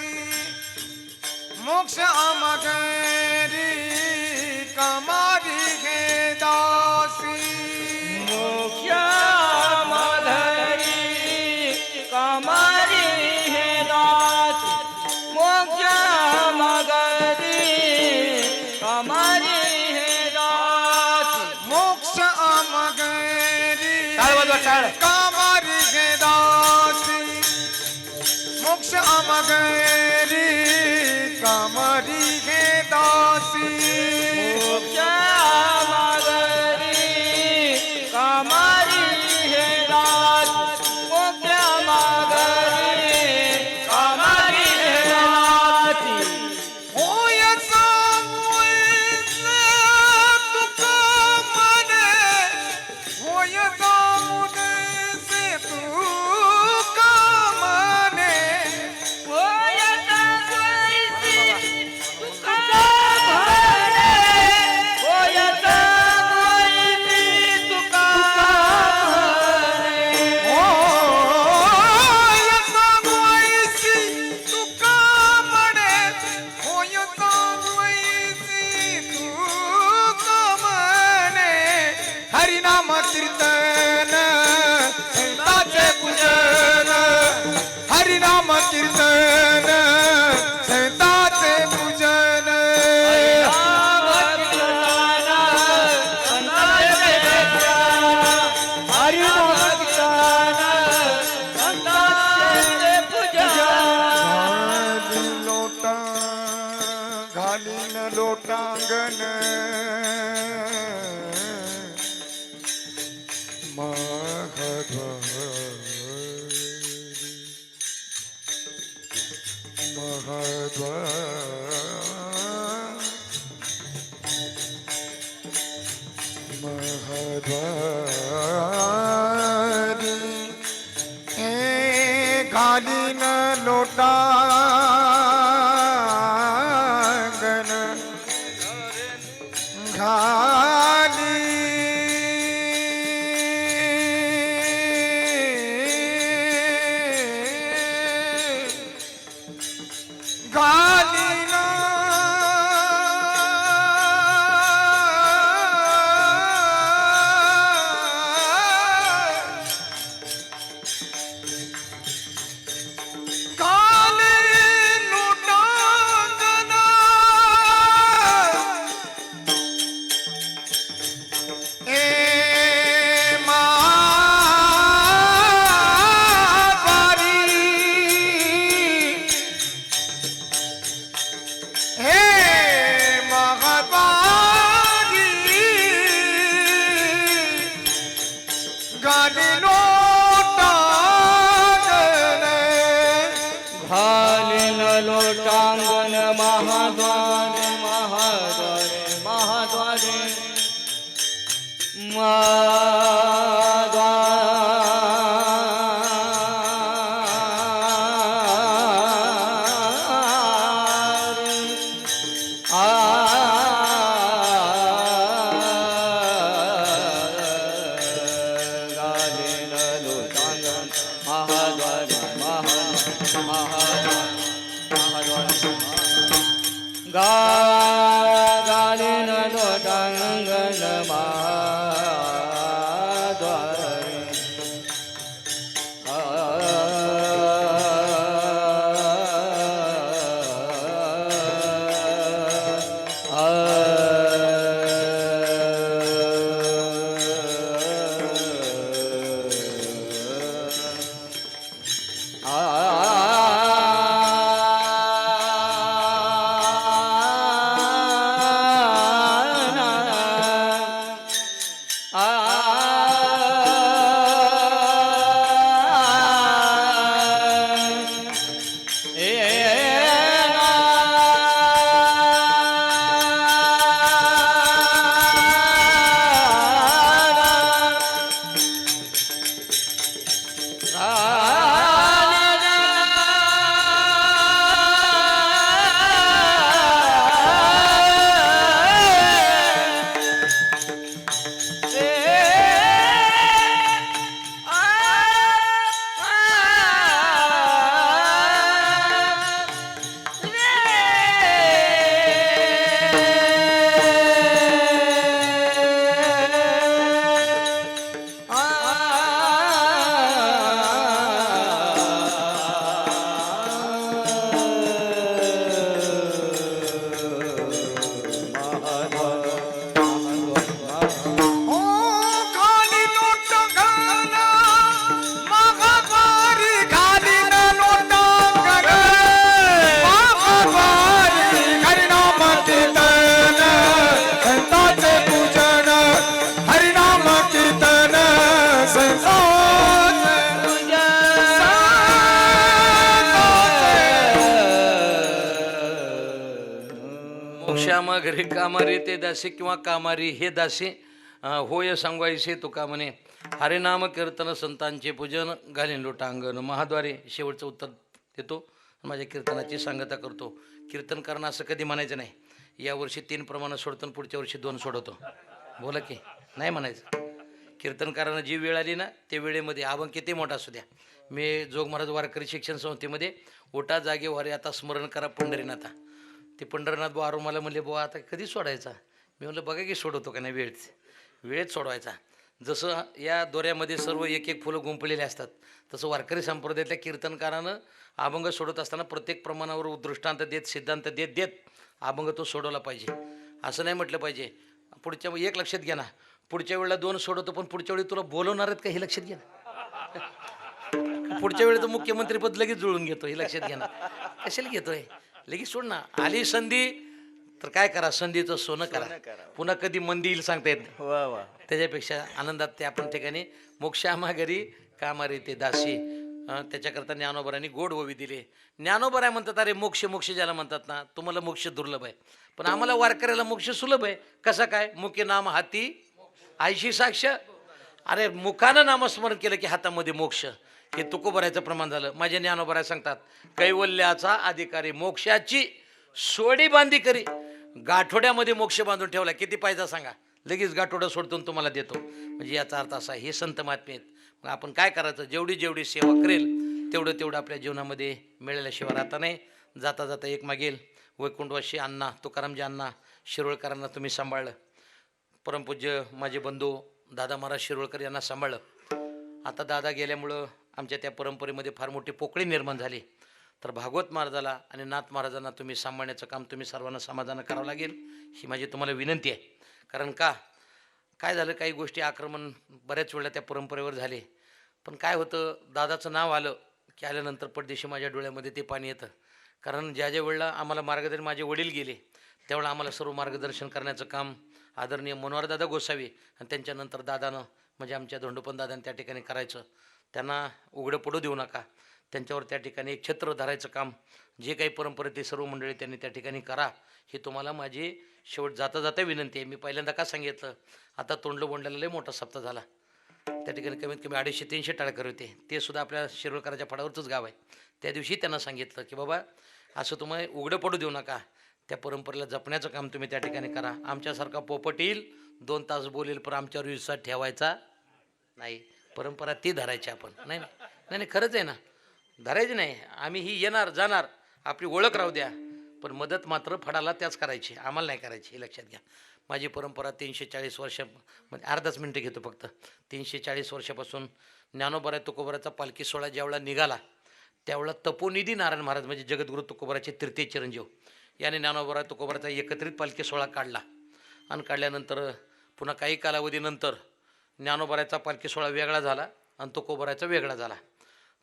Speaker 1: मोक्ष आमागरी कामारी घे दासी
Speaker 2: मोक्ष माधरी कामारी हे दास मोक्ष मागरी कामारी हे दास
Speaker 1: मोक्ष आमागरी
Speaker 2: टाळ वाजवा टाळ.
Speaker 1: कामारी घे दासी मोक्ष आमागरी कामारी घे दासी
Speaker 2: मोक्ष मागरी कामारी हे दास मोक्ष मागरी कामारी हे दास
Speaker 1: होय सांगून तुका मने होय सांगून से तुका मने
Speaker 2: होय सांगोईसी तुका म्हणे होय सांगोईसी तुका म्हणे
Speaker 1: होय सांगूईसी तुका मने होय सांगूईसी तुका मने हरिनाम कीर्तन संतांचे पूजन हरिनाम कीर्तन संतांचे पूजन घालीन लोटा घालीन लोटांगण महद्वारी हे घालीन लोटांगण घाली घालीन
Speaker 2: महाद्वारे गालीन लोटांगण महाद्वारे
Speaker 3: मोक्षामा घरी कामारी ते दासी किंवा कामारी हे दासी होय सांगवायचे तुका म्हणे. हरिनाम कीर्तन संतांचे पूजन घालीन लोटांगण महाद्वारे. शेवटचं उत्तर देतो, माझ्या कीर्तनाची सांगता करतो. कीर्तन करणं असं कधी म्हणायचं नाही. यावर्षी 3 प्रमाण सोडतो आणि पुढच्या वर्षी 2 सोडवतो. बोला की नाही म्हणायचं. कीर्तन करायला जी वेळ आली ना ते वेळेमध्ये अभंग किती मोठा असू द्या. मी जोग महाराज वारकरी शिक्षण संस्थेमध्ये ओटा जागे वारे आता स्मरण करा पंढरीनाथा. ते पंढरीनाथ बुवा मला म्हणले बुवा आता कधी सोडायचा. मी म्हणलं बघा की सोडवतो का नाही वेळेत सोडवायचा. जसं या दोऱ्यामध्ये सर्व एक एक फुलं गुंफलेले असतात तसं वारकरी संप्रदायातल्या कीर्तनकारानं अभंग सोडत असताना प्रत्येक प्रमाणावर दृष्टांत देत सिद्धांत देत अभंग तो सोडवला पाहिजे. असं नाही म्हटलं पाहिजे पुढच्या एक लक्षात घ्या ना, पुढच्या वेळेला 2 सोडवतो पण पुढच्या वेळी तुला बोलवणार आहेत का हे लक्षात घ्या ना. पुढच्या वेळी तो मुख्यमंत्रीपद लगेच जुळून घेतो हे लक्षात घ्या ना. कशाला घेतोय लगेच सोड ना. आली संधी तर काय करा, संधीचं सोनं करा. पुन्हा कधी मंदी येईल सांगता येत नाही. त्याच्यापेक्षा आनंदात ते आपण ठिकाणी मोक्षामा घरी कामारी ते दासी. त्याच्याकरता ज्ञानोबरांनी गोड ओवी दिली. ज्ञानोबराय म्हणतात अरे मोक्ष ज्याला म्हणतात ना तुम्हाला मोक्ष दुर्लभ आहे पण आम्हाला वारकऱ्याला मोक्ष सुलभ आहे. कसा काय? मुखे नाम हाती आयशी साक्ष. अरे मुखानं नामस्मरण केलं की हातामध्ये मोक्ष. हे तुकोबरायचं प्रमाण झालं. माझे ज्ञानोबराय सांगतात कैवल्याचा अधिकारी मोक्षाची सोडी बांधी करी. गाठोड्यामध्ये मोक्ष बांधून ठेवला. किती पाहिजे सांगा, लगेच गाठोडं सोडतून तुम्हाला देतो. म्हणजे याचा अर्थ असा हे संत महात्मे आहेत. मग आपण काय करायचं, जेवढी सेवा करेल तेवढं आपल्या जीवनामध्ये मिळाल्याशिवाय राहता नाही. जाता जाता एक मागेल वैकुंठवासी अण्णा तुकारामजी अण्णा शिरोळकरांना तुम्ही सांभाळलं. परमपूज्य माझे बंधू दादा महाराज शिरोळकर यांना सांभाळलं. आता दादा गेल्यामुळं आमच्या त्या परंपरेमध्ये फार मोठी पोकळी निर्माण झाली. तर भागवत महाराजाला आणि नाथ महाराजांना तुम्ही सांभाळण्याचं काम तुम्ही सर्वांना समाधान करावं लागेल ही माझी तुम्हाला विनंती आहे. कारण काय झालं, काही गोष्टी आक्रमण बऱ्याच वेळा त्या परंपरेवर झाले. पण काय होतं, दादाचं नाव आलं की आल्यानंतर पडदेशी माझ्या डोळ्यामध्ये ते पाणी येतं. कारण ज्या वेळेला आम्हाला मार्गदर्शन माझे वडील गेले त्यावेळेला आम्हाला सर्व मार्गदर्शन करण्याचं काम आदरणीय मनोहरदादा गोसावी आणि त्यांच्यानंतर दादानं म्हणजे आमच्या धोंडोपंत दादानं त्या ठिकाणी करायचं. त्यांना उघडं पडू देऊ नका. त्यांच्यावर त्या ठिकाणी एक छत्र धरायचं काम जे काही परंपरा ते सर्व मंडळी त्यांनी त्या ठिकाणी करा, ही तुम्हाला माझी शेवट जाता जाता विनंती आहे. मी पहिल्यांदा का सांगितलं, आता तोंडलं बोंडाला लय मोठा सप्ताह झाला, त्या ठिकाणी कमीत कमी 250-300 टाळकर होते, ते सुद्धा आपल्या शिरोळकराच्या फडावरचंच गाव आहे. त्या दिवशी त्यांना सांगितलं की बाबा असं तुम्ही उघडं पडू देऊ नका, त्या परंपरेला जपण्याचं काम तुम्ही त्या ठिकाणी करा. आमच्यासारखा पोपट येईल 2 तास बोलेल पण आमच्यावर विश्वास ठेवायचा नाही, परंपरा ती धरायची आपण. नाही नाही नाही खरंच आहे ना, धरायची नाही. आम्ही ही येणार जाणार, आपली ओळख राहू द्या, पण मदत मात्र फडाला त्याच करायची, आम्हाला नाही करायची, हे लक्षात घ्या. माझी परंपरा 340 वर्ष म्हणजे अर्धाच मिनटं घेतो फक्त. 340 वर्षापासून ज्ञानोबा तुकोबाराचा पालखी सोहळा ज्यावेळेला निघाला त्यावेळेला तपोनिधी नारायण महाराज म्हणजे जगद्गुरू तुकोबाराचे तृतीय चिरंजीव याने ज्ञानोबा तुकोबाराचा एकत्रित पालखी सोहळा काढला. आणि काढल्यानंतर पुन्हा काही कालावधीनंतर ज्ञानोबाराचा पालखी सोहळा वेगळा झाला आणि तुकोबाराचा वेगळा झाला.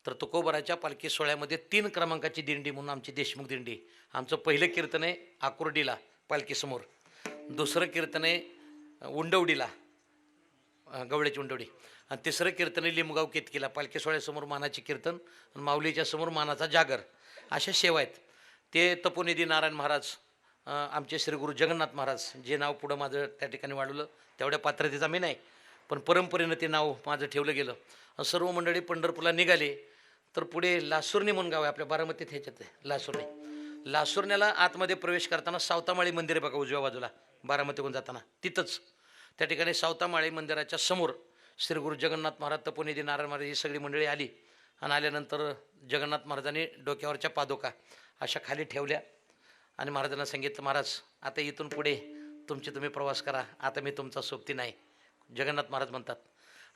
Speaker 3: तर तुकोबाराच्या पालखी सोहळ्यामध्ये 3 क्रमांकाची दिंडी म्हणून आमची देशमुख दिंडी. आमचं पहिलं कीर्तन आहे आकुर्डीला पालखीसमोर, दुसरं कीर्तन आहे उंडवडीला गवळ्याची उंडवडी, आणि तिसरं कीर्तन आहे लिंबगाव केतकीला. पालखी सोहळ्यासमोर मानाची कीर्तन आणि माऊलीच्या समोर मानाचा जागर, अशा सेवा आहेत. ते तपोनिधी नारायण महाराज, आमचे श्री गुरु जगन्नाथ महाराज, जे नाव पुढं माझं त्या ठिकाणी वाढवलं, तेवढ्या पात्रतेचा मी नाही, पण परंपरेनं ते नाव माझं ठेवलं गेलं. सर्व मंडळी पंढरपूरला निघाले. तर पुढे लासुर्णी म्हणून गाव आहे आपल्या बारामतीत, ह्याच्यात आहे लासुर्णी. लासुर्ण्याला आतमध्ये प्रवेश करताना सावतामाळी मंदिर आहे बघा उजव्या बाजूला, बारामतीहून जाताना तिथंच त्या ठिकाणी सावतामाळी मंदिराच्या समोर श्री गुरु जगन्नाथ महाराज, तपोनिधी नारायण महाराज ही सगळी मंडळी आली. आणि आल्यानंतर जगन्नाथ महाराजांनी डोक्यावरच्या पादुका अशा खाली ठेवल्या आणि महाराजांना सांगितलं, महाराज आता इथून पुढे तुमची तुम्ही प्रवास करा, आता मी तुमचा सोबती नाही, जगन्नाथ महाराज म्हणतात.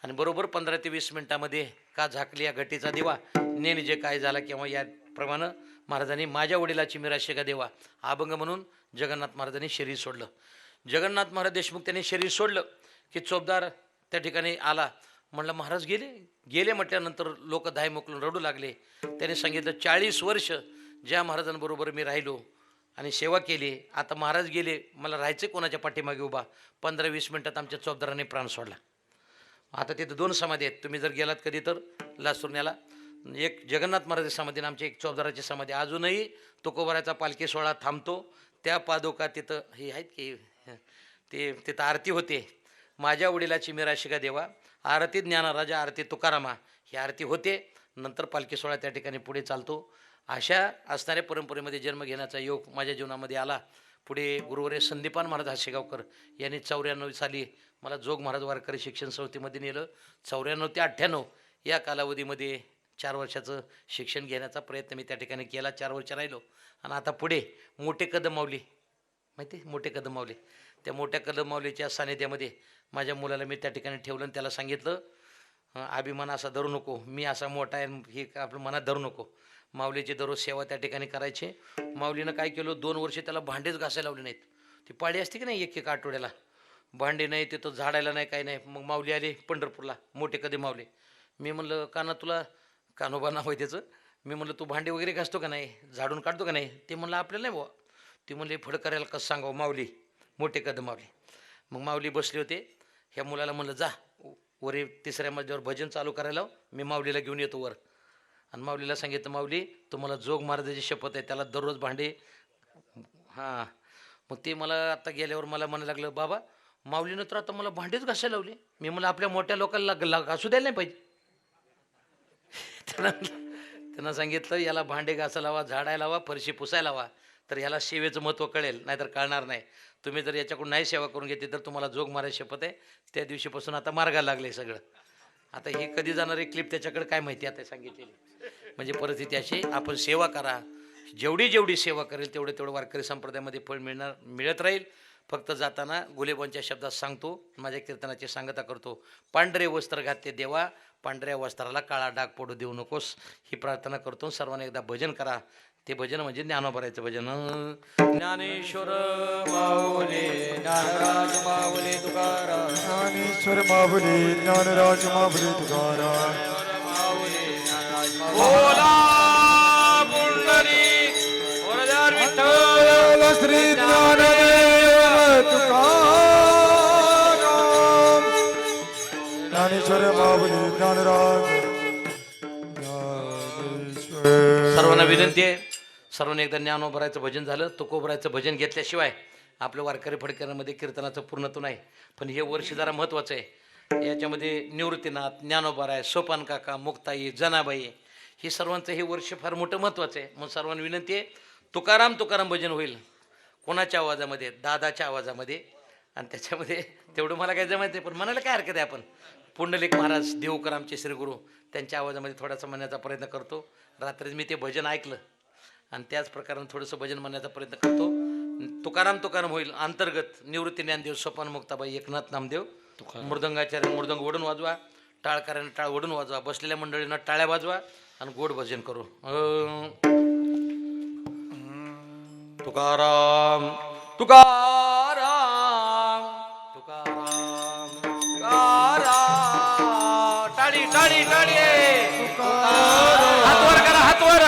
Speaker 3: आणि बरोबर 15 ते 20 मिनटामध्ये का झाकली या घटीचा दिवा, नेन जे काय झाला किंवा याप्रमाणे महाराजांनी माझ्या वडिलाची मिराशेगा देवा अभंग म्हणून जगन्नाथ महाराजांनी शरीर सोडलं. जगन्नाथ महाराज देशमुख त्यांनी शरीर सोडलं की चोपदार त्या ठिकाणी आला. म्हणलं महाराज गेले म्हटल्यानंतर लोक धाय मोकलून रडू लागले. त्याने सांगितलं 40 वर्ष ज्या महाराजांबरोबर मी राहिलो आणि सेवा केली, आता महाराज गेले, मला राहायचं कोणाच्या पाठीमागे उभा. 15-20 मिनटात आमच्या चोपदारांनी प्राण सोडला. आता तिथं 2 समाधी आहेत, तुम्ही जर गेलात कधी तर लासुर्ण्याला, एक जगन्नाथ महाराज समाधी आणि आमची एक चोपदाराची समाधी. अजूनही तुकोबाराचा पालखी सोहळा थांबतो, त्या पादुका तिथं हे आहेत की ते तिथं आरती होते, माझ्या वडिलाची मिराशिका देवा, आरती ज्ञानराजा, आरती तुकारामा, ही आरती होते. नंतर पालखी सोहळा त्या ठिकाणी पुढे चालतो. अशा असणाऱ्या परंपरेमध्ये जन्म घेण्याचा योग माझ्या जीवनामध्ये आला. पुढे गुरुवर्य संदीपान महाराज हासेगावकर यांनी 94 साली मला जोग महाराज वारकरी शिक्षण संस्थेमध्ये नेलं. 94 ते 98 या कालावधीमध्ये 4 वर्षाचं शिक्षण घेण्याचा प्रयत्न मी त्या ठिकाणी केला. 4 वर्ष राहिलो. आणि आता पुढे मोठे कदम माऊली, माहिती आहे मोठे कदम माऊली, त्या मोठ्या कदम माऊलीच्या सानिध्यामध्ये माझ्या मुलाला मी त्या ठिकाणी ठेवलं आणि त्याला सांगितलं, अभिमान असा धरू नको, मी असा मोठा आहे हे आपलं मनात धरू नको. माऊलीची दररोज सेवा त्या ठिकाणी करायची. माऊलीनं काय केलं, 2 वर्ष त्याला भांडेच घासायला लावले नाहीत. ती पाळी असते की नाही, एक आठवड्याला भांडे नाही, तिथं झाडायला नाही, काही नाही. मग माऊली आली पंढरपूरला, मोठे कधी माऊली. मी म्हणलं काना तुला, कानोबा नाव आहे त्याचं, मी म्हणलं तू भांडे वगैरे घासतो का नाही, झाडून काढतो का नाही. ते म्हणलं आपल्याला नाही बुवा. ती म्हणले फड करायला कसं सांगावं माऊली, मोठे कदम माऊली. मग माऊली बसले होते. ह्या मुलाला म्हणलं जा वर 3ऱ्या मजल्यावर भजन चालू करायला, मी माऊलीला घेऊन येतो वर. आणि माऊलीला सांगितलं, माऊली तुम्हाला जोग महाराजाची शपथ आहे, त्याला दररोज भांडे. हां, मग ते मला आता गेल्यावर मला म्हणायला लागलं, बाबा माऊलीनं तर आता मला भांडेच घासायला लावले. मी मला आपल्या मोठ्या लोकांना घासू द्यायला नाही पाहिजे. त्यांना सांगितलं याला भांडे घासायला लावा, झाडायला लावा, फरशी पुसायला लावा, तर ह्याला सेवेचं महत्त्व कळेल, नाहीतर कळणार नाही. तुम्ही जर याच्याकडून नाही सेवा करून घेतली तर तुम्हाला जोग महाराज शपथ आहे. त्या दिवशीपासून आता मार्गाला लागले सगळं. आता हे कधी जाणारे क्लिप त्याच्याकडे काय माहिती आता सांगितलेली. म्हणजे परिस्थिती अशी, आपण सेवा करा, जेवढी सेवा करेल तेवढं वारकरी संप्रदायामध्ये फळ मिळत राहील. फक्त जाताना गुलेबांच्या शब्दात सांगतो, माझ्या कीर्तनाची सांगता करतो, पांढरे वस्त्र घातले देवा, पांढऱ्या वस्त्राला काळा डाग पडू देऊ नकोस, ही प्रार्थना करतो. सर्वांनी एकदा भजन करा. ते भजन म्हणजे ज्ञानोबाराचं भजन. ज्ञानेश्वर माऊली ज्ञानराज माऊली तुकाराम,
Speaker 1: ज्ञानेश्वर माऊली ज्ञानराज माऊली तुकाराम,
Speaker 3: बोला पुंडलिक वरदार विठ्ठल
Speaker 1: श्री ज्ञानदेव तुकाराम. ज्ञानेश्वर माऊली ज्ञानराज ज्ञानेश्वर
Speaker 3: विनंती आहे सर्वांनी एकदा ज्ञानोबरायचं भजन झालं तुकोबरायचं भजन घेतल्याशिवाय आपल्या वारकरी फडक्यांमध्ये कीर्तनाचं पूर्णत्व नाही. पण हे वर्ष जरा महत्त्वाचं आहे. याच्यामध्ये निवृत्तीनाथ, ज्ञानोबराय, सोपान काका, मुक्ताई, जनाबाई हे सर्वांचं हे वर्ष फार मोठं महत्त्वाचं आहे. मग सर्वांना विनंती आहे तुकाराम तुकाराम भजन होईल. कोणाच्या आवाजामध्ये? दादाच्या आवाजामध्ये. आणि त्याच्यामध्ये तेवढं मला काय जमायचं आहे पण म्हणायला काय हरकत आहे. आपण पुंडलिक महाराज देवकर आमचे श्रीगुरू त्यांच्या आवाजामध्ये थोडासा म्हणण्याचा प्रयत्न करतो. रात्री मी ते भजन ऐकलं आणि त्याच प्रकारे थोडंसं भजन म्हणण्याचा प्रयत्न करतो. तुकाराम तुकाराम होईल अंतर्गत निवृत्ती ज्ञानदेव, सोपान मुक्ताबाई, एकनाथ नामदेव, मृदंगाचार्य मृदंग ओढून वाजवा, टाळकऱ्यानं टाळ ओढून वाजवा, बसलेल्या मंडळींना टाळ्या वाजवा आणि गोड भजन करू. तुकाराम तुकाराम तुकाराम तुकाराम. टाळी टाळी टाळी हातवर करा हातवर.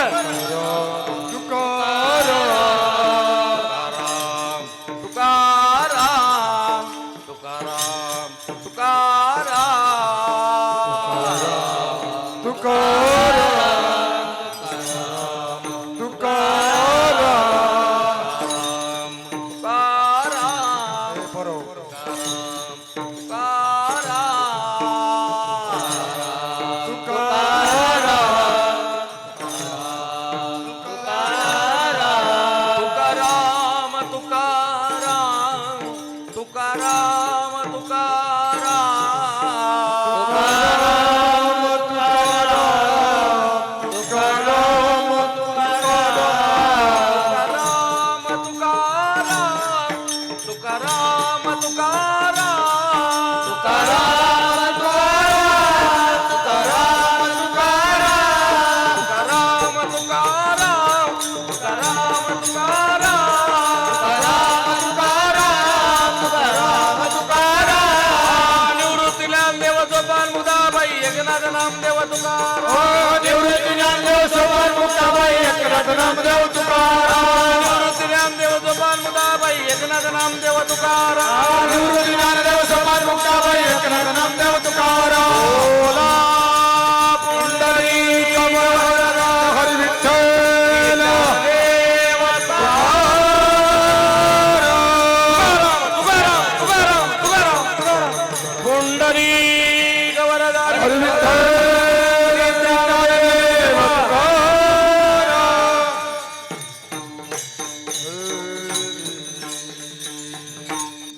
Speaker 3: नामदेव तुकाराम, निवृत्ती ज्ञानदेव, सोपान मुक्ताबाई, एकनाथ नामदेव तुकाराम. बोला पुंडलिक वरदा हरी विठ्ठल पुंडलिक वरदा हरी विठ्ठल.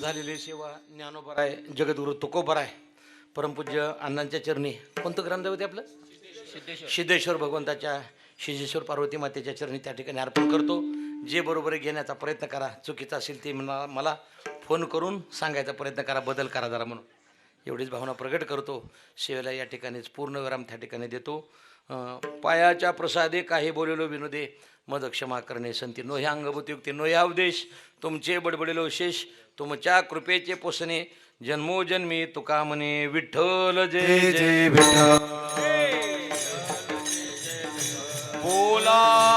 Speaker 3: झालेली सेवा ज्ञानोबराय, जगद्गुरु तुकोबराय, परमपूज्य अण्णांच्या चरणी. कोणतं ग्रामदेव होते आपलं? सिद्धेश्वर भगवंताच्या, सिद्धेश्वर पार्वती मातेच्या चरणी त्या ठिकाणी अर्पण करतो. जे बरोबर घेण्याचा प्रयत्न करा, चुकीचं असेल ते मला फोन करून सांगायचा प्रयत्न करा, बदल करा जरा म्हणून. एवढीच भावना प्रगट करतो. सेवेला या ठिकाणीच पूर्ण विराम त्या ठिकाणी देतो. पायाच्या प्रसादे काही बोलेलो विनोदे, मद क्षमा करणे संती नो ह्या अंगभूतयुक्ती नो ह्या उपदेश, तुमचे बडबडिलो शेष तुमच्या कृपेचे पोसणे, जन्मोजन्मी तुका म्हणे विठ्ठल जय जय विठ्ठल. बोला